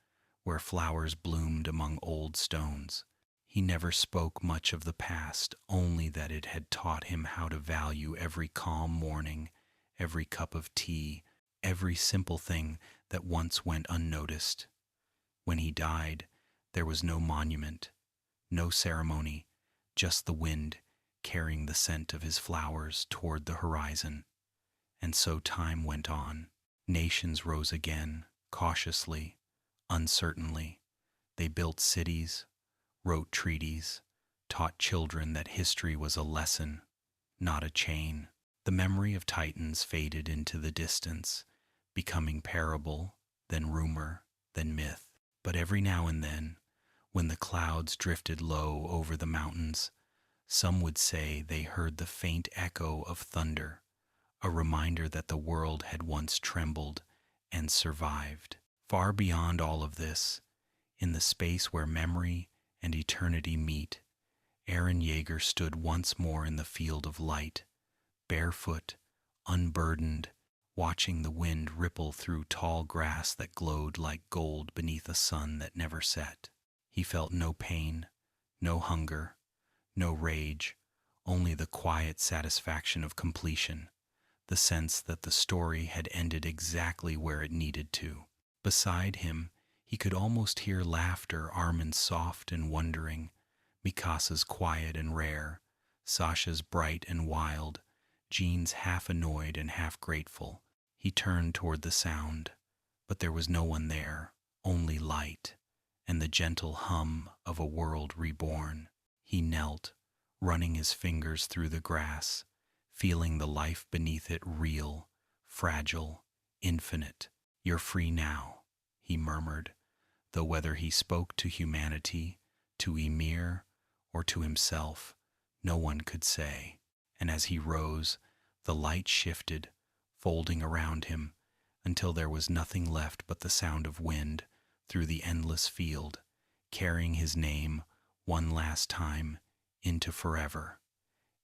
where flowers bloomed among old stones. He never spoke much of the past, only that it had taught him how to value every calm morning, every cup of tea, every simple thing that once went unnoticed. When he died, there was no monument, no ceremony, just the wind carrying the scent of his flowers toward the horizon. And so time went on. Nations rose again, cautiously, uncertainly. They built cities, wrote treaties, taught children that history was a lesson, not a chain. The memory of Titans faded into the distance, becoming parable, then rumor, then myth. But every now and then, when the clouds drifted low over the mountains, some would say they heard the faint echo of thunder, a reminder that the world had once trembled and survived. Far beyond all of this, in the space where memory and eternity meet, Aaron Yeager stood once more in the field of light, barefoot, unburdened, watching the wind ripple through tall grass that glowed like gold beneath a sun that never set. He felt no pain, no hunger, no rage, only the quiet satisfaction of completion, the sense that the story had ended exactly where it needed to. Beside him, he could almost hear laughter, Armin's soft and wondering, Mikasa's quiet and rare, Sasha's bright and wild, Jean's half annoyed and half grateful. He turned toward the sound, but there was no one there, only light, and the gentle hum of a world reborn. He knelt, running his fingers through the grass, feeling the life beneath it real, fragile, infinite. "You're free now," he murmured, though whether he spoke to humanity, to Ymir, or to himself, no one could say. And as he rose, the light shifted, folding around him, until there was nothing left but the sound of wind through the endless field, carrying his name one last time into forever.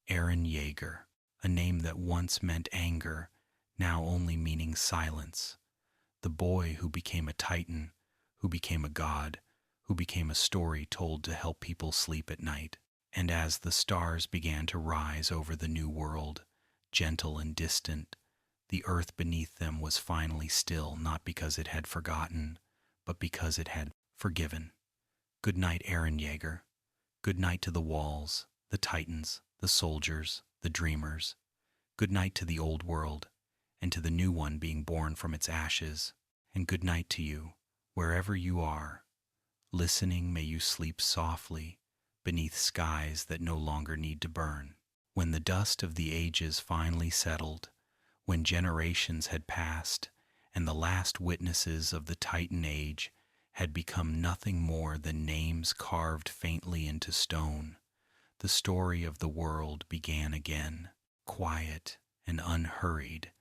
Aaron Yeager, a name that once meant anger, now only meaning silence. The boy who became a titan, who became a god, who became a story told to help people sleep at night. And as the stars began to rise over the new world, gentle and distant, the earth beneath them was finally still, not because it had forgotten, but because it had forgiven. Good night, Aaron Yeager. Good night to the walls, the titans, the soldiers, the dreamers. Good night to the old world, and to the new one being born from its ashes. And good night to you, wherever you are. Listening, may you sleep softly, beneath skies that no longer need to burn. When the dust of the ages finally settled, when generations had passed, and the last witnesses of the Titan Age had become nothing more than names carved faintly into stone, the story of the world began again, quiet and unhurried,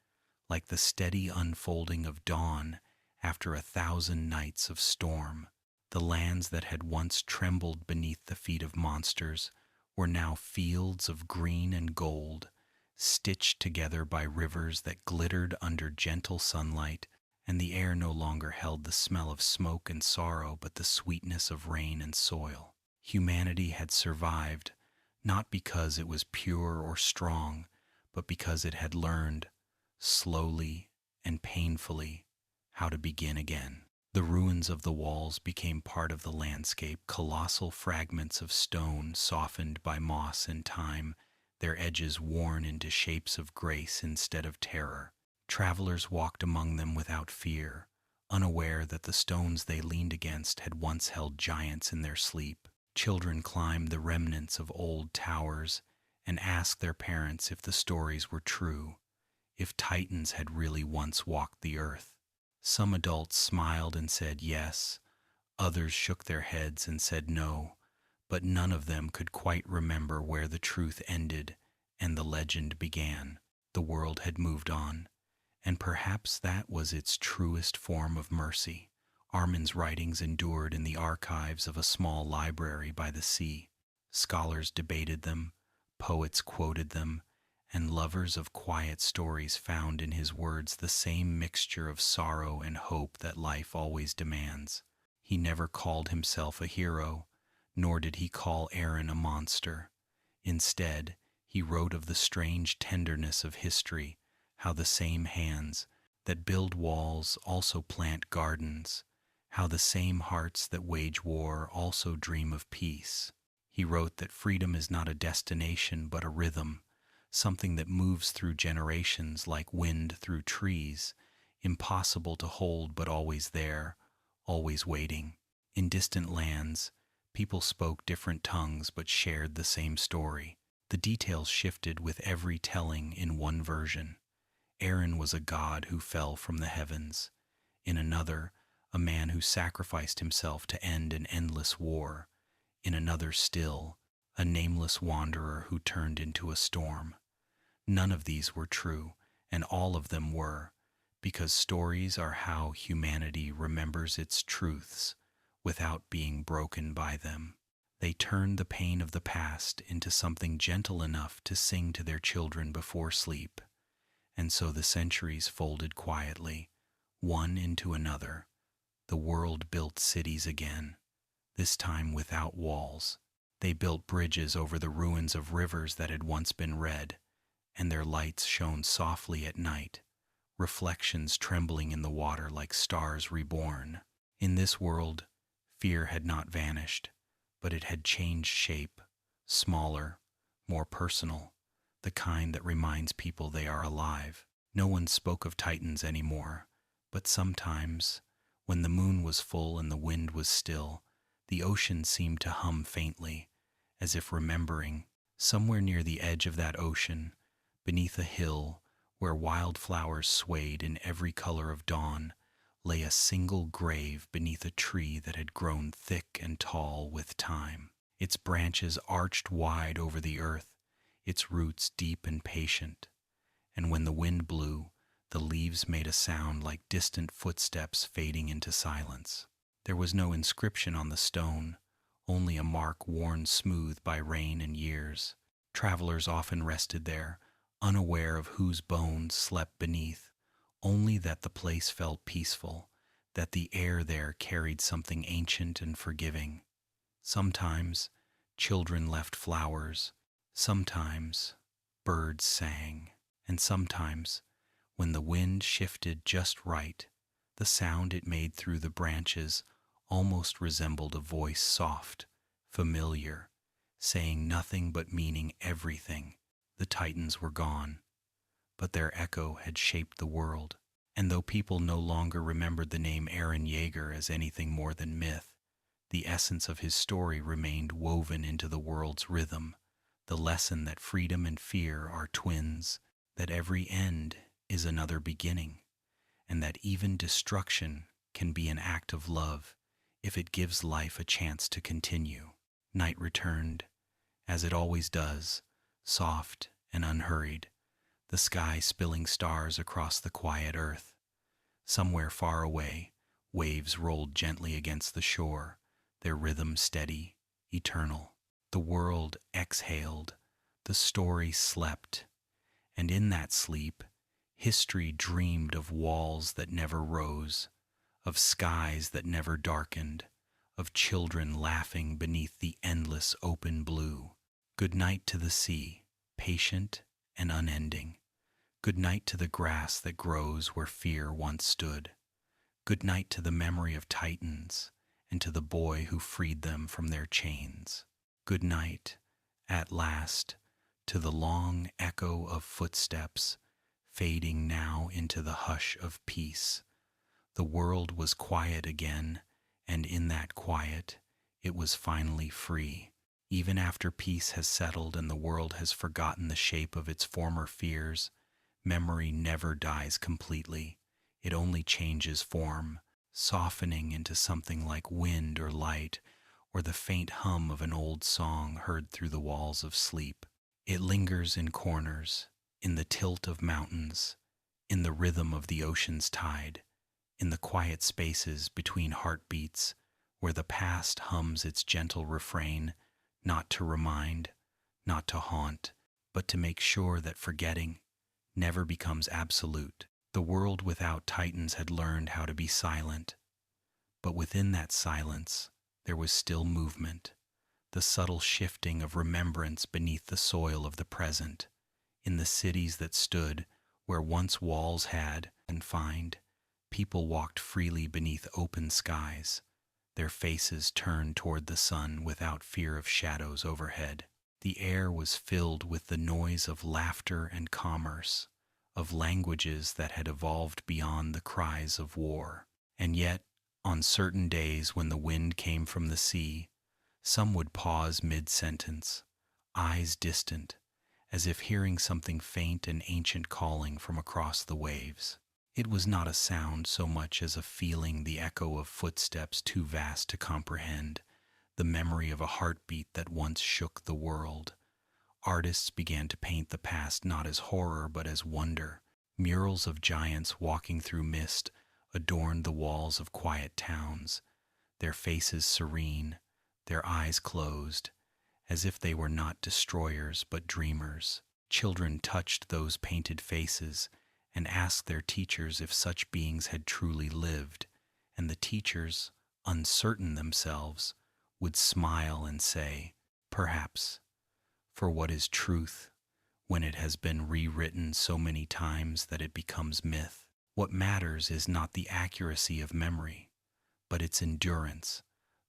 like the steady unfolding of dawn after 1,000 nights of storm. The lands that had once trembled beneath the feet of monsters were now fields of green and gold, stitched together by rivers that glittered under gentle sunlight, and the air no longer held the smell of smoke and sorrow but the sweetness of rain and soil. Humanity had survived, not because it was pure or strong, but because it had learned, slowly and painfully, how to begin again. The ruins of the walls became part of the landscape, colossal fragments of stone softened by moss and time, their edges worn into shapes of grace instead of terror. Travelers walked among them without fear, unaware that the stones they leaned against had once held giants in their sleep. Children climbed the remnants of old towers and asked their parents if the stories were true, if titans had really once walked the earth. Some adults smiled and said yes, others shook their heads and said no, but none of them could quite remember where the truth ended and the legend began. The world had moved on, and perhaps that was its truest form of mercy. Armin's writings endured in the archives of a small library by the sea. Scholars debated them, poets quoted them, and lovers of quiet stories found in his words the same mixture of sorrow and hope that life always demands. He never called himself a hero, nor did he call Aaron a monster. Instead, he wrote of the strange tenderness of history, how the same hands that build walls also plant gardens, how the same hearts that wage war also dream of peace. He wrote that freedom is not a destination but a rhythm, something that moves through generations like wind through trees, impossible to hold but always there, always waiting. In distant lands, people spoke different tongues but shared the same story. The details shifted with every telling in one version. Aaron was a god who fell from the heavens. In another, a man who sacrificed himself to end an endless war. In another still, a nameless wanderer who turned into a storm. None of these were true, and all of them were, because stories are how humanity remembers its truths without being broken by them. They turn the pain of the past into something gentle enough to sing to their children before sleep. And so the centuries folded quietly, one into another. The world built cities again, this time without walls. They built bridges over the ruins of rivers that had once been red, and their lights shone softly at night, reflections trembling in the water like stars reborn. In this world, fear had not vanished, but it had changed shape, smaller, more personal, the kind that reminds people they are alive. No one spoke of titans anymore, but sometimes, when the moon was full and the wind was still, the ocean seemed to hum faintly, as if remembering. Somewhere near the edge of that ocean, beneath a hill where wildflowers swayed in every color of dawn, lay a single grave beneath a tree that had grown thick and tall with time. Its branches arched wide over the earth, its roots deep and patient, and when the wind blew, the leaves made a sound like distant footsteps fading into silence. There was no inscription on the stone, only a mark worn smooth by rain and years. Travelers often rested there, unaware of whose bones slept beneath, only that the place felt peaceful, that the air there carried something ancient and forgiving. Sometimes children left flowers, sometimes birds sang, and sometimes, when the wind shifted just right, the sound it made through the branches almost resembled a voice soft, familiar, saying nothing but meaning everything. The titans were gone, but their echo had shaped the world. And though people no longer remembered the name Eren Yeager as anything more than myth, the essence of his story remained woven into the world's rhythm, the lesson that freedom and fear are twins, that every end is another beginning, and that even destruction can be an act of love if it gives life a chance to continue. Night returned, as it always does, soft and unhurried, the sky spilling stars across the quiet earth. Somewhere far away, waves rolled gently against the shore, their rhythm steady, eternal. The world exhaled, the story slept, and in that sleep, history dreamed of walls that never rose, of skies that never darkened, of children laughing beneath the endless open blue. Good night to the sea, patient and unending. Good night to the grass that grows where fear once stood. Good night to the memory of titans and to the boy who freed them from their chains. Good night, at last, to the long echo of footsteps, fading now into the hush of peace. The world was quiet again, and in that quiet, it was finally free. Even after peace has settled and the world has forgotten the shape of its former fears, memory never dies completely. It only changes form, softening into something like wind or light, or the faint hum of an old song heard through the walls of sleep. It lingers in corners, in the tilt of mountains, in the rhythm of the ocean's tide, in the quiet spaces between heartbeats, where the past hums its gentle refrain, not to remind, not to haunt, but to make sure that forgetting never becomes absolute. The world without titans had learned how to be silent, but within that silence there was still movement, the subtle shifting of remembrance beneath the soil of the present. In the cities that stood where once walls had confined, people walked freely beneath open skies, their faces turned toward the sun without fear of shadows overhead. The air was filled with the noise of laughter and commerce, of languages that had evolved beyond the cries of war. And yet, on certain days when the wind came from the sea, some would pause mid-sentence, eyes distant, as if hearing something faint and ancient calling from across the waves. It was not a sound so much as a feeling, the echo of footsteps too vast to comprehend, the memory of a heartbeat that once shook the world. Artists began to paint the past not as horror but as wonder, Murals of giants walking through mist adorned the walls of quiet towns, their faces serene, their eyes closed, as if they were not destroyers but dreamers. Children touched those painted faces and asked their teachers if such beings had truly lived, and the teachers, uncertain themselves, would smile and say, "Perhaps," for what is truth when it has been rewritten so many times that it becomes myth? What matters is not the accuracy of memory, but its endurance,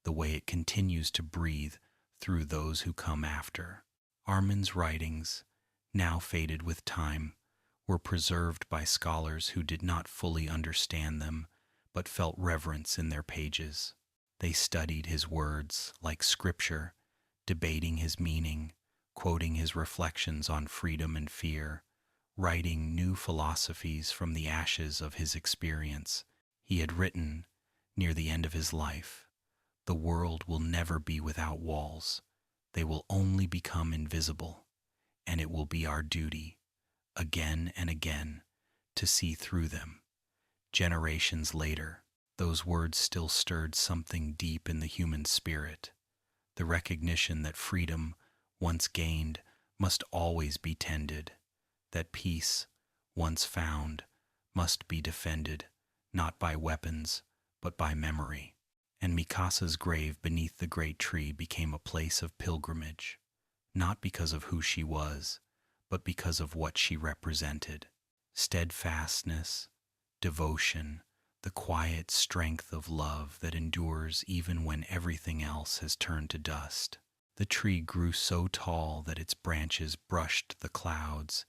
the way it continues to breathe through those who come after. Armin's writings, now faded with time, were preserved by scholars who did not fully understand them, but felt reverence in their pages. They studied his words like scripture, debating his meaning, quoting his reflections on freedom and fear, writing new philosophies from the ashes of his experience. He had written, near the end of his life, "The world will never be without walls. They will only become invisible, and it will be our duty, again and again, to see through them." Generations later, those words still stirred something deep in the human spirit, the recognition that freedom, once gained, must always be tended, that peace, once found, must be defended, not by weapons, but by memory. And Mikasa's grave beneath the great tree became a place of pilgrimage, not because of who she was, but because of what she represented: steadfastness, devotion, the quiet strength of love that endures even when everything else has turned to dust. The tree grew so tall that its branches brushed the clouds,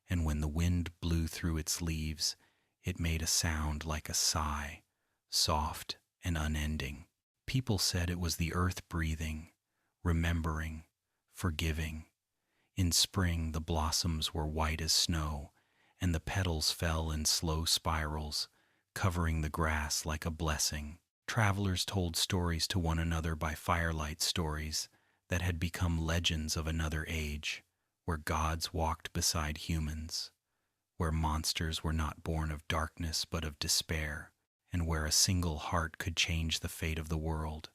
and when the wind blew through its leaves, it made a sound like a sigh, soft and unending. People said it was the earth breathing, remembering, forgiving. In spring the blossoms were white as snow, and the petals fell in slow spirals, covering the grass like a blessing. Travelers told stories to one another by firelight, stories that had become legends of another age, where gods walked beside humans, where monsters were not born of darkness but of despair, and where a single heart could change the fate of the world.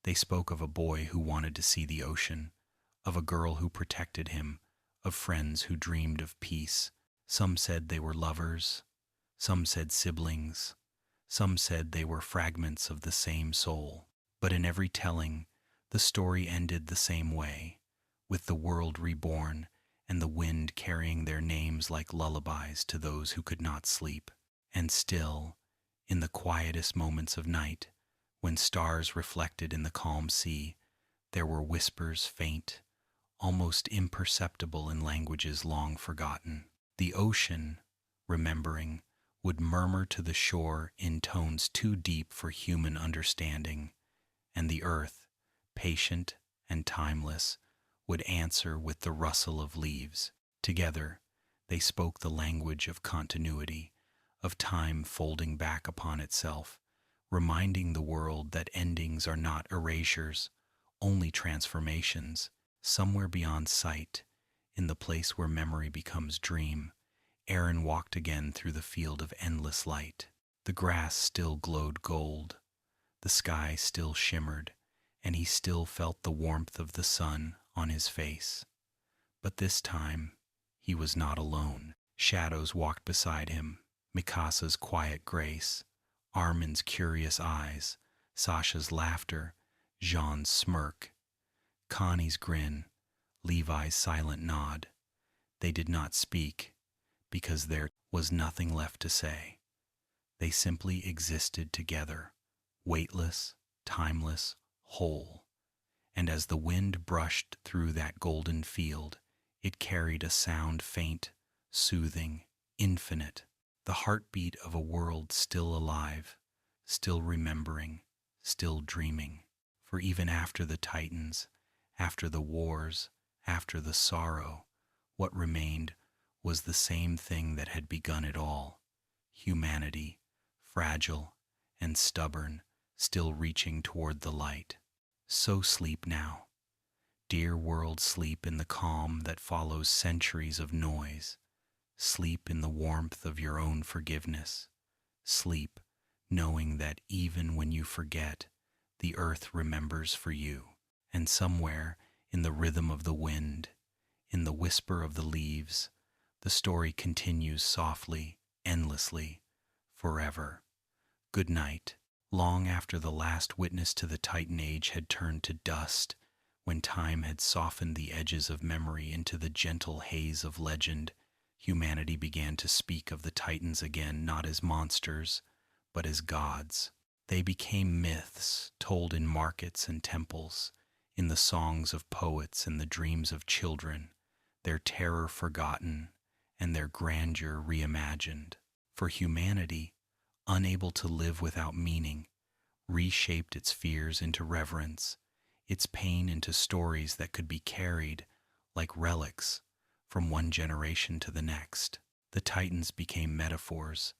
They spoke of a boy who wanted to see the ocean, of a girl who protected him, of friends who dreamed of peace. Some said they were lovers, some said siblings, some said they were fragments of the same soul. But in every telling, the story ended the same way, with the world reborn and the wind carrying their names like lullabies to those who could not sleep. And still, in the quietest moments of night, when stars reflected in the calm sea, there were whispers faint, almost imperceptible in languages long forgotten. The ocean, remembering, would murmur to the shore in tones too deep for human understanding, and the earth, patient and timeless, would answer with the rustle of leaves. Together, they spoke the language of continuity, of time folding back upon itself, reminding the world that endings are not erasures, only transformations. Somewhere beyond sight, in the place where memory becomes dream, Aaron walked again through the field of endless light. The grass still glowed gold, the sky still shimmered, and he still felt the warmth of the sun on his face. But this time, he was not alone. Shadows walked beside him, Mikasa's quiet grace, Armin's curious eyes, Sasha's laughter, Jean's smirk, Connie's grin, Levi's silent nod. They did not speak, because there was nothing left to say. They simply existed together, weightless, timeless, whole. And as the wind brushed through that golden field, it carried a sound faint, soothing, infinite, the heartbeat of a world still alive, still remembering, still dreaming. For even after the Titans, after the wars, after the sorrow, what remained was the same thing that had begun it all: humanity, fragile and stubborn, still reaching toward the light. So sleep now, dear world, sleep in the calm that follows centuries of noise. Sleep in the warmth of your own forgiveness. Sleep, knowing that even when you forget, the earth remembers for you. And somewhere, in the rhythm of the wind, in the whisper of the leaves, the story continues softly, endlessly, forever. Good night. Long after the last witness to the Titan Age had turned to dust, when time had softened the edges of memory into the gentle haze of legend, humanity began to speak of the Titans again not as monsters, but as gods. They became myths told in markets and temples, in the songs of poets and the dreams of children, their terror forgotten and their grandeur reimagined. For humanity, unable to live without meaning, reshaped its fears into reverence, its pain into stories that could be carried, like relics, from one generation to the next. The Titans became metaphors,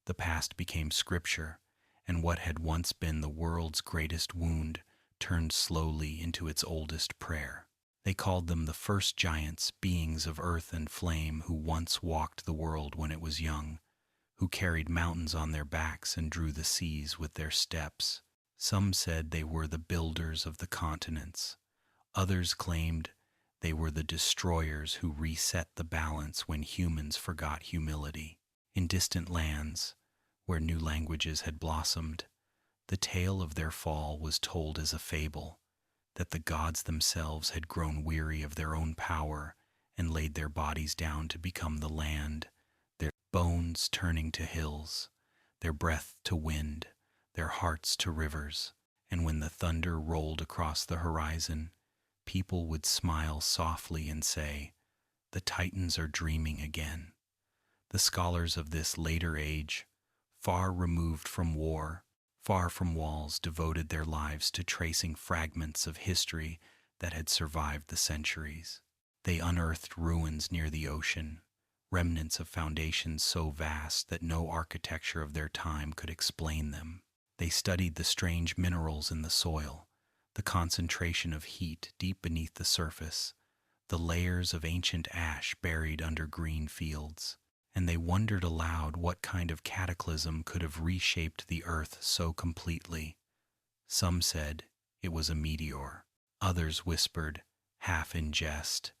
the past became scripture, and what had once been the world's greatest wound turned slowly into its oldest prayer. They called them the first giants, beings of earth and flame who once walked the world when it was young, who carried mountains on their backs and drew the seas with their steps. Some said they were the builders of the continents. Others claimed they were the destroyers who reset the balance when humans forgot humility. In distant lands, where new languages had blossomed, the tale of their fall was told as a fable, that the gods themselves had grown weary of their own power and laid their bodies down to become the land, their bones turning to hills, their breath to wind, their hearts to rivers, and when the thunder rolled across the horizon, people would smile softly and say, "The Titans are dreaming again." The scholars of this later age, far removed from war, far from walls, devoted their lives to tracing fragments of history that had survived the centuries. They unearthed ruins near the ocean, remnants of foundations so vast that no architecture of their time could explain them. They studied the strange minerals in the soil, the concentration of heat deep beneath the surface, the layers of ancient ash buried under green fields, and they wondered aloud what kind of cataclysm could have reshaped the earth so completely. Some said it was a meteor. Others whispered, half in jest,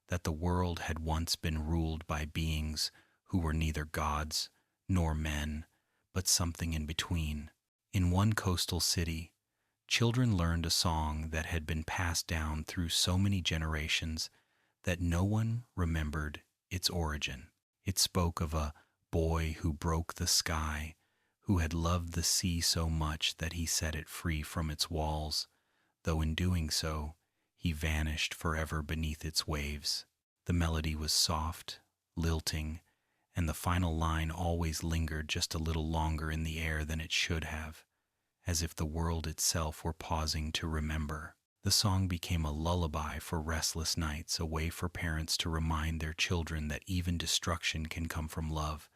that the world had once been ruled by beings who were neither gods nor men, but something in between. In one coastal city, children learned a song that had been passed down through so many generations that no one remembered its origin. It spoke of a boy who broke the sky, who had loved the sea so much that he set it free from its walls, though in doing so, he vanished forever beneath its waves. The melody was soft, lilting, and the final line always lingered just a little longer in the air than it should have, as if the world itself were pausing to remember. The song became a lullaby for restless nights, a way for parents to remind their children that even destruction can come from love,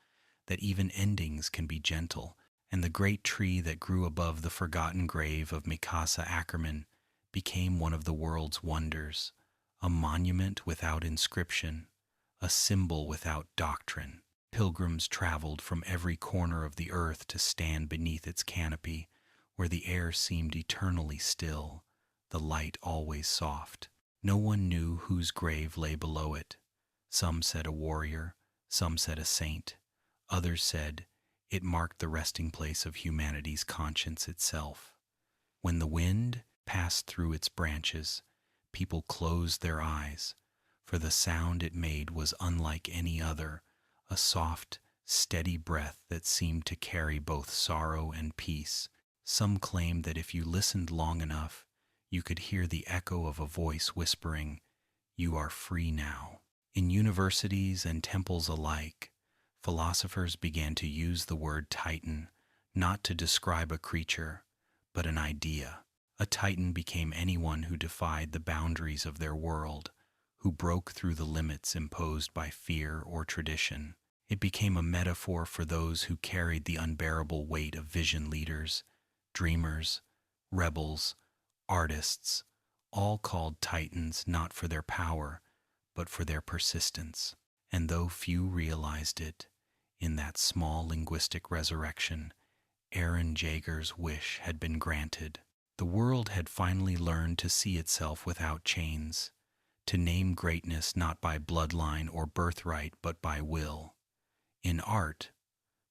that even endings can be gentle. And the great tree that grew above the forgotten grave of Mikasa Ackerman became one of the world's wonders, a monument without inscription, a symbol without doctrine. Pilgrims traveled from every corner of the earth to stand beneath its canopy, where the air seemed eternally still, the light always soft. No one knew whose grave lay below it. Some said a warrior, some said a saint, others said it marked the resting place of humanity's conscience itself. When the wind passed through its branches, people closed their eyes, for the sound it made was unlike any other, a soft, steady breath that seemed to carry both sorrow and peace. Some claimed that if you listened long enough, you could hear the echo of a voice whispering, "You are free now." In universities and temples alike, philosophers began to use the word Titan, not to describe a creature, but an idea. A Titan became anyone who defied the boundaries of their world, who broke through the limits imposed by fear or tradition. It became a metaphor for those who carried the unbearable weight of vision leaders, dreamers, rebels, artists, all called Titans not for their power, but for their persistence. And though few realized it, in that small linguistic resurrection, Aaron Jaeger's wish had been granted. The world had finally learned to see itself without chains, to name greatness not by bloodline or birthright but by will. In art,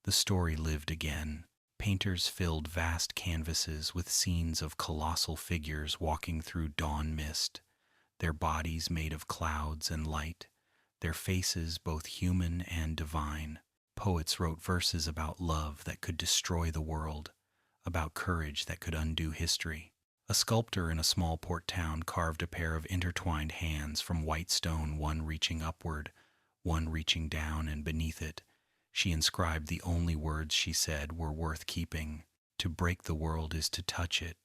the story lived again. Painters filled vast canvases with scenes of colossal figures walking through dawn mist, their bodies made of clouds and light, their faces both human and divine. Poets wrote verses about love that could destroy the world, about courage that could undo history. A sculptor in a small port town carved a pair of intertwined hands from white stone, one reaching upward, one reaching down, and beneath it, she inscribed the only words she said were worth keeping. To break the world is to touch it.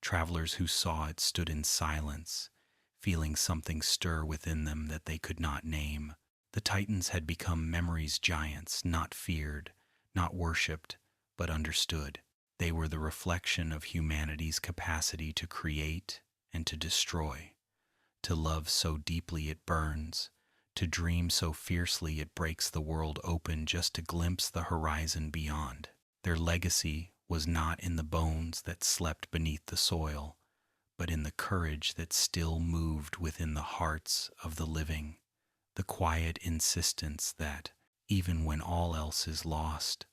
Travelers who saw it stood in silence, feeling something stir within them that they could not name. The Titans had become memory's giants, not feared, not worshipped, but understood. They were the reflection of humanity's capacity to create and to destroy, to love so deeply it burns, to dream so fiercely it breaks the world open just to glimpse the horizon beyond. Their legacy was not in the bones that slept beneath the soil, but in the courage that still moved within the hearts of the living, the quiet insistence that, even when all else is lost,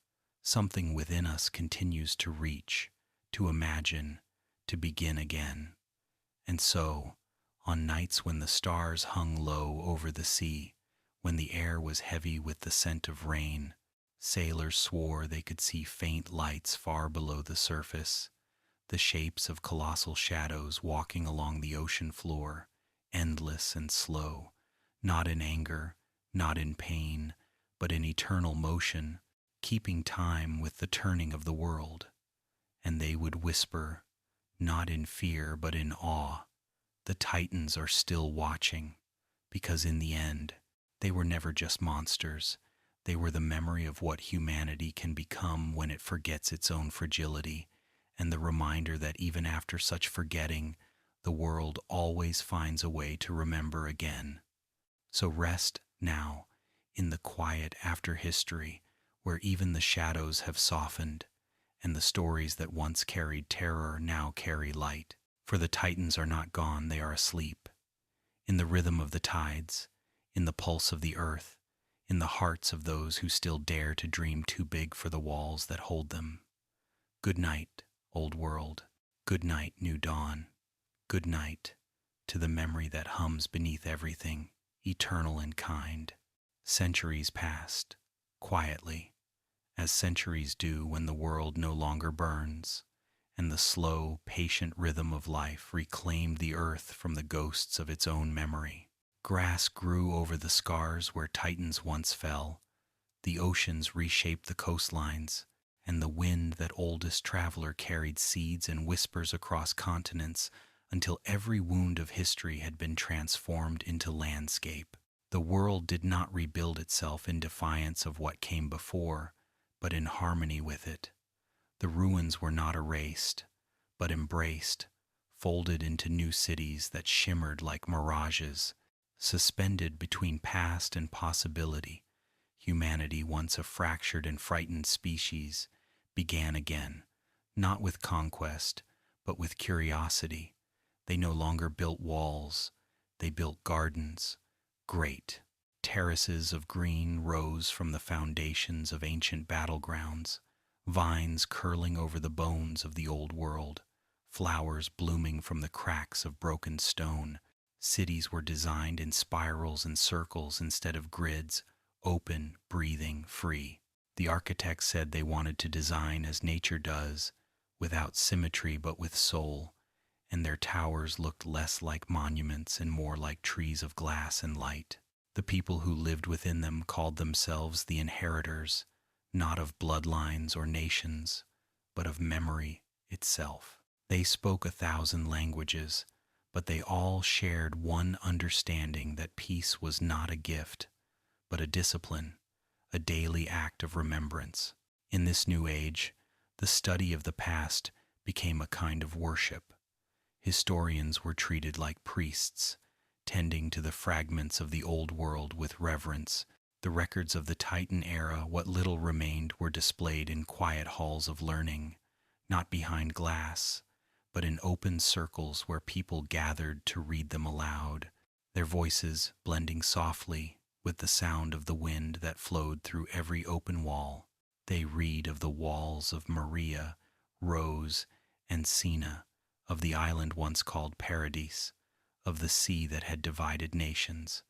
something within us continues to reach, to imagine, to begin again. And so, on nights when the stars hung low over the sea, when the air was heavy with the scent of rain, sailors swore they could see faint lights far below the surface, the shapes of colossal shadows walking along the ocean floor, endless and slow, not in anger, not in pain, but in eternal motion, keeping time with the turning of the world. And they would whisper, not in fear but in awe, the Titans are still watching, because in the end, they were never just monsters. They were the memory of what humanity can become when it forgets its own fragility, and the reminder that even after such forgetting, the world always finds a way to remember again. So rest now in the quiet after history, where even the shadows have softened, and the stories that once carried terror now carry light. For the Titans are not gone, they are asleep. In the rhythm of the tides, in the pulse of the earth, in the hearts of those who still dare to dream too big for the walls that hold them. Good night, old world. Good night, new dawn. Good night to the memory that hums beneath everything, eternal and kind. Centuries passed, quietly, as centuries do when the world no longer burns, and the slow, patient rhythm of life reclaimed the earth from the ghosts of its own memory. Grass grew over the scars where Titans once fell, the oceans reshaped the coastlines, and the wind that oldest traveler carried seeds and whispers across continents until every wound of history had been transformed into landscape. The world did not rebuild itself in defiance of what came before, but in harmony with it. The ruins were not erased, but embraced, folded into new cities that shimmered like mirages, suspended between past and possibility. Humanity, once a fractured and frightened species, began again, not with conquest, but with curiosity. They no longer built walls, they built gardens. Great terraces of green rose from the foundations of ancient battlegrounds, vines curling over the bones of the old world, flowers blooming from the cracks of broken stone. Cities were designed in spirals and circles instead of grids, open, breathing, free. The architects said they wanted to design as nature does, without symmetry but with soul, and their towers looked less like monuments and more like trees of glass and light. The people who lived within them called themselves the inheritors, not of bloodlines or nations, but of memory itself. They spoke 1,000 languages, but they all shared one understanding that peace was not a gift, but a discipline, a daily act of remembrance. In this new age, the study of the past became a kind of worship. Historians were treated like priests, tending to the fragments of the old world with reverence. The records of the Titan era, what little remained, were displayed in quiet halls of learning, not behind glass, but in open circles where people gathered to read them aloud, their voices blending softly with the sound of the wind that flowed through every open wall. They read of the walls of Maria, Rose, and Sina, of the island once called Paradise, of the sea that had divided nations,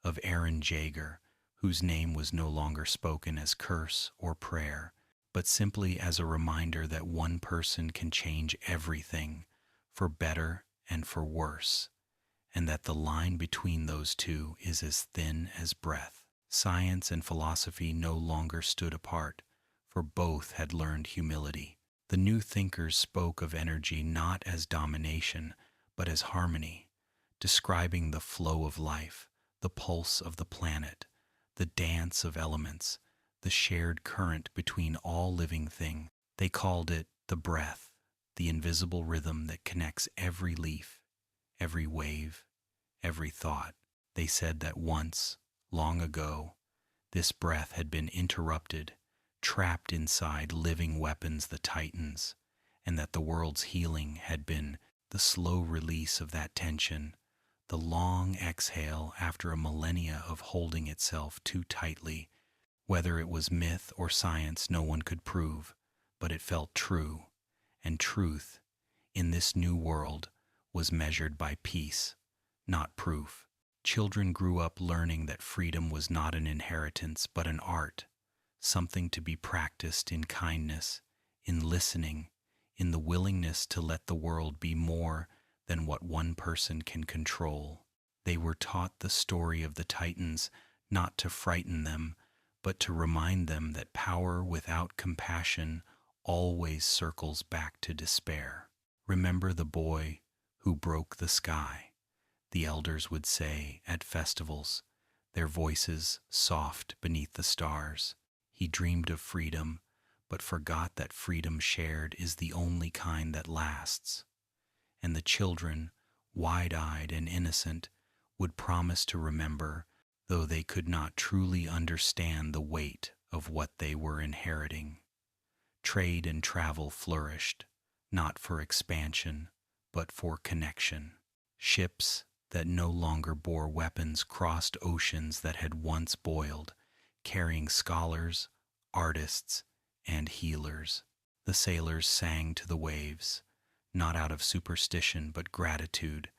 of Aaron Jaeger, whose name was no longer spoken as curse or prayer, but simply as a reminder that one person can change everything, for better and for worse, and that the line between those two is as thin as breath. Science and philosophy no longer stood apart, for both had learned humility. The new thinkers spoke of energy not as domination, but as harmony, describing the flow of life, the pulse of the planet, the dance of elements, the shared current between all living things. They called it the breath, the invisible rhythm that connects every leaf, every wave, every thought. They said that once, long ago, this breath had been interrupted, trapped inside living weapons, the Titans, and that the world's healing had been the slow release of that tension, the long exhale after a millennia of holding itself too tightly. Whether it was myth or science, no one could prove, but it felt true, and truth, in this new world, was measured by peace, not proof. Children grew up learning that freedom was not an inheritance, but an art, something to be practiced in kindness, in listening, in the willingness to let the world be more than what one person can control. They were taught the story of the Titans not to frighten them, but to remind them that power without compassion always circles back to despair. Remember the boy who broke the sky, the elders would say at festivals, their voices soft beneath the stars. He dreamed of freedom, but forgot that freedom shared is the only kind that lasts. And the children, wide-eyed and innocent, would promise to remember, though they could not truly understand the weight of what they were inheriting. Trade and travel flourished, not for expansion, but for connection. Ships that no longer bore weapons crossed oceans that had once boiled, carrying scholars, artists, and healers. The sailors sang to the waves, not out of superstition but gratitude,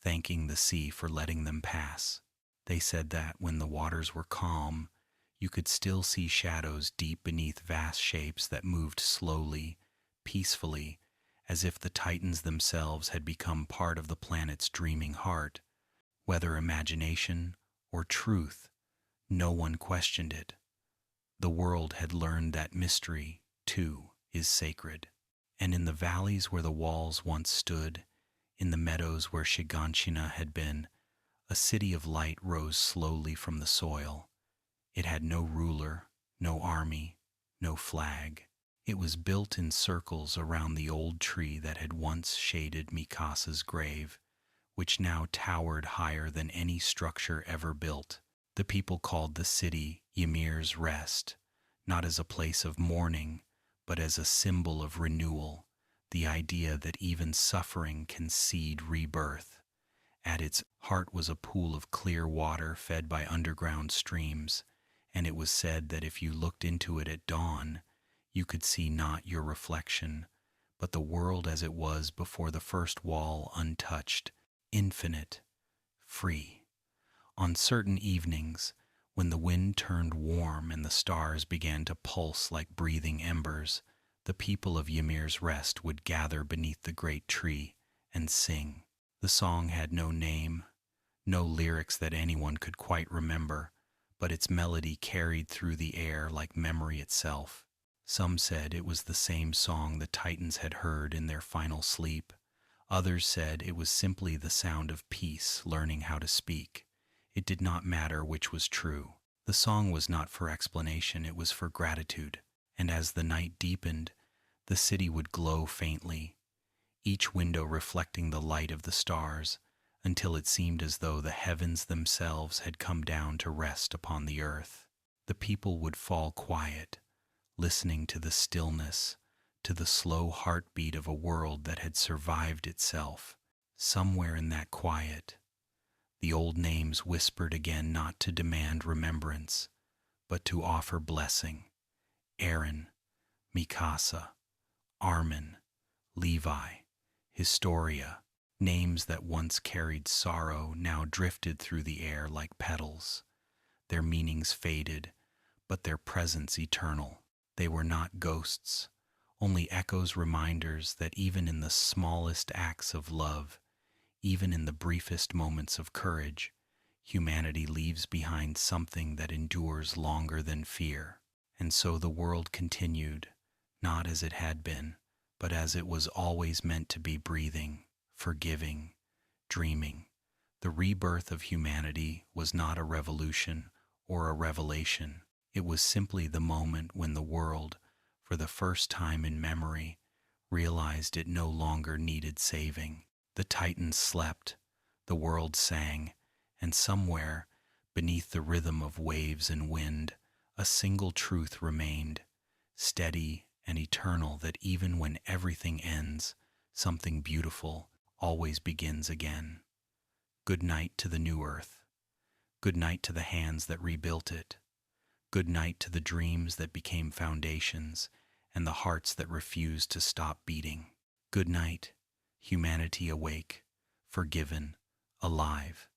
thanking the sea for letting them pass. They said that when the waters were calm, you could still see shadows deep beneath vast shapes that moved slowly, peacefully, as if the Titans themselves had become part of the planet's dreaming heart. Whether imagination or truth, no one questioned it. The world had learned that mystery, too, is sacred. And in the valleys where the walls once stood, in the meadows where Shiganshina had been, a city of light rose slowly from the soil. It had no ruler, no army, no flag. It was built in circles around the old tree that had once shaded Mikasa's grave, which now towered higher than any structure ever built. The people called the city Ymir's Rest, not as a place of mourning, but as a symbol of renewal, the idea that even suffering can seed rebirth. At its heart was a pool of clear water fed by underground streams, and it was said that if you looked into it at dawn, you could see not your reflection, but the world as it was before the first wall, untouched, infinite, free. On certain evenings, when the wind turned warm and the stars began to pulse like breathing embers, the people of Ymir's Rest would gather beneath the great tree and sing. The song had no name, no lyrics that anyone could quite remember, but its melody carried through the air like memory itself. Some said it was the same song the Titans had heard in their final sleep. Others said it was simply the sound of peace learning how to speak. It did not matter which was true. The song was not for explanation, it was for gratitude. And as the night deepened, the city would glow faintly, each window reflecting the light of the stars, until it seemed as though the heavens themselves had come down to rest upon the earth. The people would fall quiet, listening to the stillness, to the slow heartbeat of a world that had survived itself. Somewhere in that quiet, the old names whispered again, not to demand remembrance, but to offer blessing. Aaron, Mikasa, Armin, Levi, Historia, names that once carried sorrow now drifted through the air like petals. Their meanings faded, but their presence eternal. They were not ghosts, only echoes, reminders that even in the smallest acts of love, even in the briefest moments of courage, humanity leaves behind something that endures longer than fear. And so the world continued, not as it had been, but as it was always meant to be, breathing, forgiving, dreaming. The rebirth of humanity was not a revolution or a revelation. It was simply the moment when the world, for the first time in memory, realized it no longer needed saving. The Titans slept, the world sang, and somewhere, beneath the rhythm of waves and wind, a single truth remained, steady and eternal, that even when everything ends, something beautiful always begins again. Good night to the new earth. Good night to the hands that rebuilt it. Good night to the dreams that became foundations and the hearts that refused to stop beating. Good night, humanity awake, forgiven, alive,